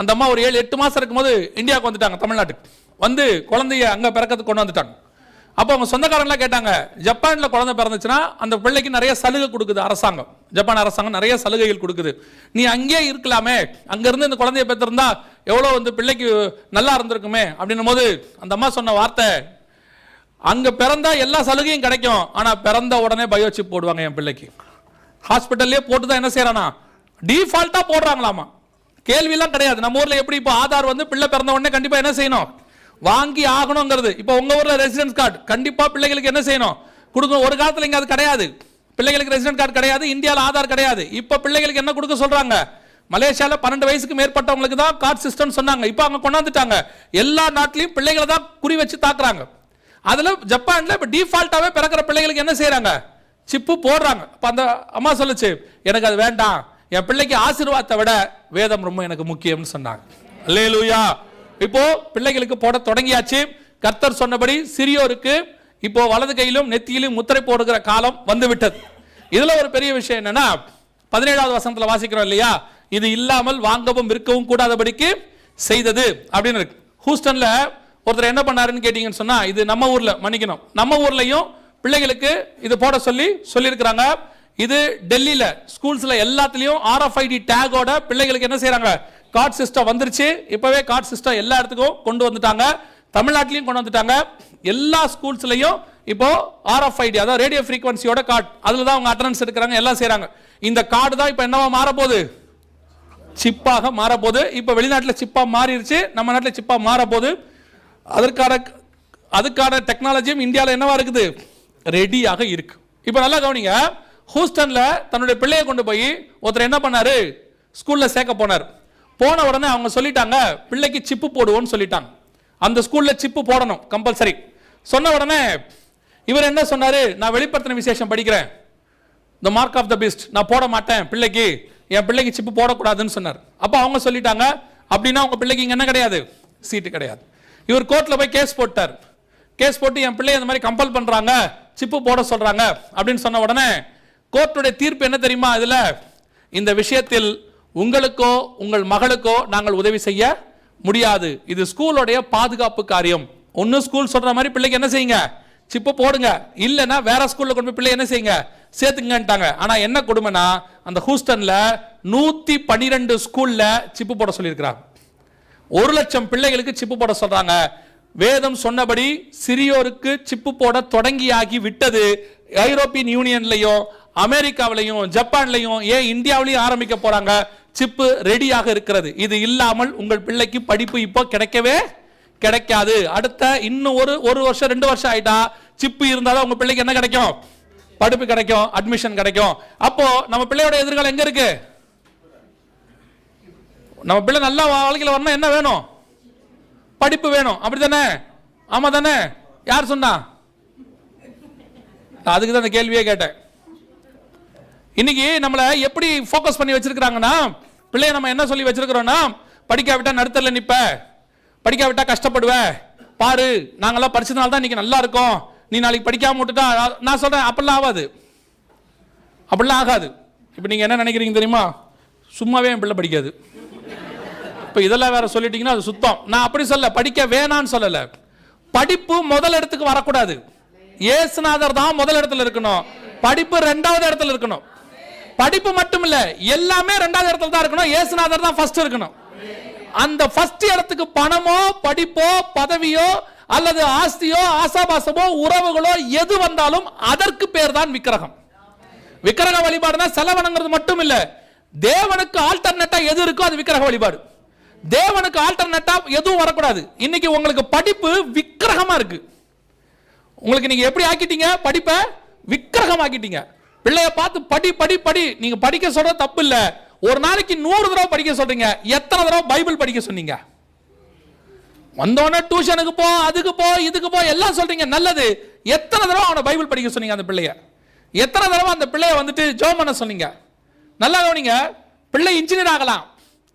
அந்த அம்மா ஒரு 7-8 மாசம் இருக்கும்போது இந்தியாவுக்கு வந்துட்டாங்க, தமிழ்நாட்டுக்கு வந்து குழந்தைய அங்க பிறக்கிறதுக்கு கொண்டு வந்துட்டாங்க. அப்போ அவங்க சொந்தக்காரங்களாம் கேட்டாங்க, ஜப்பான்ல குழந்தை பிறந்துச்சுன்னா அந்த பிள்ளைக்கு நிறைய சலுகை கொடுக்குது அரசாங்கம். ஜப்பான் அரசாங்கம் நிறைய சலுகைகள் கொடுக்குது. நீ அங்கேயே இருக்கலாமே, அங்க இருந்து இந்த குழந்தைய பெற்றிருந்தா எவ்வளவு பிள்ளைக்கு நல்லா இருந்திருக்குமே அப்படின்னும் போது அந்த அம்மா சொன்ன வார்த்தை, அங்க பிறந்தா எல்லா சலுகையும் கிடைக்கும், ஆனா பிறந்த உடனே பயோசிப் போடுவாங்க என் பிள்ளைக்கு. ஹாஸ்பிட்டல்லே போட்டுதான் என்ன செய்யறானா, டிஃபால்ட்டா போடுறாங்களாமா. கேள்வியெல்லாம் கிடையாது. நம்ம ஊர்ல எப்படி இப்போ ஆதார் பிள்ளை பிறந்த உடனே கண்டிப்பா என்ன செய்யணும், வாங்கி ஆகணுங்கிறது. இப்போ உங்க ஊர்ல ரெசிடென்ஸ் கார்டு கண்டிப்பா பிள்ளைகளுக்கு என்ன செய்யணும், கொடுக்கணும். ஒரு காலத்துல இங்க அது கிடையாது. பிள்ளைகளுக்கு ரெசிடென்ட் கார்டு கிடையாது, இந்தியாவில் ஆதார் கிடையாது. இப்ப பிள்ளைகளுக்கு என்ன கொடுக்க சொல்றாங்க, மலேசியால 12 வயசுக்கு மேற்பட்டவங்களுக்கு தான் கார்டு சிஸ்டம் சொன்னாங்க. இப்ப அங்க கொண்டாந்துட்டாங்க. எல்லா நாட்டிலையும் பிள்ளைகளை தான் குறி வச்சு தாக்குறாங்க. அதுல ஜப்பான்ல இப்ப டிஃபால்ட்டாவே பிறக்கிற பிள்ளைகளுக்கு என்ன செய்யறாங்க, சிப்பு போடுறாங்க. அப்ப அந்த அம்மா சொல்லுச்சு, எனக்கு அது வேண்டாம், என் பிள்ளைக்கு ஆசீர்வாதத்தை விட வேதம் ரொம்ப எனக்கு முக்கியம்னு சொன்னாங்க. அல்லேலூயா. இப்போ பிள்ளைகளுக்கு போட தொடங்கியாச்சு. கர்த்தர் சொன்னபடி சிறியோருக்கு இப்போ வலது கையிலும் நெத்தியிலும் முத்திரை போடுகிற காலம் வந்து விட்டது. இதுல ஒரு பெரிய விஷயம் என்னன்னா, 17வது வசனத்துல வாசிக்கிறோம் இல்லையா, இது இல்லாமல் வாங்கவும் விற்கவும் கூடாதபடிக்கு செய்தது அப்படின்னு இருக்கு. ஹூஸ்டன்ல ஒருத்தர் என்ன பண்ணாருன்னு கேட்டீங்கன்னு சொன்னா, இது நம்ம ஊர்ல, மன்னிக்கணும், நம்ம ஊர்லயும் பிள்ளைகளுக்கு இது போட சொல்லியிருக்கிறாங்க. இது டெல்லியில ஸ்கூல்ஸ்ல எல்லாத்துலயும் RFID டேகோட பிள்ளைகளுக்கு என்ன செய்யறாங்க, கார்டு சிஸ்டம் வந்துருச்சு. இப்பவே கார்டு சிஸ்டம் எல்லா இடத்துக்கும் கொண்டு வந்துட்டாங்க. தமிழ்நாட்டிலையும் கொண்டு வந்துட்டாங்க. எல்லா ஸ்கூல்ஸ்லயும் இப்போ RFID, அதாவது ரேடியோ ஃப்ரீக்வன்சியோட கார்டு, அதுல தான் அவங்க அட்டெண்டன்ஸ் எடுக்கிறாங்க, எல்லாம் செய்யறாங்க. இந்த கார்டு தான் இப்போ என்னவா மாறப்போகுது, சிப்பாக மாறப்போகுது. இப்போ வெளிநாட்டில் சிப்பா மாறிடுச்சு, நம்ம நாட்டில் சிப்பா மாறப்போகுது. அதுக்கான டெக்னாலஜியும் இந்தியாவில் என்னவா இருக்குது, ரெடியாக இருக்கு. இப்போ நல்லா கவனிங்க. ஹூஸ்டன்ல தன்னுடைய பிள்ளையை கொண்டு போய் ஒருத்தர் என்ன பண்ணாரு, ஸ்கூல்ல சேர்க்க போனார். போன உடனே அவங்க சொல்லிட்டாங்க, பிள்ளைக்கு சிப்பு போடுவோம்னு சொல்லிட்டாங்க. அந்த ஸ்கூல்ல சிப்பு போடணும் கம்பல்சரி. சொன்ன உடனே இவர் என்ன சொன்னாரு, நான் வெளிப்படுத்தின விசேஷம் படிக்கிறேன், the mark of the beast, நான் போட மாட்டேன், பிள்ளைக்கு என் பிள்ளைக்கு சிப்பு போடக்கூடாதுன்னு சொன்னார். அப்போ அவங்க சொல்லிட்டாங்க, அப்படின்னா உங்க பிள்ளைக்கு இங்க என்ன கிடையாது, சீட்டு கிடையாது. இவர் கோர்ட்ல போய் கேஸ் போட்டார். கேஸ் போட்டு என் பிள்ளை இந்த மாதிரி கம்பல் பண்றாங்க, சிப்பு போட சொல்றாங்க அப்படின்னு சொன்ன உடனே கோர்ட்டுடைய தீர்ப்பு என்ன தெரியுமா, இதுல இந்த விஷயத்தில் உங்களுக்கோ உங்கள் மகளுக்கோ நாங்கள் உதவி செய்ய முடியாது. இது ஸ்கூலோடைய பாதுகாப்பு காரியம். ஒன்னு ஸ்கூல் சொல்ற மாதிரி பிள்ளைக்கு என்ன செய்யுங்க, சிப்பு போடுங்க, இல்லைன்னா வேற ஸ்கூல்ல கொண்டு போய் பிள்ளை என்ன செய்யுங்க சேர்த்துங்கன்ட்டாங்க. ஆனா என்ன கொடுமைனா அந்த ஹூஸ்டன்ல 112 ஸ்கூல்ல சிப்பு போட சொல்லியிருக்கிறாங்க. 1,00,000 பிள்ளைகளுக்கு சிப்பு போட சொல்றாங்க. வேதம் சொன்னபடி சிறியோருக்கு சிப்பு போட தொடங்கியாகி விட்டது. ஐரோப்பியன் யூனியன்லையும் அமெரிக்காவிலையும் ஜப்பான்லையும் ஏன் இந்தியாவிலையும் ஆரம்பிக்க போறாங்க. சிப்பு ரெடியாக இருக்கிறது. இது இல்லாமல் உங்கள் பிள்ளைக்கு படிப்பு இப்போ கிடைக்கவே கிடைக்காது. அடுத்த இன்னும் ஒரு வருஷம் 2 வருஷம் ஆயிட்டா சிப்பு இருந்தாதான் உங்க பிள்ளைக்கு என்ன கிடைக்கும், படிப்பு கிடைக்கும், அட்மிஷன் கிடைக்கும். அப்போ நம்ம பிள்ளையோட எதிர்காலம் எங்க இருக்கு? நம்ம பிள்ளை நல்லா வாழ்க்கையில் வரணும், என்ன வேணும்? படிப்பு வேணும். அப்படித்தானே? ஆமா தானே? யார் சொன்னா? அதுக்கு தான் அந்த கேள்வியே கேட்டேன். இன்னைக்கு நம்மளை எப்படி ஃபோக்கஸ் பண்ணி வச்சிருக்கிறாங்கன்னா, பிள்ளைய நம்ம என்ன சொல்லி வச்சிருக்கிறோம்னா, படிக்காவிட்டா நடுத்தரல நிப்ப, படிக்காவிட்டா கஷ்டப்படுவ, பாரு நாங்கெல்லாம் படிச்சதுனால தான் இன்னைக்கு நல்லா இருக்கோம், நீ நாளைக்கு படிக்காம விட்டுட்டா. நான் சொல்றேன் அப்படிலாம் ஆகாது, அப்படிலாம் ஆகாது. இப்போ நீங்க என்ன நினைக்கிறீங்க தெரியுமா? சும்மாவே என் பிள்ளை படிக்காது, இப்போ இதெல்லாம் வேற சொல்லிட்டீங்கன்னா அது சுத்தம். நான் அப்படி சொல்ல, படிக்க வேணான்னு சொல்லல. படிப்பு முதல் இடத்துக்கு வரக்கூடாது. இயேசுநாதர் தான் முதல் இடத்துல இருக்கணும், படிப்பு 2வது இடத்துல இருக்கணும். படிப்பு மட்டும் இல்ல, எல்லாமே 2வது இடத்துல தான் இருக்கணும். இயேசுநாதர் தான் ஃபர்ஸ்ட் இருக்கணும். அந்த ஃபர்ஸ்ட் இடத்துக்கு பணமோ படிப்போ பதவியோ அல்லது ஆஸ்தியோ ஆசாபாசமோ உறவுகளோ எது வந்தாலும் அதற்கு பேர் தான் விக்கிரகம். விக்கிரக வழிபாடுனா செலவணங்கிறது மட்டும் இல்ல, தேவனுக்கு ஆல்டர்னேட்டா எது இருக்கோ அது விக்கிரக வழிபாடு. தேவனுக்கு ஆல்டர்னேட்டா எதுவும் வரக்கூடாது. இன்னைக்கு உங்களுக்கு படிப்பு விக்கிரகமா இருக்கு. உங்களுக்கு நீங்க எப்படி ஆக்கிட்டீங்க? படிப்பை விக்கிரகம் ஆக்கிட்டீங்க. பிள்ளைய பார்த்து படி படி படி. நீங்க படிக்க சொல்ற தப்பு இல்ல. ஒரு நாளைக்கு 100 தடவை படிக்க சொல்றீங்க. எத்தனை தடவை பைபிள் படிக்க சொன்னீங்க? வந்தோடனே டியூஷனுக்கு போ, அதுக்கு போ, இதுக்கு போ எல்லாம் சொல்றீங்க, நல்லது. எத்தனை தடவை அவனை பைபிள் படிக்க சொன்னீங்க? அந்த பிள்ளைய எத்தனை தடவை அந்த பிள்ளைய வந்துட்டு ஜெபம் பண்ண சொன்னீங்க? நல்லா கவனிங்க. பிள்ளை இன்ஜினியர் ஆகலாம்,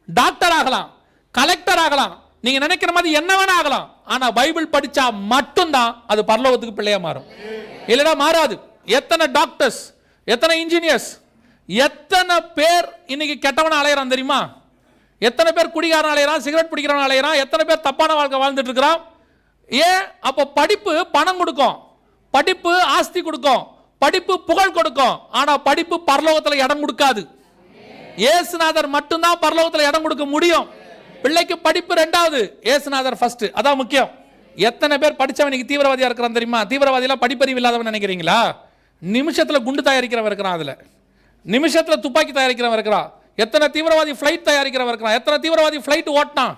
டாக்டர் ஆகலாம், கலெக்டர் ஆகலாம், நீங்க நினைக்கிற மாதிரி என்ன வேணா ஆகலாம். ஆனா பைபிள் படிச்சா மட்டும்தான் அது பரலோகத்துக்கு பிள்ளையா மாறும், இல்லைன்னா மாறாது. எத்தனை டாக்டர்ஸ், எத்தனை இன்ஜினியர்ஸ், எத்தனை பேர் இன்னைக்கு கெட்டவன அலையறான் தெரியுமா? எத்தனை பேர் குடிகாரன் அலையறான், சிகரெட் பிடிக்கிறவன் அலையறான், எத்தனை பேர் தப்பான வாழ்க்கை வாழ்ந்துட்டு இருக்கிறான். ஏன்? அப்போ படிப்பு பணம் கொடுக்கும், படிப்பு ஆஸ்தி கொடுக்கும், படிப்பு புகழ் கொடுக்கும். ஆனா படிப்பு பரலோகத்தில் இடம் கொடுக்காது. இயேசுநாதர் மட்டும்தான் பரலோகத்தில் இடம் கொடுக்க முடியும். பிள்ளைக்கு படிப்பு 2வது, இயேசுநாதர் ஃபர்ஸ்ட். அதான் முக்கியம். எத்தனை பேர் படிச்சவனுக்கு தீவிரவாதியா இருக்கிறான் தெரியுமா? தீவிரவாதியெல்லாம் படிப்பறிவு இல்லாதவன் நினைக்கிறீங்களா? நிமிஷத்துல குண்டு தயாரிக்கிறவன் இருக்கிறான், அதுல நிமிஷத்துல துப்பாக்கி தயாரிக்கிறவன் இருக்கிறான். எத்தனை தீவிரவாதி ஃபிளைட் தயாரிக்கிறவன் இருக்கிறான், எத்தனை தீவிரவாதி ஃபிளைட் ஓட்டினான்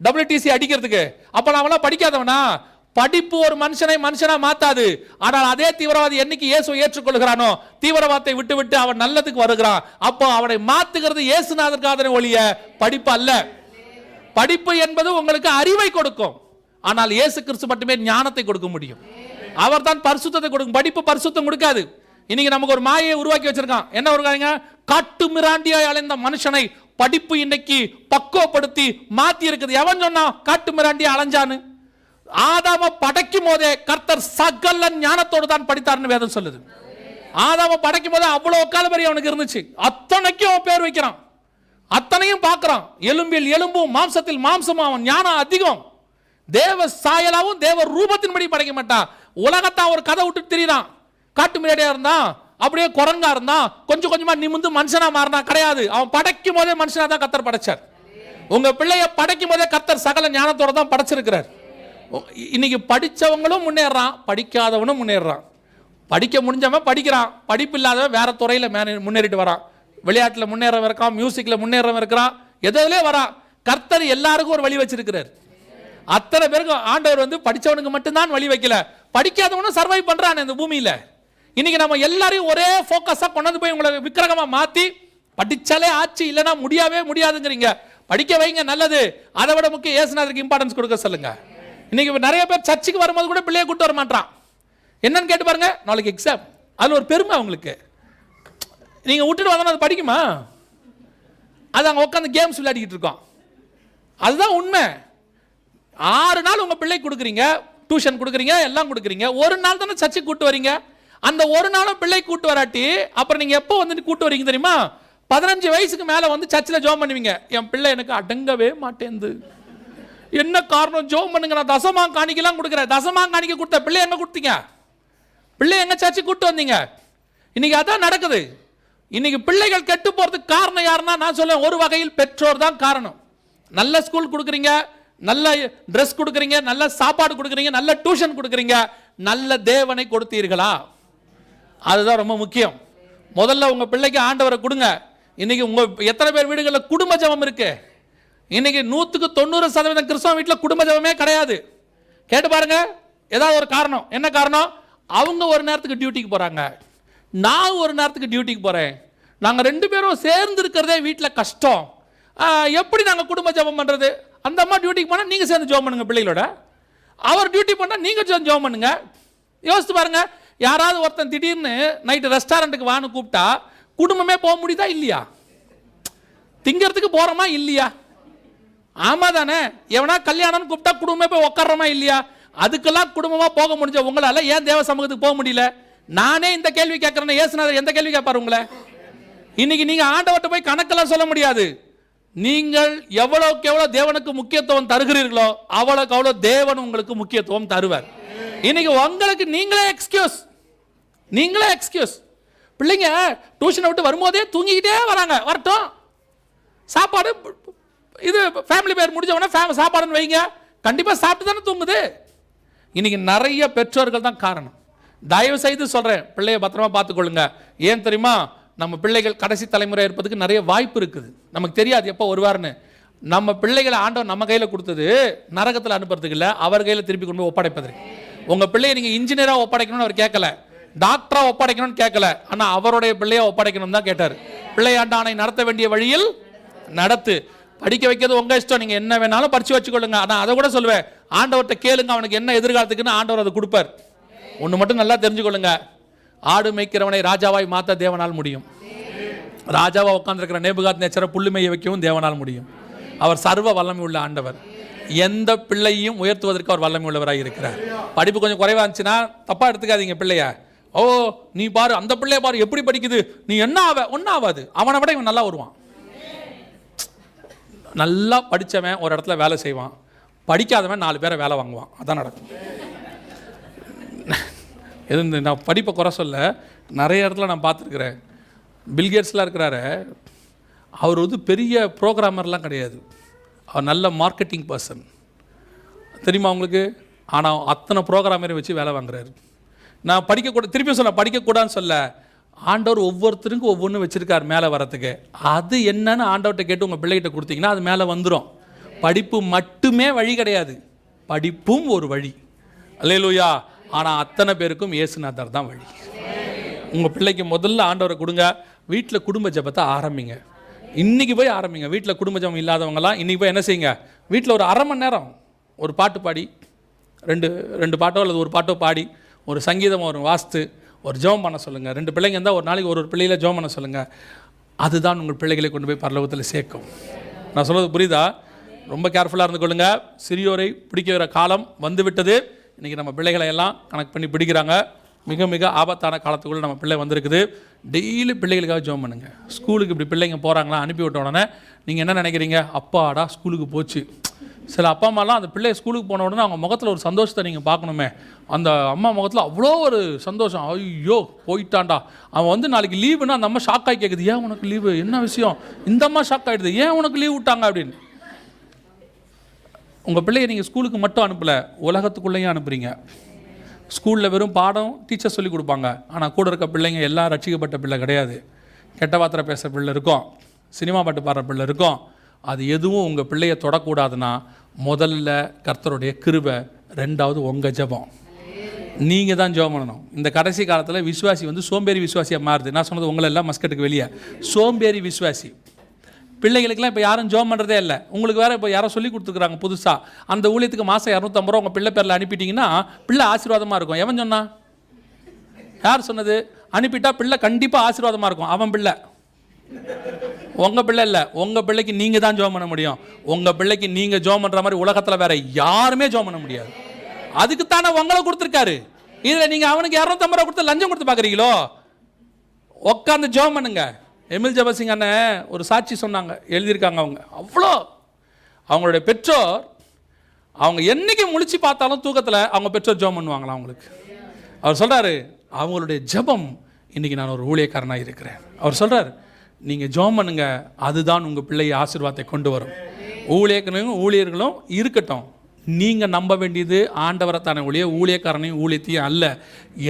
WTC அடிக்கிறதுக்கு. அப்ப நான் படிக்காதவனா? படிப்பு ஒரு மனுஷனை மனுஷனா மாத்தாது. ஆனால் அதே தீவிரவாதி என்னைக்கு இயேசுவை ஏற்றுக்கொள்கிறானோ, தீவிரவாதத்தை விட்டு விட்டு அவன் நல்லதுக்கு வருகிறான். அப்போ அவனை மாத்துகிறது இயேசுநாதர் ஒழிய படிப்பு அல்ல. படிப்பு என்பது உங்களுக்கு அறிவை கொடுக்கும், ஆனால் இயேசு கிறிஸ்து மட்டுமே ஞானத்தை கொடுக்க முடியும். அவர் தான் பரிசுத்தத்தை கொடுக்கும். படிப்பு பரிசுத்தம் கொடுக்காது. இன்னைக்கு நமக்கு ஒரு மாயை உருவாக்கி வச்சிருக்கான். என்ன உருவாங்க? காட்டு மிராண்டியாய் அலைந்த மனுஷனை படிப்பு இன்னைக்கு பக்குவப்படுத்தி மாத்தி இருக்குது. எவன் சொன்னா காட்டு மிராண்டியா அலைஞ்சான்னு? ஆதாம படைக்கும் போதே கர்த்தர் சகல ஞானத்தோடு தான் படித்தார்னு வேதம் சொல்லுது. ஆதாம படைக்கும் போதே அவ்வளவு காலபரி அவனுக்கு இருந்துச்சு. அத்தனைக்கும் அவன் பேர் வைக்கிறான், அத்தனையும் பார்க்கிறான். எலும்பில் எலும்பும் மாம்சத்தில் மாம்சமும். அவன் ஞானம் அதிகம். தேவ சாயலாவும் தேவ ரூபத்தின்படி படைக்க மாட்டான். உலகத்தான் ஒரு கதை விட்டு திரிறான். காட்டு மிராண்டியா இருந்தான், அப்படியே குரங்கா இருந்தான், கொஞ்சம் கொஞ்சமா நிமிந்து மனுஷனா மாறினா கிடையாது. அவன் படைக்கும் போதே மனுஷனா தான் கர்த்தர் படைச்சார். உங்க பிள்ளைய படைக்கும் போதே கர்த்தர் சகல ஞானத்தோட தான் படைச்சிருக்கிறார். இன்னைக்கு படிச்சவங்களும் முன்னேறான், படிக்காதவனும் முன்னேறான். படிக்க முடிஞ்சவன் படிக்கிறான், படிப்பு இல்லாதவன் வேற துறையில முன்னேறிட்டு வரான். விளையாட்டுல முன்னேறவன் இருக்கான், மியூசிக்ல முன்னேறவன் இருக்கிறான், எதிலே வரான். கர்த்தர் எல்லாருக்கும் ஒரு வழி வச்சிருக்கிறார். அத்தனை பேருக்கு ஆண்டவர் படிச்சவனுக்கு மட்டும்தான் வழி வைக்கல, படிக்காதவனும் சர்வை பண்றான் இந்த பூமியில. இன்னைக்கு நம்ம எல்லாரையும் ஒரே போக்கஸா கொண்டு போய் உங்களை விக்கிரகமா மாத்தி படிச்சாலே ஆச்சு, இல்லைன்னா முடியவே முடியாதுங்கிறீங்க. படிக்க வைங்க, நல்லது. அதை விட முக்கியம் இயேசுநாதருக்கு இம்பார்ட்டன்ஸ் கொடுக்க சொல்லுங்க. இன்னைக்கு நிறைய பேர் சர்ச்சுக்கு வரும்போது கூட பிள்ளைய கூட்டு வர மாட்டான். என்னன்னு கேட்டு பாருங்க, நாளைக்கு எக்ஸாம், அதுல ஒரு பெருமை அவங்களுக்கு. நீங்க விட்டுட்டு வந்தா அது படிக்குமா? அது அங்க உட்காந்து கேம்ஸ் விளையாடிக்கிட்டு இருக்கோம். அதுதான் உண்மை. 6 நாள் உங்க பிள்ளை கொடுக்குறீங்க, டியூஷன் கொடுக்குறீங்க, எல்லாம் கொடுக்குறீங்க. ஒரு நாள் தானே சர்ச்சுக்கு கூட்டு வரீங்க. அந்த ஒரு நாளும் பிள்ளை கூட்டு வராட்டி அப்புறம் நீங்க எப்போ கூட்டு வரீங்க தெரியுமா? 15 வயசுக்கு மேல சர்ச்சில் ஜோம் பண்ணுவீங்க. என் பிள்ளை எனக்கு அடங்கவே மாட்டேங்குது. என்ன காரணம்? ஜோம் பண்ணுங்க, நான் தசமா காணிக்கலாம் கொடுக்குறேன். தசமா காணிக்க கொடுத்த பிள்ளை என்ன கொடுத்தீங்க? பிள்ளை எங்க சர்ச்சுக்கு கூட்டு வந்தீங்க? இன்னைக்கு அதான் நடக்குது. இன்னைக்கு பிள்ளைகள் கெட்டு போறதுக்கு காரணம் யாருன்னா, நான் சொல்லுவேன், ஒரு வகையில் பெற்றோர் தான் காரணம். நல்ல ஸ்கூல் கொடுக்குறீங்க, நல்ல ட்ரெஸ் கொடுக்குறீங்க, நல்ல சாப்பாடு கொடுக்குறீங்க, நல்ல டியூஷன் கொடுக்குறீங்க, நல்ல தேவனை கொடுத்தீர்களா? அதுதான் ரொம்ப முக்கியம். முதல்ல உங்க பிள்ளைக்கு ஆண்டவரை கொடுங்க. இன்னைக்கு உங்க எத்தனை பேர் வீடுகளில் குடும்ப ஜெபம் இருக்கு? இன்னைக்கு 100% கிறிஸ்தவ வீட்டில் குடும்ப ஜெபமே கிடையாது. கேட்டு பாருங்க, ஏதாவது ஒரு காரணம். என்ன காரணம்? அவங்க ஒரு நேரத்துக்கு டியூட்டிக்கு போறாங்க, நான் ஒரு நேரத்துக்கு டியூட்டிக்கு போறேன். நாங்க 2 பேரும் சேர்ந்து இருக்கிறதே வீட்டில் கஷ்டம். எப்படி நாங்கள் குடும்ப ஜெபம் பண்றது? அந்த அம்மா டியூட்டிக்கு போனால் நீங்க சேர்ந்து ஜெபம் பண்ணுங்க பிள்ளைகளோட. அவர் டியூட்டி பண்ணா நீங்க சேர்ந்து ஜெபம் பண்ணுங்க. யோசித்து பாருங்க, யாராவது ஒருத்தன் திடீர்னு நைட்டு ரெஸ்டாரண்ட்டுக்கு வான்னு கூப்பிட்டா குடும்பமே போக முடியுதா இல்லையா? திங்கிறதுக்கு போறோமா இல்லையா? ஆமா தானே? எவனா கல்யாணம்னு கூப்பிட்டா குடும்பமே போய் உட்கார்றோமா இல்லையா? அதுக்கெல்லாம் குடும்பமா போக முடிஞ்ச உங்களால ஏன் தேவ சமூகத்துக்கு போக முடியல? நானே இந்த கேள்வி கேட்கறேன், இயேசுநாதர் எந்த கேள்வி கேட்பாரு உங்களை? இன்னைக்கு நீங்க ஆண்டவர்கிட்ட போய் கணக்கெல்லாம் சொல்ல முடியாது. நீங்கள் எவ்வளவுக்கு எவ்வளவு தேவனுக்கு முக்கியத்துவம் தருகிறீர்களோ அவ்வளவுக்கு அவ்வளவு தேவன் உங்களுக்கு முக்கியத்துவம் தருவார். இன்னைக்கு உங்களுக்கு நீங்களே எக்ஸ்கியூஸ். பிள்ளைங்க டியூஷனை விட்டு வரும்போதே தூங்கிக்கிட்டே வராங்க, வரட்டும். சாப்பாடு இது ஃபேமிலி பேர் முடிஞ்ச உடனே சாப்பாடுன்னு வைங்க, கண்டிப்பாக சாப்பிட்டு தானே தூங்குது. இன்னைக்கு நிறைய பெற்றோர்கள் தான் காரணம். தயவு செய்து சொல்கிறேன், பிள்ளைய பத்திரமா பார்த்துக்கொள்ளுங்க. ஏன் தெரியுமா? நம்ம பிள்ளைகள் கடைசி தலைமுறை இருப்பதுக்கு நிறைய வாய்ப்பு இருக்குது. நமக்கு தெரியாது எப்போ வருவார்னு. நம்ம பிள்ளைகளை ஆண்டவர் நம்ம கையில் கொடுத்தது நரகத்தில் அனுப்புறதுக்கு இல்லை, அவர் கையில் திருப்பி கொண்டு போய் ஒப்படைப்பதற்கு. உங்கள் பிள்ளையை நீங்கள் இன்ஜினியராக ஒப்படைக்கணும்னு அவர் கேட்கல, டாக்டராக ஒப்படைக்கணும்னு கேட்கல, ஆனால் அவருடைய பிள்ளையை ஒப்படைக்கணும் தான் கேட்டார். பிள்ளையாண்டானை நடத்த வேண்டிய வழியில் நடத்து. படிக்க வைக்கிறது உங்க இஷ்டம், நீங்க என்ன வேணாலும் படிச்சு வச்சுக்கொள்ளுங்க. ஆனால் அதை கூட சொல்லுவேன், ஆண்டவர்கிட்ட கேளுங்க, அவனுக்கு என்ன எதிர்காலத்துக்குன்னு ஆண்டவர் அதை கொடுப்பார். ஒன்று மட்டும் நல்லா தெரிஞ்சுக்கொள்ளுங்க, ஆடு மேய்க்கிறவனை ராஜாவாய் மாற்ற தேவனால் முடியும். ராஜாவா உட்கார்ந்திருக்கிற நேபுகாத்நேச்சரை புல்லு மேய வைக்கவும் தேவனால் முடியும். அவர் சர்வ வல்லமை உள்ள ஆண்டவர். எந்த பிள்ளையும் உயர்த்துவதற்கு அவர் வல்லமை உள்ளவராக இருக்கிறார். படிப்பு கொஞ்சம் குறைவா இருந்துச்சுன்னா தப்பா எடுத்துக்காதீங்க பிள்ளைய. ஓ நீ பாரு, அந்த பிள்ளைய பாரு எப்படி படிக்குது, நீ என்ன ஒன்றும் ஆகாது, அவனை விட இவன் நல்லா வருவான். நல்லா படித்தவன் ஒரு இடத்துல வேலை செய்வான், படிக்காதவன் 4 பேரை வேலை வாங்குவான். அதான் நடக்கும். எது நான் படிப்பை குறை சொல்ல, நிறைய இடத்துல நான் பார்த்துருக்குறேன். பில்கேட்ஸ்லாம் இருக்கிறாரு, அவர் பெரிய ப்ரோக்ராமர்லாம் கிடையாது, அவர் நல்ல மார்க்கெட்டிங் பர்சன் தெரியுமா உங்களுக்கு. ஆனால் அத்தனை ப்ரோக்ராமரையும் வச்சு வேலை வாங்குறாரு. நான் திருப்பி சொல்ல படிக்கக்கூடாதுன்னு சொல்ல, ஆண்டவர் ஒவ்வொருத்தருக்கும் ஒவ்வொன்று வச்சுருக்கார் மேலே வரத்துக்கு. அது என்னன்னு ஆண்டவர்கிட்ட கேட்டு உங்கள் பிள்ளைகிட்ட கொடுத்தீங்கன்னா அது மேலே வந்துடும். படிப்பு மட்டுமே வழி கிடையாது, படிப்பும் ஒரு வழி. அல்லேலூயா. ஆனால் அத்தனை பேருக்கும் இயேசுநாதர் தான் வழி. உங்கள் பிள்ளைக்கு முதல்ல ஆண்டவரை கொடுங்க. வீட்டில் குடும்ப ஜெபத்தை ஆரம்பிங்க. இன்றைக்கி போய் ஆரம்பிங்க. வீட்டில் குடும்ப ஜெபம் இல்லாதவங்களாம் இன்றைக்கி போய் என்ன செய்யுங்க, வீட்டில் ஒரு 1/2 மணி நேரம் ஒரு பாட்டு பாடி, ரெண்டு பாட்டோ அல்லது ஒரு பாட்டோ பாடி, ஒரு சங்கீதம் ஒரு வாஸ்து ஒரு ஜெபம் பண்ண சொல்லுங்கள். 2 பிள்ளைங்க இருந்தால் ஒரு நாளைக்கு ஒரு பிள்ளையில ஜெபம் பண்ண சொல்லுங்கள். அதுதான் உங்கள் பிள்ளைகளை கொண்டு போய் பரலோகத்தில் சேர்க்கும். நான் சொல்கிறது புரியுதா? ரொம்ப கேர்ஃபுல்லாக இருந்து கொள்ளுங்க. சிறியோரை பிடிக்கிற காலம் வந்து விட்டது. இன்றைக்கி நம்ம பிள்ளைகளை எல்லாம் கனெக்ட் பண்ணி பிடிக்கிறாங்க. மிக மிக ஆபத்தான காலத்துக்குள்ளே நம்ம பிள்ளை வந்திருக்குது. டெய்லி பிள்ளைகளுக்காக ஜெபம் பண்ணுங்க. ஸ்கூலுக்கு இப்படி பிள்ளைங்க போகிறாங்களா, அனுப்பி விட்ட உடனே நீங்கள் என்ன நினைக்கிறீங்க, அப்பாடா ஸ்கூலுக்கு போச்சு. சில அப்பா அம்மாலாம் அந்த பிள்ளைய ஸ்கூலுக்கு போன உடனே அவங்க முகத்தில் ஒரு சந்தோஷத்தை நீங்கள் பார்க்கணுமே. அந்த அம்மா முகத்தில் அவ்வளோ ஒரு சந்தோஷம். ஐயோ போயிட்டான்டா அவன், நாளைக்கு லீவுன்னா அந்த அம்மா ஷாக் ஆகி கேட்குது, ஏன் உனக்கு லீவு, என்ன விஷயம்? இந்த அம்மா ஷாக் ஆகிடுது, ஏன் உனக்கு லீவ் விட்டாங்க அப்படின்னு. உங்கள் பிள்ளையை நீங்கள் ஸ்கூலுக்கு மட்டும் அனுப்பலை, உலகத்துக்குள்ளேயும் அனுப்புகிறீங்க. ஸ்கூலில் வெறும் பாடம் டீச்சர் சொல்லி கொடுப்பாங்க, ஆனால் கூட இருக்க பிள்ளைங்க எல்லாம் ரட்சிக்கப்பட்ட பிள்ளை கிடையாது. கெட்ட வார்த்தை பேசுகிற பிள்ளை இருக்கும், சினிமா பாட்டு பாடுற பிள்ளை இருக்கும். அது எதுவும் உங்கள் பிள்ளையை தொடக்கூடாதுன்னா முதல்ல கர்த்தருடைய கிருபை, 2வது உங்கள் ஜெபம். நீங்கள் தான் ஜெபம் பண்ணணும். இந்த கடைசி காலத்தில் விசுவாசி சோம்பேறி விசுவாசியாக மாறுது. நான் சொன்னது உங்களை எல்லாம் மஸ்கட்டுக்கு வெளியே சோம்பேறி விசுவாசி. பிள்ளைகளுக்கெல்லாம் இப்போ யாரும் ஜெபம் பண்ணுறதே இல்லை. உங்களுக்கு வேறு இப்போ யாரோ சொல்லி கொடுத்துருக்குறாங்க புதுசாக, அந்த ஊழியத்துக்கு மாதம் 250 ரூபா உங்கள் பிள்ளை பேரில் அனுப்பிட்டீங்கன்னா பிள்ளை ஆசீர்வாதமாக இருக்கும். எவன் சொன்னா? யார் சொன்னது? அனுப்பிட்டா பிள்ளை கண்டிப்பாக ஆசீர்வாதமாக இருக்கும். அவன் பிள்ளை, உங்கள் பிள்ளை இல்லை. உங்கள் பிள்ளைக்கு நீங்கள் தான் ஜெபம் பண்ண முடியும். உங்கள் பிள்ளைக்கு நீங்கள் ஜெபம் பண்ணுற மாதிரி உலகத்தில் வேற யாருமே ஜெபம் பண்ண முடியாது. அதுக்குத்தானே உங்களை கொடுத்துருக்காரு. இதில் நீங்கள் அவனுக்கு 250 ரூபா கொடுத்து லஞ்சம் கொடுத்து பார்க்குறீங்களோ? உட்காந்து ஜெபம் பண்ணுங்க. எமில் ஜெபசிங் அண்ணன் ஒரு சாட்சி சொன்னாங்க, எழுதியிருக்காங்க. அவங்க அவ்வளோ அவங்களுடைய பெற்றோர், அவங்க என்னைக்கு முழிச்சு பார்த்தாலும் தூக்கத்தில் அவங்க பெற்றோர் ஜெபம் பண்ணுவாங்களாம் அவங்களுக்கு. அவர் சொல்கிறாரு, அவங்களுடைய ஜெபம், இன்றைக்கி நான் ஒரு ஊழியக்காரனாக இருக்கிறேன். அவர் சொல்கிறார், நீங்கள் ஜெபம் பண்ணுங்க, அதுதான் உங்கள் பிள்ளையை ஆசீர்வாதத்தை கொண்டு வரும். ஊழியர்களும் இருக்கட்டும், நீங்கள் நம்ப வேண்டியது ஆண்டவரை தானே ஒழிய ஊழியக்காரனையும் ஊழியத்தையும் அல்ல.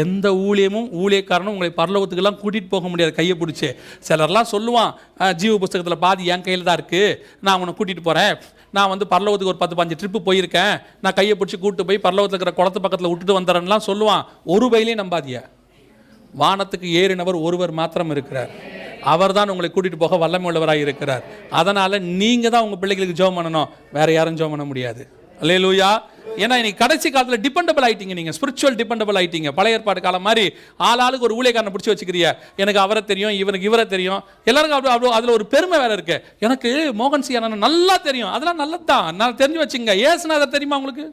எந்த ஊழியமும் ஊழியக்காரனும் உங்களை பரலோகத்துக்கெல்லாம் கூட்டிகிட்டு போக முடியாது கையை பிடிச்சி. சிலர்லாம் சொல்லுவான், ஜீவ புஸ்தகத்தில் பாதி என் கையில் தான் இருக்குது, நான் உன்னை கூட்டிகிட்டு போகிறேன், நான் வந்து பரலோகத்துக்கு ஒரு 10-15 ட்ரிப்பு போயிருக்கேன், நான் கையை பிடிச்சி கூப்பிட்டு போய் பரலோகத்தில் இருக்கிற குளத்து பக்கத்தில் விட்டுட்டு வந்துடுறேன்லாம் சொல்லுவான். ஒரு வயலையும் நம்பாதிய. வானத்துக்கு ஏறினவர் ஒருவர் மாத்திரம் இருக்கிறார். அவர் தான் உங்களை கூட்டிகிட்டு போக வல்லமை உள்ளவராக இருக்கிறார். அதனால் நீங்கள் தான் உங்கள் பிள்ளைகளுக்கு ஜெபம் பண்ணணும், வேறு யாரும் ஜெபம் பண்ண முடியாது. அல்லேலூயா. ஏன்னா இன்னைக்கு கடைசி காலத்தில் டிபெண்டபிள் ஆகிட்டீங்க, நீங்கள் ஸ்பிரிச்சுவல் டிபெண்டபிள் ஆகிட்டீங்க. பழைய ஏற்பாடு காலம் மாதிரி ஆளாளுக்கு ஒரு ஊழியக்காரனை பிடிச்சி வச்சுக்கிறிய. எனக்கு அவரை தெரியும், இவனுக்கு இவரை தெரியும், எல்லாருக்கும் அவ்வளோ அதில் ஒரு பெருமை வேறு இருக்குது. எனக்கு மோகன் சி அண்ணன் நல்லா தெரியும், அதெல்லாம் நல்லது தான், நான் தெரிஞ்சு வச்சுங்க. ஏசுநாதர் தெரியுமா உங்களுக்கு?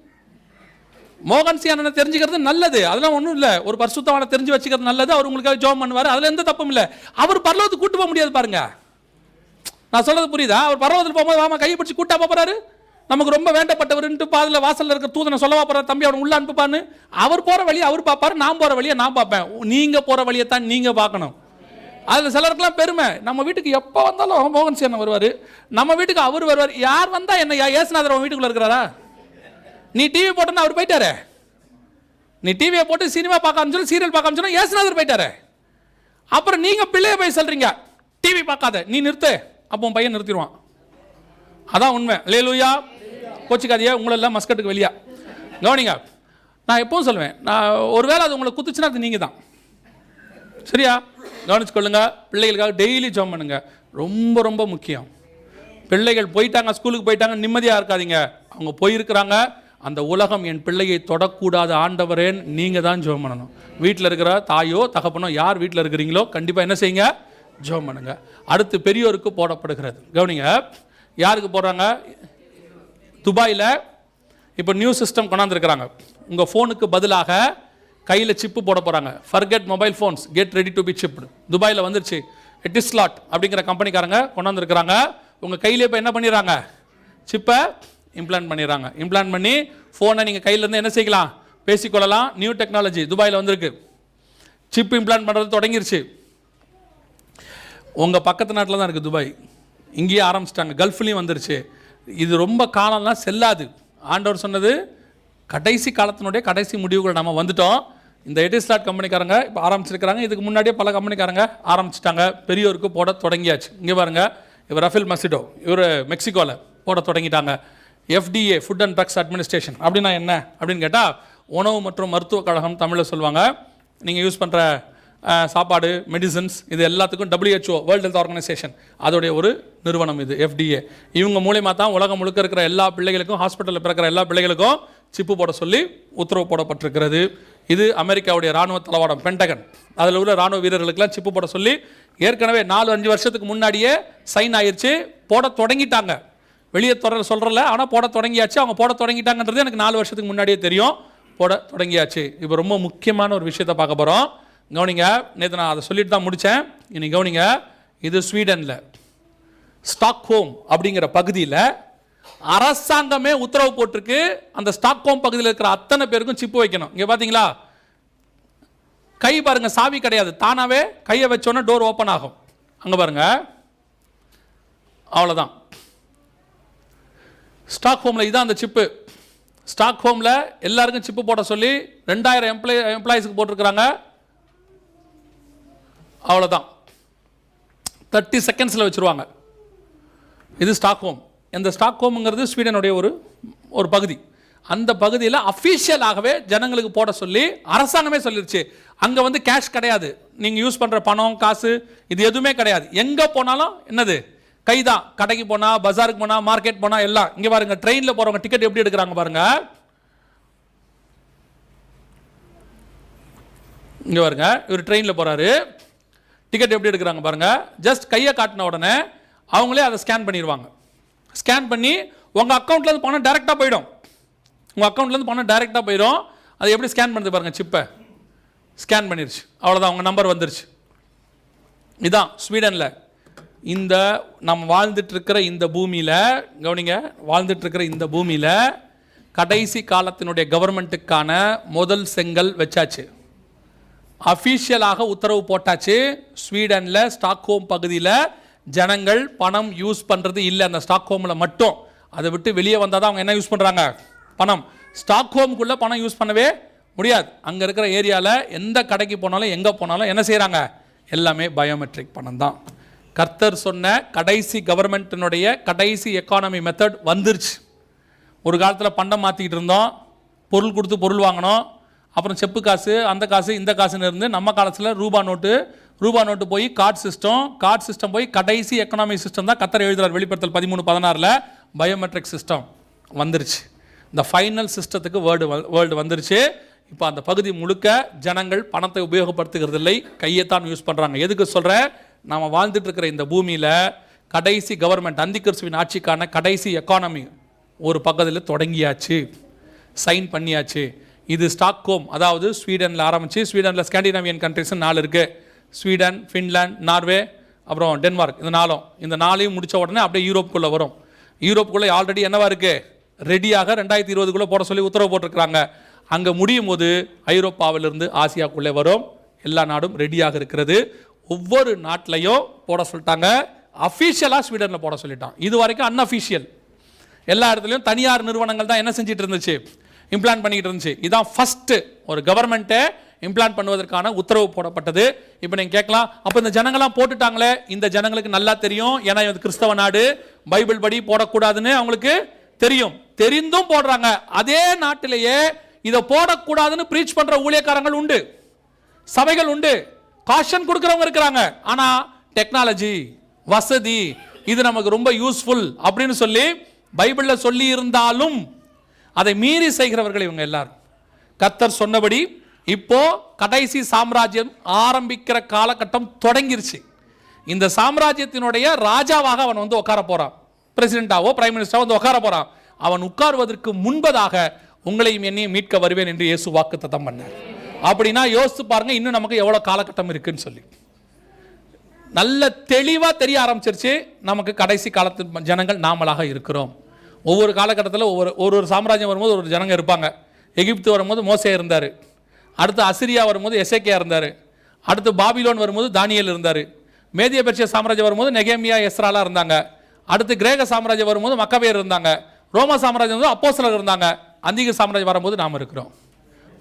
மோகன் சி அண்ணனை தெரிஞ்சுக்கிறது நல்லது, அதெல்லாம் ஒன்றும் இல்லை. ஒரு பரிசுத்தவானை தெரிஞ்சு வச்சுக்கிறது நல்லது. அவர் உங்களுக்காக ஜெபம் பண்ணுவார், அதில் எந்த தப்பும் இல்லை. அவர் பரலோகத்துக்கு கூட்டு போக முடியாது பாருங்க. நான் சொல்றது புரியுதா? அவர் பரலோகத்தில் போகும்போது வாமா கையை பிடிச்சி கூட்டா போகிறாரு. நமக்கு ரொம்ப வேண்டப்பட்டவர்ன்ட்டு பாதில் வாசலில் இருக்கிற தூதனை சொல்லவா போகிற, தம்பி அவனை உள்ள அனுப்புப்பான்னு. அவர் போகிற வழியை அவர் பார்ப்பாரு, நான் போகிற வழியை நான் பார்ப்பேன். நீங்கள் போகிற வழியை தான் நீங்கள் பார்க்கணும். அதில் சிலருக்குலாம் பெருமை, நம்ம வீட்டுக்கு எப்போ வந்தாலும் மோகன் சி அண்ணன் வருவார், நம்ம வீட்டுக்கு அவர் வருவார். யார் வந்தால் என்ன, ஏசுநாதர் அவன் வீட்டுக்குள்ளே இருக்கிறாரா? நீ டிவி போட்டோன்னா அவர் போயிட்டாரே. நீ டிவியை போட்டு சினிமா பார்க்க ஆரம்பிச்சோம், சீரியல் பார்க்க ஆரம்பிச்சோன்னா ஏசுநாதர் போயிட்டாரே. அப்புறம் நீங்கள் பிள்ளைய போய் சொல்கிறீங்க டிவி பார்க்காத, நீ நிறுத்து, அப்போ உன் பையன் நிறுத்திடுவான். அதான் உண்மை. அல்லேலூயா. கோச்சிக்காதியா, உங்களெல்லாம் மஸ்கட்டுக்கு வெளியா கவனிங்க. நான் எப்பவும் சொல்லுவேன், நான் ஒருவேளை அது உங்களை குத்துச்சுன்னா அது நீங்கள் தான். சரியா? கவனிச்சுக்கொள்ளுங்க. பிள்ளைகளுக்காக டெய்லி ஜெபம் பண்ணுங்க, ரொம்ப ரொம்ப முக்கியம். பிள்ளைகள் போயிட்டாங்க, ஸ்கூலுக்கு போயிட்டாங்க, நிம்மதியாக இருக்காதீங்க. அவங்க போயிருக்கிறாங்க, அந்த உலகம் என் பிள்ளையை தொடக்கூடாது ஆண்டவரேன் நீங்கள் தான் ஜெபம் பண்ணணும். வீட்டில் இருக்கிற தாயோ தகப்பனோ யார் வீட்டில் இருக்கிறீங்களோ கண்டிப்பாக என்ன செய்யுங்க, ஜெபம் பண்ணுங்க. அடுத்து பெரியோருக்கு போடப்படுகிறது. கவனிங்க, யாருக்கு போடுறாங்க? துபாயில் இப்போ நியூ சிஸ்டம் கொண்டாந்துருக்கிறாங்க. உங்கள் ஃபோனுக்கு பதிலாக கையில் சிப்பு போட போகிறாங்க. Forget mobile phones, get ready to be chipped. துபாயில் வந்துருச்சு. எட்டிஸ்லாட் அப்படிங்கிற கம்பெனிக்காரங்க கொண்டாந்துருக்கிறாங்க. உங்கள் கையிலே இப்போ என்ன பண்ணிடுறாங்க, சிப்பை இம்ப்ளான்ட் பண்ணிடுறாங்க. இம்ப்ளான்ட் பண்ணி ஃபோனை நீங்கள் கையிலேருந்து என்ன செய்யலாம், பேசிக்கொள்ளலாம். நியூ டெக்னாலஜி துபாயில் வந்திருக்கு. சிப் இம்ப்ளான்ட் பண்ணுறது தொடங்கிருச்சு. உங்கள் பக்கத்து நாட்டில் தான் இருக்குது துபாய், இங்கேயே ஆரம்பிச்சிட்டாங்க. கல்ஃப்லேயும் வந்துருச்சு. இது ரொம்ப காலம்லாம் செல்லாது. ஆண்டவர் சொன்னது கடைசி காலத்தினுடைய கடைசி முடிவுகள் நம்ம வந்துட்டோம். இந்த எட்டிஸ்லாட் கம்பெனிக்காரங்க இப்போ ஆரம்பிச்சிருக்கிறாங்க. இதுக்கு முன்னாடியே பல கம்பெனிக்காரங்க ஆரம்பிச்சிட்டாங்க. பெரியோருக்கு போட தொடங்கியாச்சு. இங்கே பாருங்கள், இவர் ரஃபேல் மசிடோ, இவர் மெக்சிகோவில் போட தொடங்கிட்டாங்க. FDA, food and drugs administration அப்படின்னா என்ன அப்படின்னு கேட்டால், உணவு மற்றும் மருத்துவக் கழகம் தமிழில் சொல்லுவாங்க. நீங்கள் யூஸ் பண்ணுற சாப்பாடு, மெடிசன்ஸ், இது எல்லாத்துக்கும் WHO, வேர்ல்டு ஹெல்த் ஆர்கனைசேஷன், அதோடைய ஒரு நிறுவனம் இது FDA. இவங்க மூலமாக தான் உலகம் முழுக்க இருக்கிற எல்லா பிள்ளைகளுக்கும், ஹாஸ்பிட்டலில் பிறக்கிற எல்லா பிள்ளைகளுக்கும் சிப்பு போட சொல்லி உத்தரவு போடப்பட்டிருக்கிறது. இது அமெரிக்காவுடைய இராணுவ தளவாடம் பென்டகன், அதில் உள்ள இராணுவ வீரர்களுக்கெல்லாம் சிப்பு போட சொல்லி ஏற்கனவே 4-5 வருஷத்துக்கு முன்னாடியே சைன் ஆயிடுச்சு. போட தொடங்கிட்டாங்க. வெளியே சொல்கிறல, ஆனால் போட தொடங்கியாச்சு. அவங்க போட தொடங்கிட்டாங்கன்றது எனக்கு 4 வருஷத்துக்கு முன்னாடியே தெரியும். போட தொடங்கியாச்சு. இப்போ ரொம்ப முக்கியமான ஒரு விஷயத்தை பார்க்க போகிறோம். கவனிங்க, நேற்று நான் அதை சொல்லிட்டு தான் முடித்தேன். இன்னைக்கு கவனிங்க, இது ஸ்வீடனில் ஸ்டாக்ஹோம் அப்படிங்கிற பகுதியில் அரசாங்கமே உத்தரவு போட்டிருக்கு. அந்த ஸ்டாக்ஹோம் பகுதியில் இருக்கிற அத்தனை பேருக்கும் சிப்பு வைக்கணும். இங்கே பார்த்தீங்களா, கை பாருங்க, சாவி கிடையாது, தானாகவே கையை வச்சோன்னே டோர் ஓப்பன் ஆகும். அங்கே பாருங்க, அவ்வளோதான். ஸ்டாக்ஹோமில் இதுதான் அந்த சிப்பு. ஸ்டாக்ஹோமில் எல்லாருக்கும் சிப்பு போட சொல்லி 2000 எம்ப்ளாயிஸ்க்கு போட்டிருக்கிறாங்க. அவ்வளோதான், 30 செகண்ட்ஸில் வச்சுருவாங்க. இது ஸ்டாக்ஹோம். இந்த ஸ்டாக்ஹோம்ங்கிறது ஸ்வீடனுடைய ஒரு பகுதி. அந்த பகுதியில் அஃபீஷியலாகவே ஜனங்களுக்கு போட சொல்லி அரசாங்கமே சொல்லிருச்சு. அங்கே வந்து கேஷ் கிடையாது, நீங்கள் யூஸ் பண்ணுற பணம் காசு இது எதுவுமே கிடையாது. எங்கே போனாலும் என்னது, கைதான். கடைக்கு போனால், பஜாருக்கு போனால், மார்க்கெட் போனால் எல்லாம். இங்கே பாருங்க, ட்ரெயினில் போகிறவங்க டிக்கெட் எப்படி எடுக்கிறாங்க பாருங்க. இங்கே பாருங்க, இவர் ட்ரெயினில் போகிறாரு, டிக்கெட் எப்படி எடுக்கிறாங்க பாருங்க. ஜஸ்ட் கையை காட்டின உடனே அவங்களே அதை ஸ்கேன் பண்ணிடுவாங்க. ஸ்கேன் பண்ணி உங்கள் அக்கௌண்ட்லேருந்து பணம் டைரெக்டாக போயிடும். உங்கள் அக்கௌண்ட்லேருந்து பணம் டைரெக்டாக போயிடும். அது எப்படி ஸ்கேன் பண்ணுறது பாருங்கள், சிப்பை ஸ்கேன் பண்ணிருச்சு. அவ்வளோதான், உங்கள் நம்பர் வந்துருச்சு. இதுதான் ஸ்வீடனில். இந்த நம்ம வாழ்ந்துட்டுருக்கிற இந்த பூமியில், கவனிங்க, வாழ்ந்துட்டுருக்கிற இந்த பூமியில் கடைசி காலத்தினுடைய கவர்மெண்ட்டுக்கான முதல் செங்கல் வச்சாச்சு. அஃபீஷியலாக உத்தரவு போட்டாச்சு. ஸ்வீடனில் ஸ்டாக்ஹோம் பகுதியில் ஜனங்கள் பணம் யூஸ் பண்ணுறது இல்லை. அந்த ஸ்டாக்ஹோமில் மட்டும். அதை விட்டு வெளியே வந்தால் தான் அவங்க என்ன யூஸ் பண்ணுறாங்க? பணம். ஸ்டாக்ஹோமுக்குள்ளே பணம் யூஸ் பண்ணவே முடியாது. அங்கே இருக்கிற ஏரியாவில் எந்த கடைக்கு போனாலும் எங்கே போனாலும் என்ன செய்கிறாங்க? எல்லாமே பயோமெட்ரிக் பணம் தான். கர்த்தர் சொன்ன கடைசி கவர்மெண்ட்டினுடைய கடைசி எக்கானமி மெத்தட் வந்துருச்சு. ஒரு காலத்தில் பண்டம் மாற்றிக்கிட்டு இருந்தோம், பொருள் கொடுத்து பொருள் வாங்கினோம், அப்புறம் செப்பு காசு, அந்த காசு இந்த காசுன்னு இருந்து நம்ம காலத்தில் ரூபா நோட்டு போய் கார்டு சிஸ்டம் போய் கடைசி எக்கனாமிக் சிஸ்டம் தான் கர்த்தர் எழுதுறார் வெளிப்படுத்தல் 13:16 பயோமெட்ரிக் சிஸ்டம் வந்துருச்சு. இந்த ஃபைனல் சிஸ்டத்துக்கு வேர்ல்டு வந்துருச்சு. இப்போ அந்த பகுதி முழுக்க ஜனங்கள் பணத்தை உபயோகப்படுத்துகிறது இல்லை, கையைத்தான் யூஸ் பண்ணுறாங்க. எதுக்கு சொல்கிறேன்? நாம் வாழ்ந்துட்டு இருக்கிற இந்த பூமியில் கடைசி கவர்மெண்ட் அந்திகிறிஸ்துவின் ஆட்சிக்கான கடைசி எக்கானமி ஒரு பக்கத்தில் தொடங்கியாச்சு, சைன் பண்ணியாச்சு. இது ஸ்டாக்ஹோம், அதாவது ஸ்வீடனில் ஆரம்பித்து, ஸ்வீடனில் ஸ்காண்டினேவியன் கண்ட்ரிஸ் 4 இருக்குது. ஸ்வீடன், ஃபின்லாந்து, நார்வே, அப்புறம் டென்மார்க். இந்த 4ஐயும் முடித்த உடனே அப்படியே யூரோப்புக்குள்ளே வரும். யூரோப்புக்குள்ளே ஆல்ரெடி என்னவா இருக்குது? ரெடியாக 2020 போட சொல்லி உத்தரவு போட்டிருக்கிறாங்க. அங்கே முடியும் போது ஐரோப்பாவிலிருந்து ஆசியாவுக்குள்ளே வரும். எல்லா நாடும் ரெடியாக இருக்கிறது. ஒவ்வொரு நாட்டிலையும் போட சொல்லிட்டாங்க. அஃபீஷியலாக ஸ்வீடனில் போட சொல்லிட்டான். இது வரைக்கும் அன்அஃபீஷியல். எல்லா இடத்துலையும் தனியார் நிறுவனங்கள் தான் என்ன செஞ்சுட்டு இருந்துச்சு? இம்ப்ளான் பண்ணிக்கிட்டு இருந்துச்சு. இதுதான் ஃபஸ்ட்டு ஒரு கவர்மெண்ட்டை இம்ப்ளான் பண்ணுவதற்கான உத்தரவு போடப்பட்டது. இப்போ நீங்கள் கேட்கலாம், அப்போ இந்த ஜனங்கள்லாம் போட்டுட்டாங்களே, இந்த ஜனங்களுக்கு நல்லா தெரியும். ஏன்னா இது கிறிஸ்தவ நாடு, பைபிள் படி போடக்கூடாதுன்னு அவங்களுக்கு தெரியும். தெரிந்தும் போடுறாங்க. அதே நாட்டிலேயே இதை போடக்கூடாதுன்னு பிரீச் பண்ற ஊழியக்காரங்கள் உண்டு, சபைகள் உண்டு, காஷன் கொடுக்கிறவங்க இருக்கிறாங்க. ஆனா டெக்னாலஜி, வசதி, இது நமக்கு ரொம்ப யூஸ்ஃபுல் அப்படின்னு சொல்லி பைபிள்ல சொல்லி இருந்தாலும் அதை மீறி செய்கிறவர்கள் இவங்க எல்லாரும். கர்த்தர் சொன்னபடி இப்போ கடைசி சாம்ராஜ்யம் ஆரம்பிக்கிற காலகட்டம் தொடங்கிருச்சு. இந்த சாம்ராஜ்யத்தினுடைய ராஜாவாக அவன் வந்து உட்கார போறான். பிரசிடென்டாவோ பிரைம் மினிஸ்டராவோ வந்து உட்கார போறான். அவன் உட்காருவதற்கு முன்பதாக உங்களையும் என்னையும் மீட்க வருவேன் என்று இயேசு வாக்குத்தத்தம் பண்ணார். அப்படின்னா யோசித்து பாருங்க, இன்னும் நமக்கு எவ்வளவு காலகட்டம் இருக்குன்னு சொல்லி. நல்ல தெளிவா தெரிய ஆரம்பிச்சிருச்சு. நமக்கு கடைசி காலத்து ஜனங்கள் நாமளாக இருக்கிறோம். ஒவ்வொரு காலகட்டத்தில் ஒரு சாம்ராஜ்யம் வரும்போது ஒரு ஜனங்க இருப்பாங்க. எகிப்து வரும்போது மோசே இருந்தார், அடுத்து அசிரியா வரும்போது எசேக்கியா இருந்தார், அடுத்து பாபிலோன் வரும்போது தானியேல் இருந்தார், மேதிய பெர்சியா சாம்ராஜ்யம் வரும்போது நெகேமியா, எஸ்ராலா இருந்தாங்க, அடுத்து கிரேக்க சாம்ராஜ்யம் வரும்போது மக்கபேயர் இருந்தாங்க, ரோம சாம்ராஜ்யம் வந்து அப்போஸ்தலர் இருந்தாங்க, அந்திக சாம்ராஜ்யம் வரும்போது நாம் இருக்கிறோம்.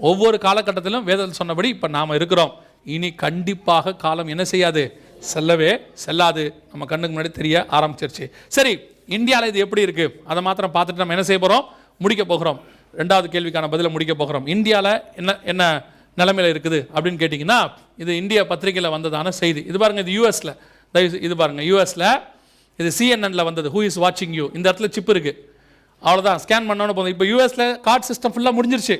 ஒவ்வொரு காலகட்டத்திலும் வேதத்தில் சொன்னபடி இப்போ நாம் இருக்கிறோம். இனி கண்டிப்பாக காலம் என்ன செய்யாது? செல்லவே செல்லாது. நம்ம கண்ணுக்கு முன்னாடி தெரிய ஆரம்பிச்சிருச்சு. சரி, இந்தியாவில் இது எப்படி இருக்குது அதை மாத்திரம் பார்த்துட்டு நம்ம என்ன செய்ய போகிறோம்? முடிக்க போகிறோம். 2வது கேள்விக்கான பதிலை முடிக்க போகிறோம். இந்தியாவில் என்ன நிலைமையில் இருக்குது அப்படின்னு கேட்டிங்கன்னா, இது இந்தியா பத்திரிகையில் வந்ததான செய்தி. இது பாருங்கள், இது யூஎஸில், இது பாருங்கள், யூஎஸில் இது CNN வந்தது. ஹூ இஸ் வாட்சிங் யூ. இந்த இடத்துல சிப் இருக்குது, அவ்வளோதான். ஸ்கேன் பண்ணோன்னு போதும். இப்போ யூஎஸில் கார்டு சிஸ்டம் ஃபுல்லாக முடிஞ்சிருச்சு.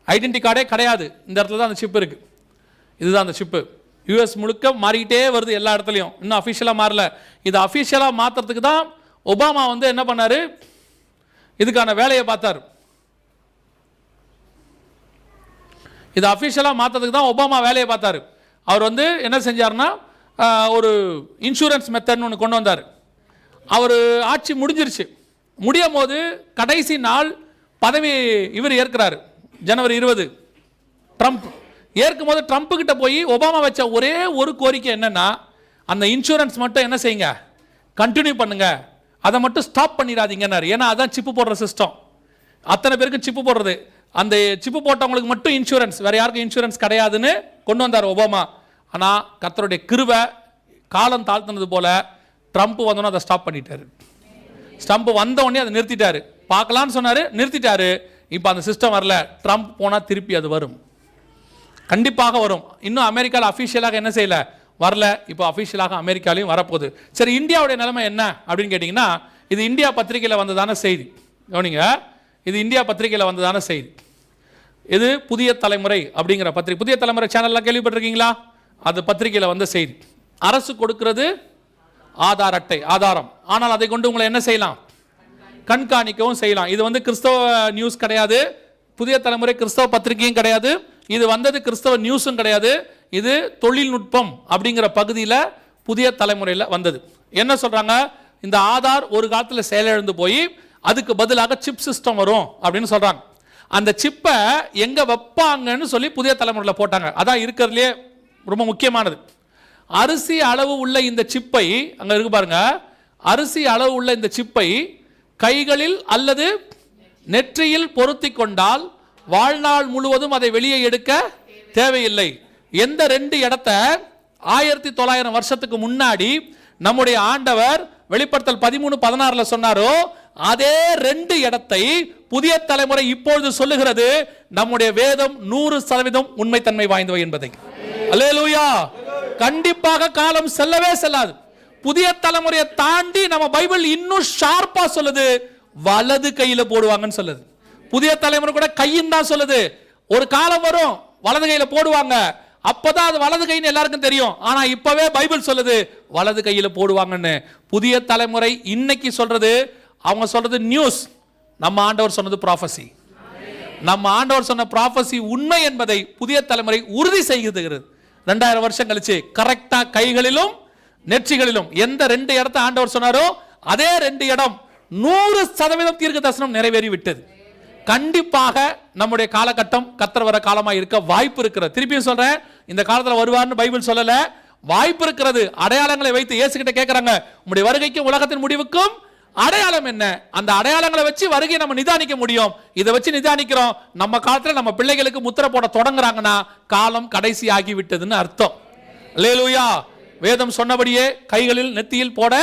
ஐடென்டி கார்டே கிடையாது. இந்த இடத்துல தான் அந்த சிப் இருக்குது. இதுதான் அந்த சிப்பு. யூஎஸ் முழுக்க மாறிக்கிட்டே வருது எல்லா இடத்துலையும். இன்னும் அஃபிஷியலாக மாறல. இது அஃபிஷியலாக மாற்றுறதுக்கு தான் ஒபாமா வந்து என்ன பண்ணார்? இதுக்கான வேலையை பார்த்தார். இது அஃபிஷியலாக மாற்றுறதுக்கு தான் ஒபாமா வேலையை பார்த்தார். அவர் வந்து என்ன செஞ்சார்னா, ஒரு இன்சூரன்ஸ் மெத்தட்னு ஒன்று கொண்டு வந்தார். அவர் ஆட்சி முடிஞ்சிருச்சு. முடியும் போது கடைசி நாள் பதவி இவர் ஏற்கிறார். ஜனவரி 20 ட்ரம்ப் ஏற்கும் போது ட்ரம்ப் கிட்ட போய் ஒபாமா வச்ச ஒரே ஒரு கோரிக்கை என்னன்னா, அந்த இன்சூரன்ஸ் மட்டும் என்ன செய்யுங்க, கண்டினியூ பண்ணுங்க, அதை மட்டும் ஸ்டாப் பண்ணிடாதீங்கன்னாரு. ஏன்னா அதான் சிப்பு போடுற சிஸ்டம். அத்தனை பேருக்கு சிப்பு போடுறது. அந்த சிப்பு போட்டவங்களுக்கு மட்டும் இன்சூரன்ஸ், வேற யாருக்கும் இன்சூரன்ஸ் கிடையாதுன்னு கொண்டு வந்தார் ஒபாமா. ஆனால் கர்த்தருடைய கிருபை காலம் தாழ்த்தினது போல ட்ரம்ப் வந்தோன்னே அதை ஸ்டாப் பண்ணிட்டாரு. ஸ்டம்ப் வந்த உடனே அதை நிறுத்திட்டாரு. பார்க்கலான்னு சொன்னார், நிறுத்திட்டாரு. இப்போ அந்த சிஸ்டம் வரல. ட்ரம்ப் போனால் திருப்பி அது வரும், கண்டிப்பாக வரும். இன்னும் அமெரிக்காவில் அஃபிஷியலாக என்ன செய்யலை, வரல. இப்போ அஃபிஷியலாக அமெரிக்காலையும் வரப்போகுது. சரி, இந்தியாவுடைய நிலைமை என்ன அப்படின்னு கேட்டிங்கன்னா, இது இந்தியா பத்திரிகையில் வந்ததான செய்தி. கவனிங்க, இது இந்தியா பத்திரிகையில் வந்ததான செய்தி. இது புதிய தலைமுறை அப்படிங்கிற பத்திரிகை. புதிய தலைமுறை சேனல்லாம் கேள்விப்பட்டிருக்கீங்களா? அது பத்திரிகையில் வந்த செய்தி. அரசு கொடுக்கிறது ஆதார் அட்டை, ஆதாரம். ஆனால் அதை கொண்டு உங்களை என்ன செய்யலாம்? கண்காணிக்கவும் செய்யலாம். இது வந்து கிறிஸ்தவ நியூஸ் கிடையாது, புதிய தலைமுறை கிறிஸ்தவ பத்திரிகையும் கிடையாது, இது வந்தது கிறிஸ்தவ நியூஸும் கிடையாது. இது தொழில்நுட்பம் அப்படிங்கிற பகுதியில் புதிய தலைமுறையில் வந்தது. என்ன சொல்றாங்க? இந்த ஆதார் ஒரு காலத்தில் செயலிழந்து போய் அதுக்கு பதிலாக சிப் சிஸ்டம் வரும் அப்படின்னு சொல்றாங்க. அந்த சிப்பை எங்க வைப்பாங்கன்னு சொல்லி புதிய தலைமுறையில் போட்டாங்க. அதான் இருக்கிறதுலே ரொம்ப முக்கியமானது. அரிசி அளவு உள்ள இந்த சிப்பை அங்க இருக்கு பாருங்க, அரிசி அளவு உள்ள இந்த சிப்பை கைகளில் அல்லது நெற்றியில் பொருத்தி கொண்டால் வாழ்நாள் முழுவதும் அதை வெளியே எடுக்க தேவையில்லை. எந்த 2 இடத்த 1900 வருஷத்துக்கு முன்னாடி நம்முடைய ஆண்டவர் வெளிப்படுத்தல் 13:16 சொன்னாரோ, அதே 2 இடத்தை புதிய தலைமுறை இப்பொழுது சொல்லுகிறது. நம்முடைய வேதம் 100% உண்மைத்தன்மை வாய்ந்தவை என்பதை. அல்லேலூயா. கண்டிப்பாக காலம் செல்லவே செல்லாது. புதிய தலைமுறையை தாண்டி நம்ம பைபிள் இன்னும் ஷார்ப்பா சொல்லுது, வலது கையில போடுவாங்கன்னு சொல்லுது. புதிய தலைமுறை கூட கையின் தான் சொல்லுது. ஒரு காலம் வரும் வலது கையில போடுவாங்க, அப்பதான் அது வலது கைன்னு எல்லாருக்கும் தெரியும். ஆனா இப்பவே பைபிள் சொல்லுது வலது கையில போடுவாங்கன்னு. புதிய தலைமுறை இன்னைக்கு சொல்றது, அவங்க சொல்றது நியூஸ், நம்ம ஆண்டவர் சொன்னது ப்ராஃபசி. நம்ம ஆண்டவர் சொன்ன ப்ராஃபசி உண்மை என்பதை புதிய தலைமுறை உறுதி செய்கிறது. 2000 வருஷம் கழிச்சு கரெக்டா கைகளிலும் நெற்றிகளிலும் எந்த 2 இடத்தை ஆண்டவர் சொன்னாரோ அதே 2 இடம் 100% தீர்க்க தரிசனம் நிறைவேறி விட்டது. கண்டிப்பாக நம்முடைய காலகட்டம் கர்த்தர் வர காலமாக இருக்க வாய்ப்பு இருக்கிறது. திருப்பியும் சொல்றேன், இந்த காலத்தில் வருவார்னு பைபிள் சொல்லல, வாய்ப்பு இருக்கிறது. அடையாளங்களை வைத்து இயேசு கிட்ட கேட்கறாங்க, உங்களுடைய வருகைக்கும் உலகத்தின் முடிவுக்கும் அடையாளம் என்ன? அந்த அடையாளங்களை வச்சு வருகையை நம்ம நிதானிக்க முடியும். இதை வச்சு நிதானிக்கிறோம். நம்ம காலத்துல நம்ம பிள்ளைகளுக்கு முத்திரை போட தொடங்குறாங்கன்னா காலம் கடைசி ஆகி விட்டதுன்னு அர்த்தம். அல்லேலூயா. வேதம் சொன்னபடியே கைகளில் நெத்தியில் போட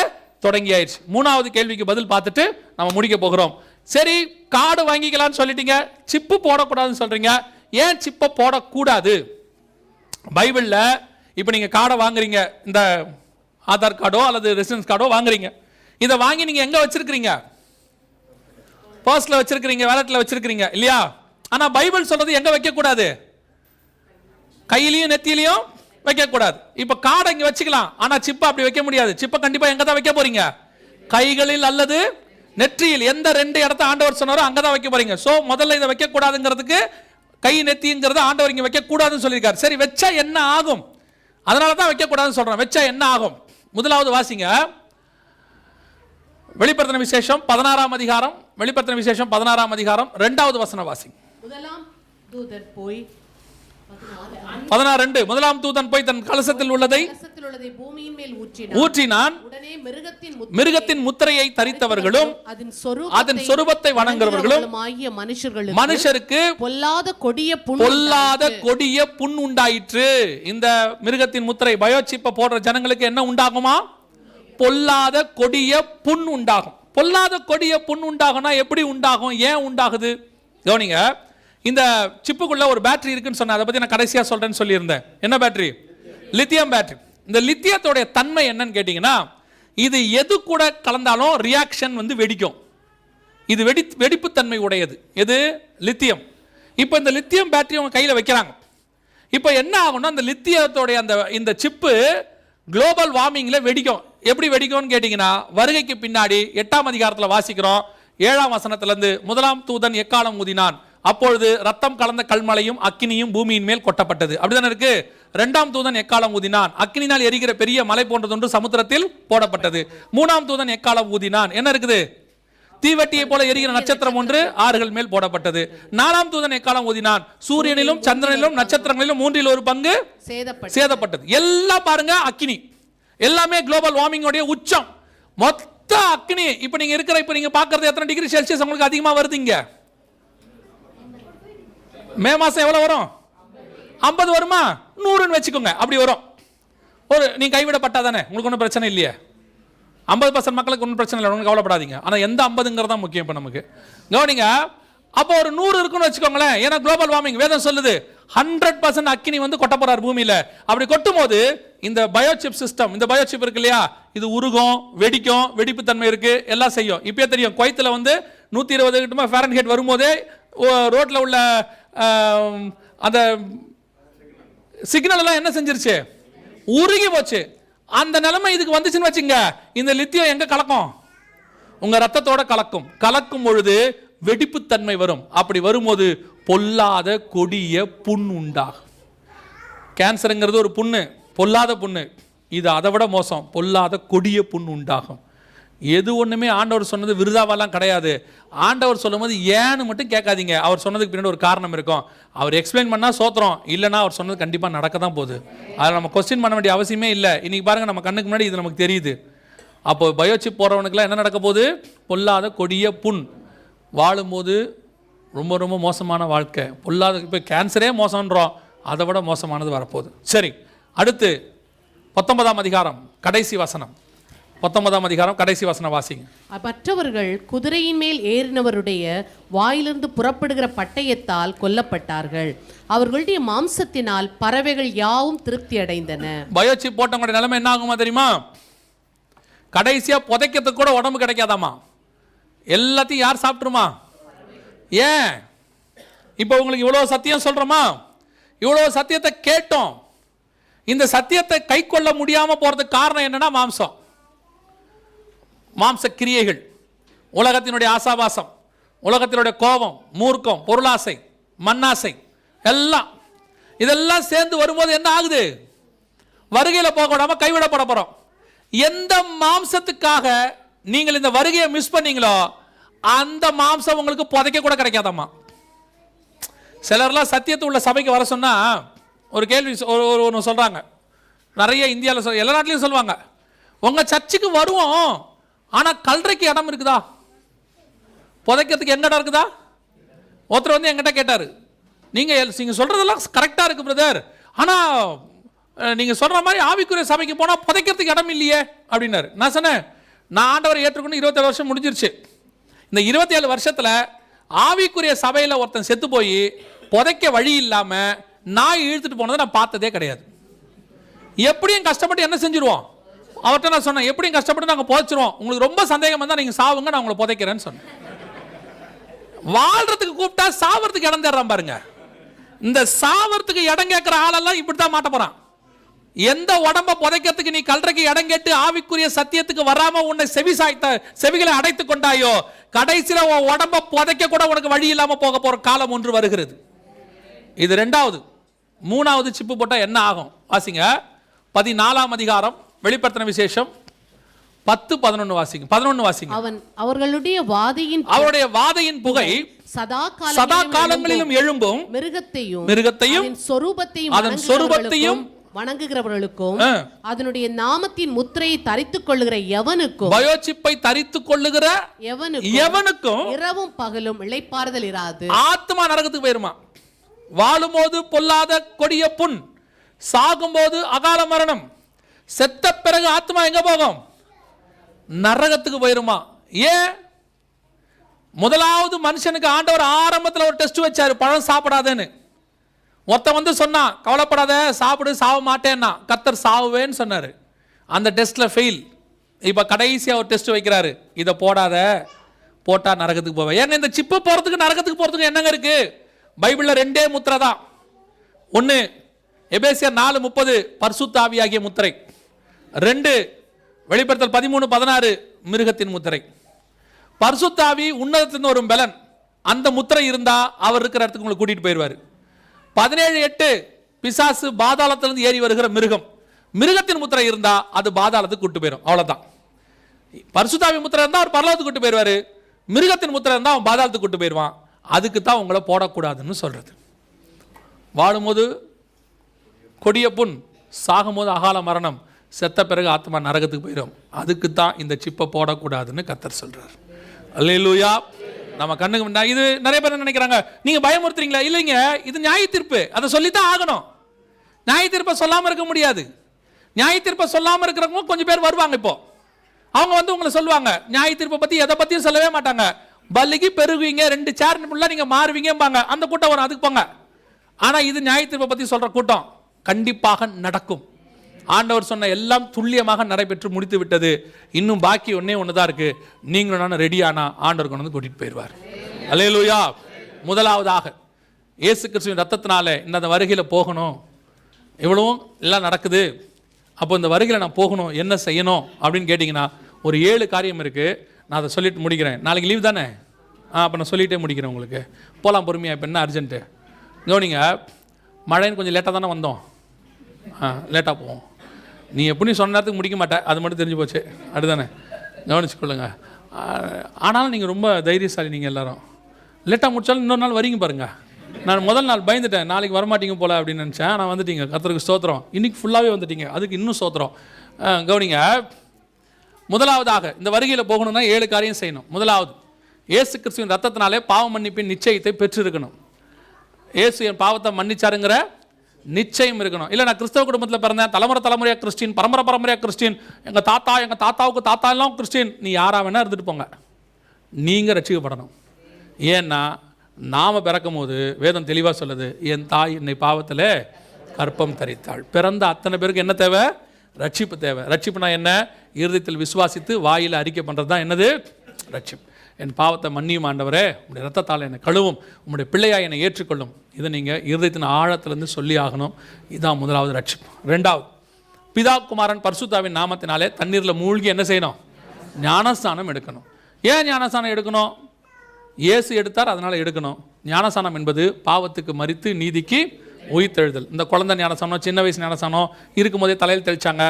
தொடங்கியாயிடுச்சு. 3வது கேள்விக்கு பதில் பார்த்துட்டு நம்ம முடிக்க போகிறோம். சரி, கார்டு வாங்கிக்கலாம்னு சொல்லிட்டீங்க, சிப்பு போடக்கூடாதுன்னு சொல்றீங்க. ஏன் சிப்பை போடக்கூடாது? பைபிள்ல இப்போ நீங்க கார்டை வாங்குறீங்க, இந்த ஆதார் கார்டோ அல்லது ரெசிடென்ஸ் கார்டோ வாங்குறீங்க. இதை வாங்கி நீங்க எங்க வச்சிருக்கீங்க? பர்ஸ்ல வச்சிருக்கீங்க, வாலெட்ல வச்சிருக்கீங்க இல்லையா? ஆனா பைபிள் சொல்றது எங்க வைக்க கூடாது? கையிலையும் நெத்தியிலையும் வைக்க கூடாது. இப்ப கார்டை இங்க வச்சுக்கலாம், ஆனா சிப்பை அப்படி வைக்க முடியாது. சிப்பை கண்டிப்பா எங்க தான் வைக்க போறீங்க? கைகளில் அல்லது நெற்றியில். எந்த 2 இடத்த ஆண்டவர் சொன்னாரோ அங்கதான் வைக்க போறீங்க. சோ முதல்ல இதை வைக்க கூடாதுங்கிறதுக்கு கை நெத்திங்கிறது ஆண்டவர் இங்க வைக்க கூடாதுன்னு சொல்லியிருக்காரு. சரி, வச்சா என்ன ஆகும்? அதனால தான் வைக்க கூடாதுன்னு சொல்றேன். வச்சா என்ன ஆகும்? முதலாவது வாசிங்க, வெளிப்படுத்தின விசேஷம் 16ஆம் அதிகாரம். வெளிப்படுத்தின விசேஷம் 16ஆம் அதிகாரம் 2வது வசனம் வாசிங்க. முதலாம் தூதன் போய் 16:2 முதலாம் தூதன் போய் தன் கலசத்தில் உள்ளதை பூமியின் மேல் ஊற்றினான். உடனே மிருகத்தின் முத்திரையை தரித்தவர்களும் அதன் சொரூபத்தை வணங்குறவர்களும் மனுஷருக்கு பொல்லாத கொடிய புண் உண்டாயிற்று. இந்த மிருகத்தின் முத்திரை பயோசிப்பை போடுற ஜனங்களுக்கு என்ன உண்டாகுமா? பொல்லாத கொடிய புண் உண்டாகும். பொல்லாத கொடிய புண் உண்டாகும்னா எப்படி உண்டாகும்? ஏன் உண்டாகுது? கவனிங்க, இந்த சிப்புக்குள்ள ஒரு பேட்டரி இருக்குன்னு சொன்னேன். அதை பத்தி நான் கடைசியா சொல்றேன்னு சொல்லியிருந்தேன். என்ன பேட்டரி? Lithium battery. இந்த லித்தியத்தோட தன்மை என்னன்னு கேட்டீங்கன்னா, இது எது கூட கலந்தாலும் ரியாக்ஷன் வந்து வெடிக்கும். இது வெடிப்பு தன்மை உடையது. எது? லித்தியம். இப்போ இந்த லித்தியம் பேட்டரி அவங்க கையில வைக்கிறாங்க. இப்போ என்ன ஆகும்னா, அந்த லித்தியத்தோட இந்த சிப்பு குளோபல் வார்மிங்ல வெடிக்கும். எப்படி வெடிக்கும்னு கேட்டீங்கன்னா, வருகைக்கு பின்னாடி 8ஆம் அதிகாரத்தில் வாசிக்கிறோம், 7ஆம் வசனத்திலிருந்து, முதலாம் தூதன் எக்காலம் ஊதினான், அப்பொழுது ரத்தம் கலந்த கல்மலையும் அக்கினியும் பூமியின் மேல் கொட்டப்பட்டது. அப்படிதானே இருக்கு. 2ஆம் தூதன் எக்காலம் ஊதினான், அக்கினினால் எரிகிற பெரிய மலை போன்றதொன்று சமுத்திரத்தில் போடப்பட்டது. 3ஆம் தூதன் எக்காலம் ஊதினான், என்ன இருக்குது? தீவட்டியை போல எரிகிற நட்சத்திரம் ஒன்று ஆறுகள் மேல் போடப்பட்டது. 4ஆம் தூதன் எக்காலம் ஊதினான், சூரியனிலும் சந்திரனிலும் நட்சத்திரங்களிலும் 1/3 பங்கு சேதப்பட்டது. எல்லாம் பாருங்க அக்கினி, எல்லாமே குளோபல் வார்மிங் உடைய உச்சம். மொத்த அக்கினி. இப்ப நீங்க இருக்கிற, இப்ப நீங்க பாக்குறது எத்தனை டிகிரி செல்சியஸ் உங்களுக்கு அதிகமா வருது? இங்க மே மாசம் எவ்வளவு வரும்? 50 வருமா? 100ன்னு வச்சுக்கோங்க, அப்படி வரும். ஒரு நீங்க கைவிடப்பட்டா தானே, உங்களுக்கு ஒன்றும் பிரச்சனை இல்லையே. 50% மக்களுக்கு ஒன்றும் பிரச்சனை இல்லை, ஒன்றும் கவலைப்படாதீங்க. ஆனால் எந்த 50ங்கிறது தான் முக்கியம் இப்போ நமக்கு. கவனிங்க, அப்போ ஒரு 100 இருக்குன்னு வச்சுக்கோங்களேன். ஏன்னா குளோபல் வார்மிங் வேதம் சொல்லுது 100% அக்கினி வந்து கொட்ட போறார் பூமியில. அப்படி கொட்டும் போது இந்த பயோசிப் சிஸ்டம், இந்த பயோசிப் இருக்கு இல்லையா, இது உருகும், வெடிக்கும், வெடிப்பு தன்மை இருக்கு, எல்லாம் செய்யும். இப்பயே தெரியும், குவைத்தில் வந்து 120 கிட்ட ஃபாரன்ஹீட் வரும்போதே ரோட்ல உள்ள அந்த சிக்னல் எல்லாம் என்ன செஞ்சிருச்சு? உருகி போச்சு. அந்த நிலைமை இதுக்கு வந்துச்சுன்னு வச்சுங்க, இந்த லித்தியம் எங்க கலக்கும்? உங்க ரத்தத்தோட கலக்கும். கலக்கும் பொழுது வெடிப்பு தன்மை வரும். அப்படி வரும்போது பொல்லாத கொடிய புண் உண்டாகும். கேன்சருங்கிறது ஒரு புண்ணு, பொல்லாத புண்ணு. இது அதை விட மோசம், பொல்லாத கொடிய புண் உண்டாகும். எது ஒன்றுமே ஆண்டவர் சொன்னது விருதாவெல்லாம் கிடையாது. ஆண்டவர் சொல்லும்போது ஏன்னு மட்டும் கேட்காதீங்க. அவர் சொன்னதுக்கு பின்னாடி ஒரு காரணம் இருக்கும். அவர் எக்ஸ்பிளைன் பண்ணால் சோத்திரம், இல்லைனா அவர் சொன்னது கண்டிப்பாக நடக்க தான் போகுது. அதில் நம்ம கொஸ்டின் பண்ண வேண்டிய அவசியமே இல்லை. இன்றைக்கி பாருங்கள், நம்ம கண்ணுக்கு முன்னாடி இது நமக்கு தெரியுது. அப்போ பயோசிப் போகிறவனுக்குலாம் என்ன நடக்க போகுது? பொல்லாத கொடிய புண். வாழும்போது ரொம்ப ரொம்ப மோசமான வாழ்க்கை. பொல்லாத, இப்போ கேன்சரே மோசம்ன்றோம், அதை விட மோசமானது வரப்போகுது. சரி, அடுத்து 19ஆம் அதிகாரம் கடைசி வசனம். 19ஆம் அதிகாரம் கடைசி வசனம் வாசிங்க. மற்றவர்கள் குதிரையின் மேல் ஏறினவருடைய வாயிலிருந்து புறப்படுகிற பட்டயத்தால் கொல்லப்பட்டார்கள். அவர்களுடைய மாம்சத்தினால் பறவைகள் யாவும் திருப்தி அடைந்தன. பயோசிப் போட்டவங்களுடைய நிலைமை என்ன ஆகுமா தெரியுமா? கடைசியாக புதைக்கிறதுக்கு கூட உடம்பு கிடைக்காதாமா. எல்லாத்தையும் யார் சாப்பிட்டுருமா? ஏன் இப்போ உங்களுக்கு இவ்வளோ சத்தியம் சொல்கிறோமா? இவ்வளோ சத்தியத்தை கேட்டோம். இந்த சத்தியத்தை கை கொள்ள முடியாமல் போகிறதுக்கு காரணம் என்னன்னா மாம்ச கிரியைகள், உலகத்தினுடைய ஆசாபாசம், உலகத்தினுடைய கோபம், மூர்க்கம், பொருளாசை, மண்ணாசை, எல்லாம் இதெல்லாம் சேர்ந்து வரும்போது என்ன ஆகுது? வருகையில் போக விடாமல் கைவிடப்பட போகிறோம். எந்த மாம்சத்துக்காக நீங்கள் இந்த வருகையை மிஸ் பண்ணீங்களோ அந்த மாம்சம் உங்களுக்கு புதைக்க கூட கிடைக்காதம்மா. சிலர்லாம் சத்தியத்தை உள்ள சபைக்கு வர சொன்னா ஒரு கேள்வி ஒன்று சொல்றாங்க. நிறைய இந்தியாவில் எல்லா நாட்டிலையும் சொல்லுவாங்க, உங்க சர்ச்சுக்கு வருவோம், ஆனா கல்றைக்கு இடம் இருக்குதா? புதைக்கிறதுக்கு எங்க இடம் இருக்குதா? ஒருத்தர் வந்து என்கிட்ட கேட்டாரு, நீங்க சொல்றதெல்லாம் கரெக்டா இருக்கு பிரதர், ஆனா நீங்க சொல்ற மாதிரி ஆவிக்குரிய சபைக்கு போனா புதைக்கிறதுக்கு இடம் இல்லையே அப்படின்னாரு. நான் சொன்னேன், நான் ஆண்டவரை ஏற்றுக்கொண்டு 27 வருஷம் முடிஞ்சிருச்சு. இந்த 27 வருஷத்துல ஆவிக்குரிய சபையில ஒருத்தன் செத்து போய் புதைக்க வழி இல்லாம நாய் இழுத்துட்டு போனதை நான் பார்த்ததே கிடையாது. எப்படியும் கஷ்டப்பட்டு என்ன செஞ்சிருவோம்? அவர்கிட்ட நான் சொன்னேன், எப்படியும் கஷ்டப்பட்டு நாங்கள் புதைச்சிருவோம், உங்களுக்கு ரொம்ப சந்தேகம் வந்தா நீங்க சாவுங்க, நான் உங்களை புதைக்கிறேன்னு சொன்னேன். வாழ்றதுக்கு கூப்பிட்டா சாவறதுக்கு இடம் தேடுறான் பாருங்க. இந்த சாவறதுக்கு இடம் கேட்கிற ஆளெல்லாம் இப்படித்தான் மாட்ட போறான். எந்த உடம்ப புதைக்கிறதுக்கு நீ கல்றைக்கு இடம் கேட்டு ஆவிக்குரிய சத்தியத்துக்கு வராம உன்னை செவிகளை அடைத்துக் கொண்டாயோ, கடைசியில உன் உடம்ப புதைக்க கூட உனக்கு வழி இல்லாம போக போற காலம் ஒன்று வருகிறது. இது 2வது. 3வது சிப்பு போட்டா என்ன ஆகும்? வாசிங்க 14ஆம் அதிகாரம் வெளிப்படுத்தின விசேஷம் 10-11 வாசிங்க. 11 வாசிங்க. அவர்களுடைய வாதையின் புகை சதா காலங்களிலும் எழும்பும், மிருகத்தையும் அதன் சொரூபத்தையும் வணங்குகிறவர்களுக்கும் அதனுடைய நாமத்தின் முத்திரையை தரித்துக் கொள்ளுகிற எவனுக்கும், பயோசிப்பை தரித்துக் கொள்ளுகிற எவனுக்கும் இரவும் பகலும் இளைப்பாறுதல் இராது. ஆத்மா நரகத்துக்கு போயிருமா. வாழும்போது பொல்லாத கொடிய புண், சாகும்போது அகால மரணம், செத்த பிறகு ஆத்மா எங்க போகும்? நரகத்துக்கு போயிருமா. ஏன்? முதலாவது மனுஷனுக்கு ஆண்டவர் ஆரம்பத்தில் ஒரு டெஸ்ட் வச்சாரு, பழம் சாப்பிடாதேன்னு. ஒருத்தன் வந்து சொன்னா, கவலைப்படாத, சாப்பிடு, சாவ மாட்டேன்னா. கர்த்தர் சாவுவேன்னு சொன்னாரு. அந்த டெஸ்ட்ல ஃபெயில். இப்ப கடைசியா ஒரு டெஸ்ட் வைக்கிறாரு, இதை போடாத, போட்டா நரகத்துக்கு போவேன். ஏங்க இந்த சிப்பு போறதுக்கு நரகத்துக்கு போறதுக்கு என்னங்க இருக்கு? பைபிள்ல 2 முத்திரை தான். 1 எபேசியர் 4:30 பரிசுத்த ஆவியாகிய முத்திரை. 2 வெளிப்படுத்தல் 13:16 மிருகத்தின் முத்திரை. பரிசுத்த ஆவி உன்னதத்தின் ஒரு பலன். அந்த முத்திரை இருந்தா அவர் இருக்கிற இடத்துக்கு உங்களை கூட்டிட்டு போயிடுவாரு. 17:8 பிசாசு பாதாளத்திலிருந்து ஏறி வருகிற மிருகம். மிருகத்தின் முத்திரை இருந்தா அது பாதாளத்துக்கு கூட்டு போயிடும். அவ்வளவுதான். பரிசுத்த ஆவி முத்திரை இருந்தா அவர் பரலோகத்துக்கு கூட்டு போயிடுவாரு. மிருகத்தின் முத்திரை இருந்தா அவன் பாதாளத்துக்கு கூட்டு போயிடுவான். அதுக்கு தான் உங்களை போடக்கூடாதுன்னு சொல்றது. வாழும்போது கொடிய புண், சாகும்போது அகால மரணம், செத்த பிறகு ஆத்மா நரகத்துக்கு போயிடும். அதுக்கு தான் இந்த சிப்பை போடக்கூடாதுன்னு கர்த்தர் சொல்றார். அல்லேலூயா. நம்ம கண்ணுக்கு முன்னாடி இது நிறைய பேர் நினைக்கிறாங்க, நீங்க பயமுறுத்துறீங்களா? இல்லைங்க, இது நியாய தீர்ப்பு, அதை சொல்லித்தான் ஆகணும். நியாய தீர்ப்பை சொல்லாம இருக்க முடியாது. நியாய தீர்ப்பை சொல்லாம இருக்கிறவங்க கொஞ்சம் பேர் வருவாங்க. இப்போ அவங்க வந்து உங்களை சொல்லுவாங்க, நியாய தீர்ப்பை பத்தி எதை பத்தியும் சொல்லவே மாட்டாங்க. பல்லிக்கு பெருகுவீங்க, 2 சேர் நீங்க மாறுவீங்கம்பாங்க. அந்த கூட்டம் வரும், அதுக்கு போங்க. ஆனா இது நியாய தீர்ப்பை பத்தி சொல்ற கூட்டம் கண்டிப்பாக நடக்கும். ஆண்டவர் சொன்ன எல்லாம் துல்லியமாக நடைபெற்று முடித்து விட்டது. இன்னும் பாக்கி ஒன்று தான் இருக்கு. நீங்களும் நானும் ரெடியானா ஆண்டவர் கொண்டு வந்து கூட்டிட்டு போயிடுவார். அல்லேலூயா. முதலாவதாக இயேசு கிறிஸ்துவின் ரத்தத்தினால இந்த வருகையில போகணும். இவ்வளவும் எல்லாம் நடக்குது. அப்போ இந்த வருகையில நான் போகணும், என்ன செய்யணும் அப்படின்னு கேட்டிங்கன்னா ஒரு 7 காரியம் இருக்கு. நான் அதை சொல்லிட்டு முடிக்கிறேன். நாளைக்கு லீவ் தானே? அப்போ நான் சொல்லிட்டே முடிக்கிறேன். உங்களுக்கு போகலாம் பொறுமையாக. இப்போ என்ன அர்ஜென்ட்டு கவனிங்க. மழைன்னு கொஞ்சம் லேட்டாக தானே வந்தோம். லேட்டாக போவோம். நீ எப்படி சொன்ன நேரத்துக்கு முடிக்க மாட்டேன், அது மட்டும் தெரிஞ்சு போச்சு. அடுதானே கவனிச்சுக்கொள்ளுங்க. ஆனாலும் நீங்கள் ரொம்ப தைரியசாலி. நீங்கள் எல்லாரும் லேட்டாக முடிச்சாலும் இன்னொரு நாள் வரீங்க பாருங்கள். நான் முதல் நாள் பயந்துட்டேன், நாளைக்கு வரமாட்டீங்க போல அப்படின்னு நினச்சேன். ஆனால் வந்துட்டீங்க. கர்த்தருக்கு ஸ்தோத்திரம். இன்றைக்கி ஃபுல்லாகவே வந்துட்டீங்க, அதுக்கு இன்னும் ஸ்தோத்திரம். கவனிங்க, முதலாவதாக இந்த வருகையில் போகணும்னா 7 காரியம் செய்யணும். முதலாவது, இயேசு கிறிஸ்துவின் ரத்தத்தினாலே பாவ மன்னிப்பின் நிச்சயத்தை பெற்றிருக்கணும். இயேசு என் பாவத்தை மன்னிச்சாருங்கிற நிச்சயம் இருக்கணும். இல்லை நான் கிறிஸ்தவ குடும்பத்தில் பிறந்தேன், தலைமுறையாக கிறிஸ்டின், பரம்பரையாக கிறிஸ்டின், எங்கள் தாத்தாவுக்கு தாத்தா எல்லாம் கிறிஸ்டின், நீ யாராக வேணா இருந்துட்டு போங்க, நீங்கள் ரட்சிக்கப்படணும். ஏன்னா நாம் பிறக்கும் போது வேதம் தெளிவாக சொல்லுது, என் தாய் என்னை பாவத்தில் கற்பம் தரித்தாள். பிறந்த அத்தனை பேருக்கு என்ன தேவை? ரட்சிப்பு தேவை. ரட்சிப்புனா என்ன? இருதயத்தில் விசுவாசித்து வாயில் அறிக்கை பண்ணுறது தான் என்னது? ரட்சிப்பு. என் பாவத்தை மன்னியும் ஆண்டவரே, உங்களுடைய ரத்தத்தால் என்னை கழுவும், உங்களுடைய பிள்ளையாக என்னை ஏற்றுக்கொள்ளும். இதை நீங்கள் இருதயத்தின் ஆழத்திலேருந்து சொல்லி ஆகணும். இதுதான் முதலாவது ரட்சிப்பு. ரெண்டாவது, பிதா குமாரன் பரிசுத்தாவின் நாமத்தினாலே தண்ணீரில் மூழ்கி என்ன செய்யணும்? ஞானஸ்தானம் எடுக்கணும். ஏன் ஞானஸ்தானம் எடுக்கணும்? இயேசு எடுத்தார், அதனால் எடுக்கணும். ஞானஸ்தானம் என்பது பாவத்துக்கு மரித்து நீதிக்கு உயிர்த்தெழுதல். இந்த குழந்தை ஞானஸ்தானம், சின்ன வயசு ஞானஸ்தானம் இருக்கும்போதே தலையில் தெளிச்சாங்க,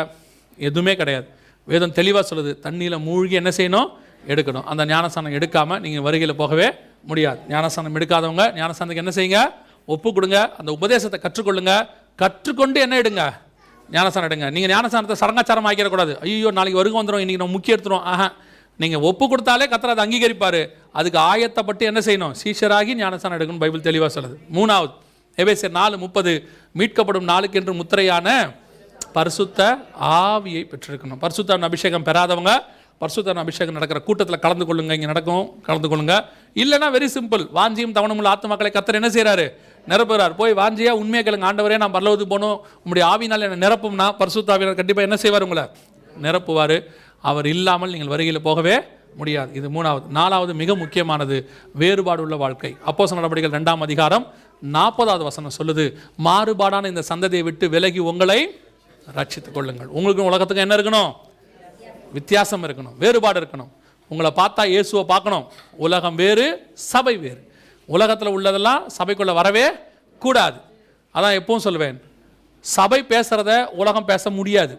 எதுவுமே கிடையாது. வேதம் தெளிவாக சொல்லுது, தண்ணியில் மூழ்கி என்ன செய்யணும்? எடுக்கணும். அந்த ஞானஸ்தானம் எடுக்காமல் நீங்கள் வருகையில் போகவே முடியாது. ஞானஸ்தானம் எடுக்காதவங்க ஞானஸ்தானத்துக்கு என்ன செய்யுங்க? ஒப்பு கொடுங்க. அந்த உபதேசத்தை கற்றுக்கொள்ளுங்க. கற்றுக்கொண்டு என்ன எடுங்க? ஞானஸ்தானம் எடுங்க. நீங்கள் ஞானஸ்தானத்தை சடங்காச்சாரம் ஆக்கிடக்கூடாது. ஐயோ நாளைக்கு வருகை வந்துடும், இன்றைக்கி நம்ம முக்கிய எடுத்துரும். நீங்கள் ஒப்பு கொடுத்தாலே கர்த்தர் அதை அங்கீகரிப்பார். அதுக்கு ஆயத்தப்பட்டு என்ன செய்யணும்? சீஷராகி ஞானஸ்தானம் எடுக்கணும். பைபிள் தெளிவாக சொல்லுது. மூணாவது, எபேசியர் 4:30, மீட்கப்படும் நாளுக்கு என்று முத்திரையான பரிசுத்த ஆவியை பெற்றிருக்கணும். பரிசுத்த அபிஷேகம் பெறாதவங்க பரிசுத்த அபிஷேகம் நடக்கிற கூட்டத்தில் கலந்து கொள்ளுங்க. இங்கே நடக்கும், கலந்து கொள்ளுங்க. இல்லைனா வெரி சிம்பிள், வாஞ்சியும் தவணமுள்ள ஆத்துமக்களை கர்த்தர் என்ன செய்கிறாரு? நிரப்புகிறார். போய் வாஞ்சியா உண்மையாக கேளுங்க, ஆண்டவரே நான் பரலோகத்துக்கு போகணும், உங்களுடைய ஆவினால் என்ன நிரப்பும்னா பரிசுத்த ஆவியினர் கண்டிப்பாக என்ன செய்வார்? உங்களை நிரப்புவார். அவர் இல்லாமல் நீங்கள் வருகையில் போகவே முடியாது. இது மூணாவது. நாலாவது, மிக முக்கியமானது, வேறுபாடு உள்ள வாழ்க்கை. அப்போஸ்தலர் நடவடிக்கைகள் 2ஆம் அதிகாரம் 40வது வசனம் சொல்லுது, மாறுபாடான இந்த சந்ததியை விட்டு விலகி உங்களை ரட்சித்துக் கொள்ளுங்கள். உங்களுக்கும் உலகத்துக்கும் என்ன இருக்கணும்? வித்தியாசம் இருக்கணும், வேறுபாடு இருக்கணும். உங்களை பார்த்தா இயேசுவை பார்க்கணும். உலகம் வேறு, சபை வேறு. உலகத்தில் உள்ளதெல்லாம் சபைக்குள்ளே வரவே கூடாது. அதான் எப்பவும் சொல்லுவேன், சபை பேசுகிறத உலகம் பேச முடியாது,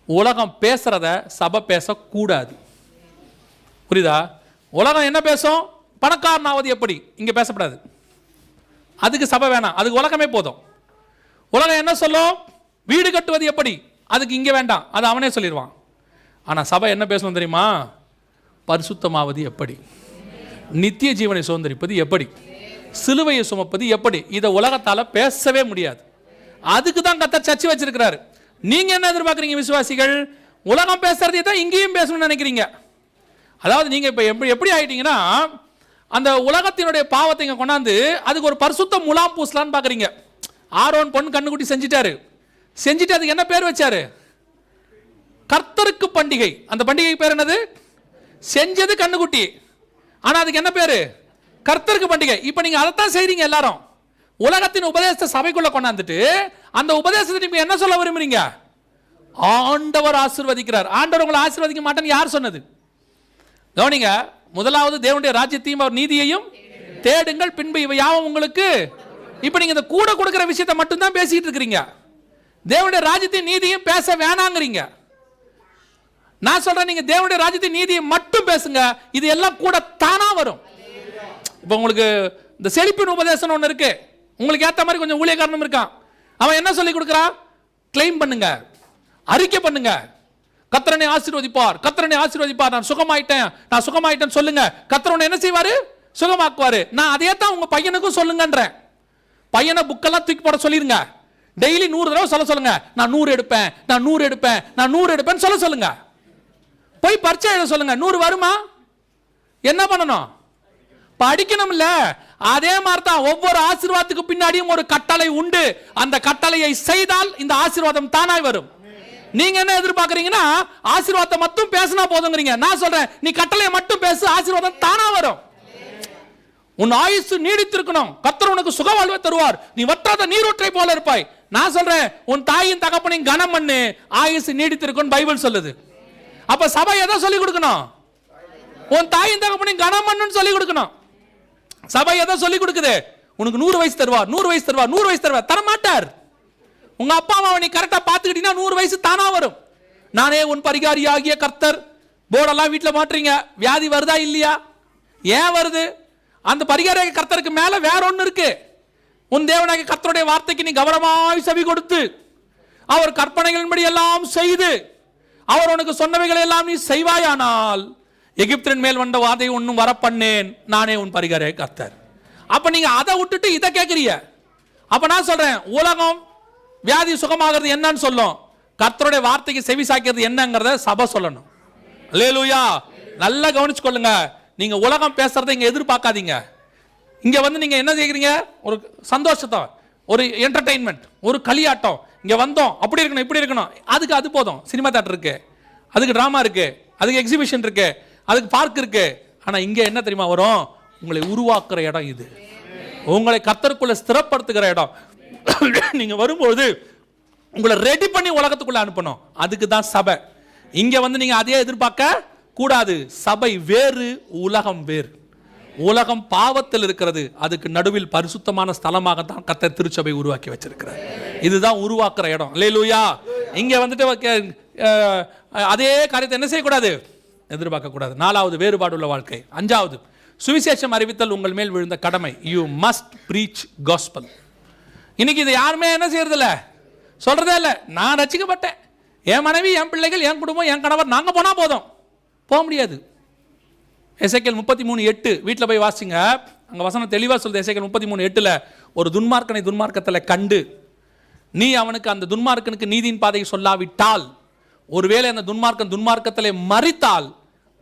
உலகம் பேசுகிறத சபை பேசக்கூடாது. புரியுதா? உலகம் என்ன பேசும்? பணக்காரனாவது எப்படி, இங்கே பேசப்படாது. அதுக்கு சபை வேணாம், அதுக்கு உலகமே போதும். உலகம் என்ன சொல்லும்? வீடு கட்டுவது எப்படி, அதுக்கு இங்கே வேண்டாம், அது அவனே சொல்லிடுவான். ஆனால் சபை என்ன பேசணும் தெரியுமா? பரிசுத்தமாவது எப்படி, நித்திய ஜீவனை சுதந்திரிப்பது எப்படி, சிலுவையை சுமப்பது எப்படி. இதை உலகத்தால் பேசவே முடியாது. அதுக்கு தான் கர்த்தர் சர்ச்சை வச்சிருக்கிறாரு. நீங்க என்ன எதிர்பார்க்குறீங்க விசுவாசிகள்? உலகம் பேசுறதே தான் இங்கேயும் பேசணும்னு நினைக்கிறீங்க. அதாவது நீங்க இப்போ எப்படி ஆயிட்டீங்கன்னா, அந்த உலகத்தினுடைய பாவத்தை இங்கே கொண்டாந்து அதுக்கு ஒரு பரிசுத்த முலாம் பூசலான்னு பார்க்குறீங்க. ஆரோன் பொண்ணு கண்ணுக்குட்டி செஞ்சுட்டு அதுக்கு என்ன பேர் வச்சாரு? கர்த்தருக்கு பண்டிகை. அந்த பண்டிகை பேர் என்னது? செஞ்சது கண்ணுக்குட்டி, ஆனால் அதுக்கு என்ன பேரு? கர்த்தருக்கு பண்டிகை. இப்போ நீங்கள் அதைத்தான் செய்றீங்க எல்லாரும். உலகத்தின் உபதேசத்தை சபைக்குள்ள கொண்டாந்துட்டு அந்த உபதேசத்தை நீங்க என்ன சொல்ல விரும்புறீங்க? ஆண்டவர் ஆசீர்வதிக்கிறார். ஆண்டவர் உங்களை ஆசீர்வதிக்க மாட்டேன்னு யார் சொன்னது? கவனிங்க, முதலாவது தேவனுடைய ராஜ்யத்தையும் அவர் நீதியையும் தேடுங்கள், பின்பு இவை யாவும் உங்களுக்கு. இப்போ நீங்க இந்த கூட கொடுக்கிற விஷயத்தை மட்டும் தான் பேசிட்டு இருக்கிறீங்க. தேவனுடைய ராஜ்யத்தையும் நீதியும் பேச வேணாங்கிறீங்க. நான் சொல்றேன், நீங்க தேவனுடைய ராஜ்யத்தையும் நீதியை மட்டும் பேசுங்க, இது எல்லாம் கூட தானா வரும். இப்போ உங்களுக்கு இந்த செழிப்பின் உபதேசம் ஒன்று இருக்கு, உங்களுக்கு ஏற்ற மாதிரி கொஞ்சம் ஊழியக்காரனும் இருக்கான். அவன் என்ன சொல்லி கொடுக்குறான்? கிளைம் பண்ணுங்க, அறிக்கை பண்ணுங்க, கர்த்தரனை ஆசீர்வதிப்பார், கர்த்தரனை ஆசீர்வதிப்பார், நான் சுகமாயிட்டேன் சொல்லுங்க. கர்த்தர் என்ன செய்வாரு? சுகமாக்குவாரு. நான் அதே தான் உங்க பையனுக்கும் சொல்லுங்கன்றேன். பையனை புக்கெல்லாம் தூக்கி போட சொல்லிருங்க. டெய்லி 100 தடவை சொல்லுங்க, நான் 100 எடுப்பேன், நான் 100 எடுப்பேன், நான் 100 எடுப்பேன்னு சொல்லுங்க. போய் பரீட்சை எழுத சொல்லுங்க. 100 வருமா? என்ன பண்ணணும்? படிக்கணும்ல. அதே மாதிரி தான் ஒவ்வொரு ஆசீர்வாதத்துக்கு பின்னாடியும் ஒரு கட்டளை உண்டு. அந்த கட்டளையை செய்தால் இந்த ஆசீர்வாதம் தானாய் வரும். நீங்க என்ன எதிர்பார்க்கறீங்கன்னா, ஆசீர்வாதத்தை மட்டும் பேசினா போதுங்கிறீங்க. நான் சொல்றேன், நீ கட்டளையை மட்டும் பேசு, ஆசீர்வாதம் தானா வரும். உன் ஆயுசு நீடித்திருக்கணும், கர்த்தர் உனக்கு சுக வாழ்வை தருவார், நீ வற்றாத நீரூற்றை போல இருப்பாய். நான் சொல்றேன், உன் தாயின் தகப்பனையும் கனம் பண்ணு, ஆயுசு நீடித்திருக்கும் பைபிள் சொல்லுது. அப்ப சபை எதை சொல்லி கொடுக்கணும்? உன் தாயின் தகப்பனையும் கனம் பண்ணுன்னு சொல்லி கொடுக்கணும். சபை எதை சொல்லி கொடுக்குது? உனக்கு 100 வயசு தருவார், 100 வயசு தருவார், 100 வயசு தருவார். தரமாட்டார். உங்க அப்பா அம்மாவை நீ கரெக்டா பார்த்துக்கிட்டீங்கன்னா 100 வயசு தானா வரும். நானே உன் பரிகாரியாகிய கர்த்தர், போர்டெல்லாம் வீட்டில் மாட்டுறீங்க, வியாதி வருதா இல்லையா? ஏன் வருது? அந்த பரிகார கர்த்தருக்கு மேலே வேற ஒன்று இருக்கு. உன் தேவனாகிய கர்த்தருடைய வார்த்தைக்கு நீ கவனமாய் செவி கொடுத்து அவர் கற்பனைகளின்படி எல்லாம் செய்து அவர் உனக்கு சொன்னவைகளை எல்லாம் நீ செய்வாயானால் எகிப்தின் மேல் வந்த வாதை ஒன்னும் வர பண்ணேன், நானே உன் பரிகார கர்த்தர். அப்ப நீங்க அதை விட்டுட்டு இதை கேட்கிறீங்க. அப்ப நான் சொல்றேன், உலகம் வியாதி சுகமாகிறது என்னன்னு சொல்லும், கர்த்தருடைய வார்த்தைக்கு செவி சாய்க்கிறது என்னங்கிறத சபை சொல்லணும். அல்லேலூயா. நல்லா கவனிச்சு கொள்ளுங்க. நீங்க உலகம் பேசுறதை இங்க எதிர்பார்க்காதீங்க. இங்க வந்து நீங்க என்ன செய்கிறீங்க? ஒரு சந்தோஷத்தை, ஒரு என்டர்டெயின்மெண்ட், ஒரு களியாட்டம். இங்க வந்தோம், அப்படி இருக்கணும் இப்படி இருக்கணும், அதுக்கு அது போதும். சினிமா தியேட்டர் இருக்கு, அதுக்கு டிராமா இருக்கு, அதுக்கு எக்ஸிபிஷன் இருக்கு, அதுக்கு பார்க் இருக்கு. ஆனா இங்க என்ன தெரியுமா வரும்? உங்களை உருவாக்குற இடம் இது, உங்களை கர்த்தருக்குள்ள ஸ்திரப்படுத்துகிற இடம். நீங்க வரும்போது உங்களை ரெடி பண்ணி உலகத்துக்குள்ள அனுப்பணும். அதுக்கு தான் சபை. இங்க வந்து நீங்க அதே எதிர்பார்க்க கூடாது. சபை வேறு, உலகம் வேறு. உலகம் பாவத்தில் இருக்கிறது, அதுக்கு நடுவில் பரிசுத்தமான ஸ்தலமாக தான் கர்த்தர் திருச்சபை உருவாக்கி வச்சிருக்கிறார். இதுதான் உருவாக்குற இடம். அல்லேலூயா. இங்க வந்துட்டு அதே காரியத்தை என்ன செய்யக்கூடாது? எதிர்பார்க்க கூடாது. 4வது வேறுபாடுள்ள வாழ்க்கை. 5வது சுவிசேஷம் அறிவித்தல் உங்கள் மேல் விழுந்த கடமை. You must breach gospel. இன்னைக்கு இதை யாருமே என்ன செய்யறதில்ல, சொல்றதே இல்லை. நான் ரட்சிக்கப்பட்டேன், என் மனைவி, என் பிள்ளைகள், என் குடும்பம், என் கணவர், நாங்க போனா போதும். போக முடியாது. எசேக்கியேல் 33:8 வீட்டில் போய் வாசிங்க. அங்க வசனம் தெளிவா சொல்லுது. எசேக்கியேல் 33:8 ஒரு துன்மார்க்கனை துன்மார்க்கத்தில் கண்டு நீ அவனுக்கு அந்த துன்மார்க்கனுக்கு நீதியின் பாதையை சொல்லாவிட்டால், ஒருவேளை அந்த துன்மார்க்கன் துன்மார்க்கத்திலே மரித்தால்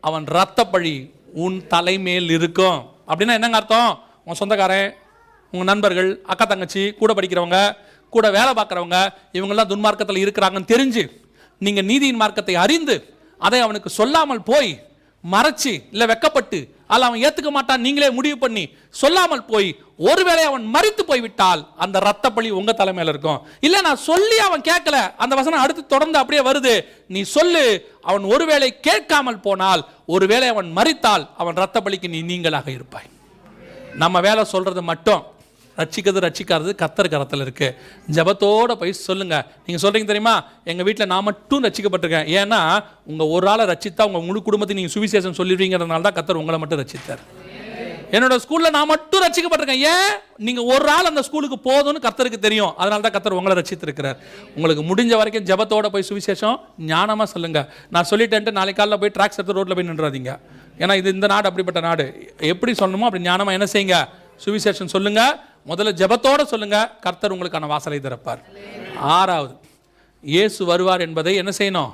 அவன் இரத்தப்பழி உன் தலைமேல் இருக்கும். அப்படின்னா என்னங்க அர்த்தம்? உன் சொந்தக்காரன், உங்க நண்பர்கள், அக்கா தங்கச்சி, கூட படிக்கிறவங்க, கூட வேலை பார்க்குறவங்க, இவங்கெல்லாம் துன்மார்க்கத்தில் இருக்கிறாங்கன்னு தெரிஞ்சு நீங்க நீதியின் மார்க்கத்தை அறிந்து அதை அவனுக்கு சொல்லாமல் போய் மறைச்சு இல்ல வெக்கப்பட்டு அல்ல அவன் ஏத்துக்க மாட்டான் நீங்களே முடிவு பண்ணி சொல்லாமல் போய் ஒருவேளை அவன் மரித்து போய்விட்டால் அந்த இரத்தப்பழி உங்க தலைமையில இருக்கும். இல்ல நான் சொல்லி அவன் கேட்கல, அந்த வசனம் அடுத்து தொடர்ந்து அப்படியே வருது. நீ சொல்லு, அவன் ஒருவேளை கேட்காமல் போனால், ஒருவேளை அவன் மரித்தால் அவன் இரத்தப்பழிக்கு நீ நீங்களாக இருப்பாய். நம்ம வேலை சொல்றது மட்டும், ரட்சிக்கிறது ரட்சிக்காதது கர்த்தர் கரத்தில் இருக்கு. ஜபத்தோட போய் சொல்லுங்க. நீங்க சொல்றீங்க தெரியுமா, எங்க வீட்டில் நான் மட்டும் ரட்சிக்கப்பட்டிருக்கேன். ஏன்னா உங்க ஒரு ஆளை ரட்சித்தா உங்க முழு குடும்பத்தை நீங்க சுவிசேஷம் சொல்லிடுவீங்கிறதுனால தான் கர்த்தர் உங்களை மட்டும் ரட்சித்தார். என்னோட ஸ்கூல்ல நான் மட்டும் ரட்சிக்கப்பட்டிருக்கேன். ஏன்? நீங்க ஒரு ஆள் அந்த ஸ்கூலுக்கு போதும்னு கர்த்தருக்கு தெரியும். அதனால தான் கர்த்தர் உங்களை ரட்சித்திருக்கிறார். உங்களுக்கு முடிஞ்ச வரைக்கும் ஜபத்தோட போய் சுவிசேஷம் ஞானமா சொல்லுங்க. நான் சொல்லிட்டேன்ட்டு நாளைக்கு காலையில் போய் ட்ராக்ஸ் எடுத்து ரோட்ல போய் நின்றாதீங்க. ஏன்னா இது இந்த நாடு அப்படிப்பட்ட நாடு. எப்படி சொல்லணுமோ அப்படி ஞானமா என்ன செய்யுங்க, சுவிசேஷம் சொல்லுங்க. முதல்ல ஜெபத்தோட சொல்லுங்க, கர்த்தர் உங்களுக்கான வாசலை திறப்பார். 6வது இயேசு வருவார் என்பதை என்ன செய்யணும்?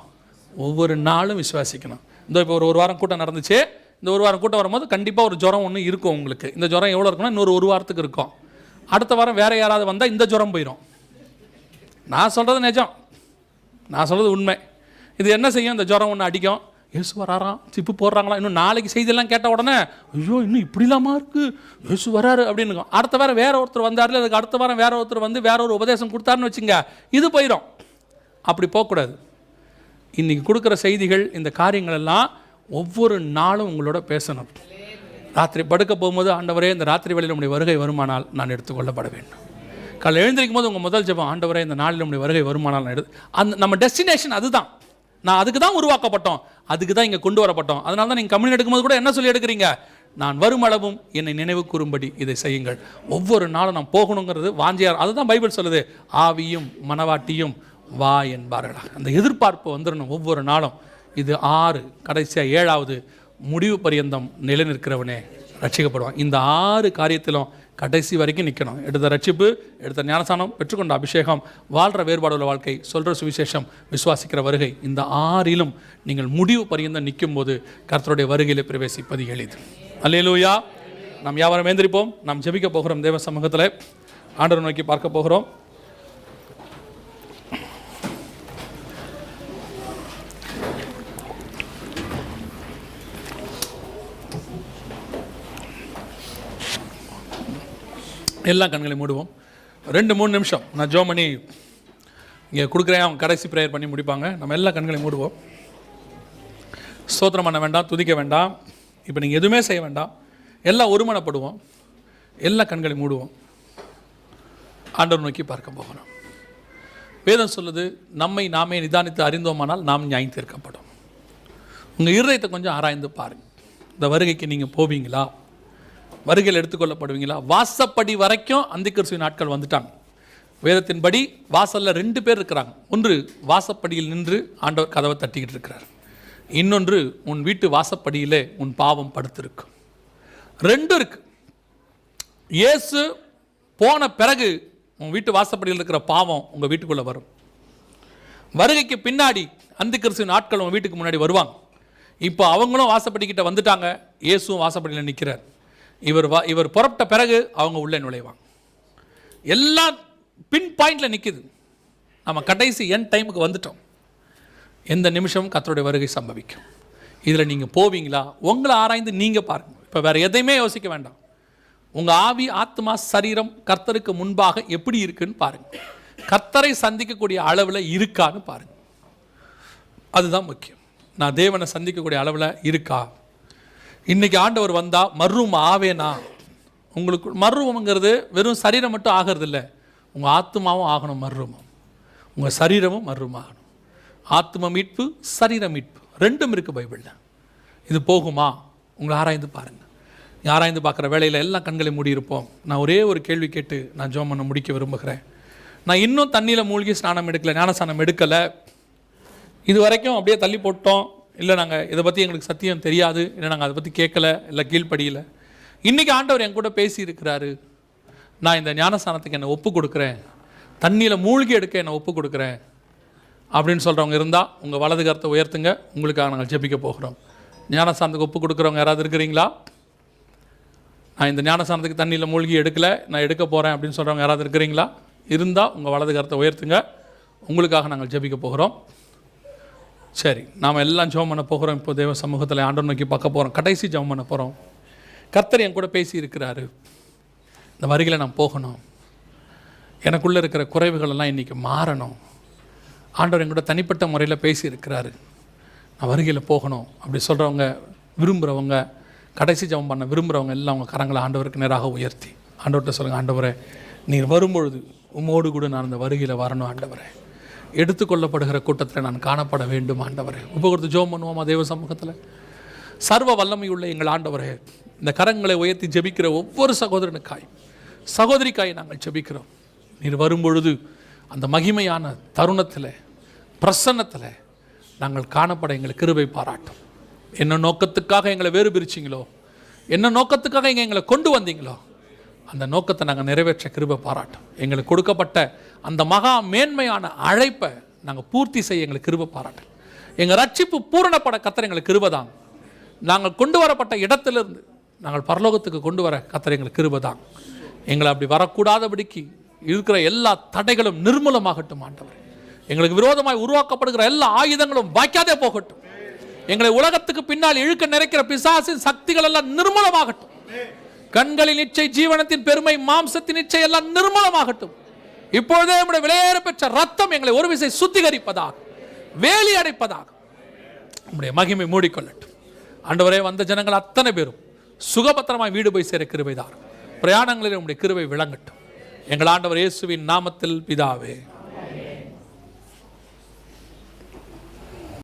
ஒவ்வொரு நாளும் விசுவாசிக்கணும். இப்போ ஒரு வாரம் கூட்டம் நடந்துச்சு. இந்த ஒரு வாரம் கூட்டம் வரும்போது கண்டிப்பாக ஒரு ஜுரம் ஒன்று இருக்கும் உங்களுக்கு. இந்த ஜுரம் எவ்வளோ இருக்குன்னா இன்னொரு ஒரு வாரத்துக்கு இருக்கும். அடுத்த வாரம் வேற யாராவது வந்தால் இந்த ஜுரம் போயிடும். நான் சொல்கிறது நிஜம், நான் சொல்கிறது உண்மை. இது என்ன செய்யும்? இந்த ஜுரம் ஒன்று அடிக்கும். இயேசு வராராம், சிப்பு போடுறாங்களா, இன்னும் நாளைக்கு செய்தியெல்லாம் கேட்ட உடனே ஐயோ இன்னும் இப்படிலாமா இருக்கு, இயேசு வராரு அப்படின்னு. அடுத்த வாரம் வேற ஒருத்தர் வந்தாரு, அதுக்கு அடுத்த வாரம் வேற ஒருத்தர் வந்து வேற ஒரு உபதேசம் கொடுத்தாருன்னு வச்சுங்க, இது போயிடும். அப்படி போகக்கூடாது. இன்னைக்கு கொடுக்குற செய்திகள், இந்த காரியங்கள் எல்லாம் ஒவ்வொரு நாளும் உங்களோட பேசணும். ராத்திரி படுக்க போகும்போது, ஆண்டவரே இந்த ராத்திரி வேளையில் உங்களுடைய வருகை வருமானால் நான் எடுத்துக்கொள்ளப்பட வேண்டும். காலையில் எழுந்திருக்கும் போது உங்கள் முதல் ஜெபம், ஆண்டவரே இந்த நாளில் உங்களுடைய வருகை வருமானால் நான் அந்த நம்ம டெஸ்டினேஷன் அதுதான். நான் அதுக்கு தான் உருவாக்கப்பட்டோம், அதுக்கு தான் இங்கே கொண்டு வரப்பட்டோம். அதனால தான் நீங்கள் கம்யூனி எடுக்கும்போது கூட என்ன சொல்லி எடுக்கிறீங்க? நான் வருமளவும் என்னை நினைவு கூறும்படி இதை செய்யுங்கள். ஒவ்வொரு நாளும் நான் போகணுங்கிறது வாஞ்சியார். அதுதான் பைபிள் சொல்லுது, ஆவியும் மனவாட்டியும் வா என்பார்களா. அந்த எதிர்பார்ப்பு வந்துடணும் ஒவ்வொரு நாளும். இது 6. கடைசியாக 7வது, முடிவு பரியந்தம் நிலை நிற்கிறவனே ரட்சிக்கப்படுவான். இந்த 6 காரியத்திலும் கடைசி வரைக்கும் நிற்கணும். எடுத்த ரட்சிப்பு, எடுத்த ஞானசானம், பெற்றுக்கொண்ட அபிஷேகம், வாழ்கிற வேறுபாடுள்ள வாழ்க்கை, சொல்கிற சுவிசேஷம், விசுவாசிக்கிற வருகை, இந்த 6லும் நீங்கள் முடிவு பரியந்தம் நிற்கும் போது கர்த்தருடைய வருகையில் பிரவேசிப்பது எளிது. அல்லேலூயா. நாம் யாவரும் எழுந்திருப்போம். நாம் ஜெபிக்க போகிறோம். தேவ சமூகத்தில் ஆண்டவரை நோக்கி பார்க்க போகிறோம். எல்லா கண்களையும் மூடுவோம். 2-3 நிமிஷம் நான் ஜோம் பண்ணி இங்கே கொடுக்குறேன். அவங்க கடைசி ப்ரேயர் பண்ணி முடிப்பாங்க. நம்ம எல்லா கண்களையும் மூடுவோம். ஸ்தோத்திரம் பண்ண வேண்டாம், துதிக்க வேண்டாம், இப்போ நீங்கள் எதுவுமே செய்ய வேண்டாம். எல்லாம் ஒருமனப்படுவோம். எல்லா கண்களையும் மூடுவோம். ஆண்டவர் நோக்கி பார்க்க போகணும். வேதம் சொல்லுது, நம்மை நாமே நிதானித்து அறிந்தோமானால் நாம் நியாயம் தீர்க்கப்படும். உங்கள் இருதயத்தை கொஞ்சம் ஆராய்ந்து பாருங்கள். இந்த வருகைக்கு நீங்கள் போவீங்களா? வருகையில் எடுத்துக்கொள்ளப்படுவீங்களா? வாசப்படி வரைக்கும் அந்திகிறிஸ்துவின் நாட்கள் வந்துட்டாங்க. வேதத்தின்படி வாசலில் 2 பேர் இருக்கிறாங்க. ஒன்று வாசப்படியில் நின்று ஆண்டவர் கதவை தட்டிக்கிட்டு இருக்கிறார். இன்னொன்று உன் வீட்டு வாசப்படியிலே உன் பாவம் படுத்திருக்கும். 2 இருக்கு. இயேசு போன பிறகு உன் வீட்டு வாசப்படியில் இருக்கிற பாவம் உங்கள் வீட்டுக்குள்ளே வரும். வருகைக்கு பின்னாடி அந்திகிறிஸ்துவின் ஆட்கள் உங்கள் வீட்டுக்கு முன்னாடி வருவாங்க. இப்போ அவங்களும் வாசப்படிக்கிட்ட வந்துட்டாங்க. இயேசுவும் வாசப்படியில் நிற்கிறார். இவர் புறப்பட்ட பிறகு அவங்க உள்ளே நுழைவாங்க. எல்லாம் பின் பாயிண்டில் நிற்குது. நம்ம கடைசி என் டைமுக்கு வந்துட்டோம். எந்த நிமிஷமும் கர்த்தருடைய வருகை சம்பவிக்கும். இதில் நீங்கள் போவீங்களா? உங்களை ஆராய்ந்து நீங்கள் பாருங்கள். இப்போ வேறு எதையுமே யோசிக்க வேண்டாம். உங்கள் ஆவி, ஆத்மா, சரீரம் கர்த்தருக்கு முன்பாக எப்படி இருக்குன்னு பாருங்கள். கர்த்தரை சந்திக்கக்கூடிய அளவில் இருக்கான்னு பாருங்கள். அதுதான் முக்கியம். நான் தேவனை சந்திக்கக்கூடிய அளவில் இருக்கா? இன்றைக்கி ஆண்டவர் வந்தால் மர்ரூம் ஆவேனா? உங்களுக்கு மர்ரூம்ங்கிறது வெறும் சரீரம் மட்டும் ஆகிறது இல்லை, உங்கள் ஆத்மாவும் ஆகணும். மர்ரூமம் உங்கள் சரீரமும் மர்ரூம் ஆகணும். ஆத்ம மீட்பு, சரீர மீட்பு 2ம் இருக்குது பைபிளில். இது போகுமா? உங்களை ஆராய்ந்து பாருங்கள். ஆராய்ந்து பார்க்குற வேலையில் எல்லாம் கண்களை மூடியிருப்போம். நான் ஒரே ஒரு கேள்வி கேட்டு நான் ஜெபம் பண்ண முடிக்க விரும்புகிறேன். நான் இன்னும் தண்ணியில் மூழ்கி ஸ்நானம் எடுக்கலை, ஞானஸ்நானம் எடுக்கலை. இது வரைக்கும் அப்படியே தள்ளி போட்டோம். இல்லை நாங்கள் இதை பற்றி எங்களுக்கு சத்தியம் தெரியாது, இல்லை நாங்கள் அதை பற்றி கேட்கலை, இல்லை கீழ்ப்படியில். இன்றைக்கி ஆண்டவர் என் கூட பேசியிருக்கிறாரு. நான் இந்த ஞானஸ்நானத்துக்கு என்னை ஒப்பு கொடுக்குறேன், தண்ணியில் மூழ்கி எடுக்க என்னை ஒப்பு கொடுக்குறேன் அப்படின்னு சொல்கிறவங்க இருந்தால் உங்கள் வலது கரத்தை உயர்த்துங்க. உங்களுக்காக நாங்கள் ஜெபிக்க போகிறோம். ஞானஸ்நானத்துக்கு ஒப்பு கொடுக்குறவங்க யாராவது இருக்கிறீங்களா? நான் இந்த ஞானஸ்நானத்துக்கு தண்ணியில் மூழ்கி எடுக்கலை, நான் எடுக்க போகிறேன் அப்படின்னு சொல்கிறவங்க யாராவது இருக்கிறீங்களா? இருந்தால் உங்கள் வலது கரத்தை உயர்த்துங்க. உங்களுக்காக நாங்கள் ஜெபிக்க போகிறோம். சரி, நாம் எல்லாம் ஜெபம் பண்ண போகிறோம். இப்போ தேவ சமூகத்தில் ஆண்டவர் நோக்கி பார்க்க போகிறோம். கடைசி ஜெபம் பண்ண போகிறோம். கர்த்தர் என் கூட பேசி இருக்கிறாரு. இந்த வருகையில் நான் போகணும். எனக்குள்ளே இருக்கிற குறைவுகளெல்லாம் இன்றைக்கி மாறணும். ஆண்டவர் என் கூட தனிப்பட்ட முறையில் பேசி இருக்கிறாரு. நான் வருகையில் போகணும் அப்படி சொல்கிறவங்க, விரும்புகிறவங்க, கடைசி ஜெபம் பண்ண விரும்புகிறவங்க எல்லாம் அவங்க கரங்களை ஆண்டவருக்கு நேராக உயர்த்தி ஆண்டவர்கிட்ட சொல்லுங்கள், ஆண்டவரே நீர் வரும்பொழுது உம்மோடு கூட நான் அந்த வருகையில் வரணும். ஆண்டவரே எடுத்துக்கொள்ளப்படுகிற கூட்டத்தில் நான் காணப்பட வேண்டும். ஆண்டவரே உப்பு கொடுத்து ஜெபம் பண்ணுவோமா தேவ சமூகத்தில்? சர்வ வல்லமையுள்ள எங்கள் ஆண்டவரே, இந்த கரங்களை உயர்த்தி ஜெபிக்கிற ஒவ்வொரு சகோதரனுக்காய், சகோதரிக்காய் நாங்கள் ஜெபிக்கிறோம். நீர் வரும்பொழுது அந்த மகிமையான தருணத்தில், பிரசன்னத்தில் நாங்கள் காணப்பட எங்களுக்கு கிருபை பாராட்டும். என்ன நோக்கத்துக்காக எங்களை வேறு பிரிச்சிங்களோ, என்ன நோக்கத்துக்காக எங்களை கொண்டு வந்தீங்களோ, அந்த நோக்கத்தை நாங்கள் நிறைவேற்ற கிருபை பாராட்டும். எங்களுக்கு கொடுக்கப்பட்ட அந்த மகா மேன்மையான அழைப்பை நாங்கள் பூர்த்தி செய்ய எங்களுக்கு கிருபை பாராட்டும். எங்கள் ரட்சிப்பு பூரணப்பட கர்த்தர் எங்களுக்கு கிருபை தான். நாங்கள் கொண்டு வரப்பட்ட இடத்திலிருந்து நாங்கள் பரலோகத்துக்கு கொண்டு வர கர்த்தர் எங்களுக்கு கிருபை தான். எங்களை அப்படி வரக்கூடாதபடிக்கு இருக்கிற எல்லா தடைகளும் நிர்மூலமாகட்டும். ஆண்டவர் எங்களுக்கு விரோதமாய் உருவாக்கப்படுகிற எல்லா ஆயுதங்களும் வாய்க்காதே போகட்டும். எங்களை உலகத்துக்கு பின்னால் இழுக்க நிறைக்கிற பிசாசின் சக்திகள் எல்லாம் நிர்மூலமாகட்டும். கண்களின் இச்சை, ஜீவனத்தின் பெருமை, மாம்சத்தின் இச்சை எல்லாம் நிர்மூலமாகட்டும். இப்பொழுதே நம்முடைய விலையேற பெற்ற ரத்தம் எங்களை ஒரு விசை சுத்திகரிப்பதாக, வேலி அடைப்பதாக நம்முடைய மகிமை மூடிக்கொள்ளட்டும். ஆண்டவரே, வந்த ஜனங்கள் அத்தனை பேரும் சுகபத்திரமாய் வீடு போய் சேர கிருபைதார். பிரயாணங்களில் நம்முடைய கிருபை விளங்கட்டும். எங்கள் ஆண்டவர் இயேசுவின் நாமத்தில் பிதாவே.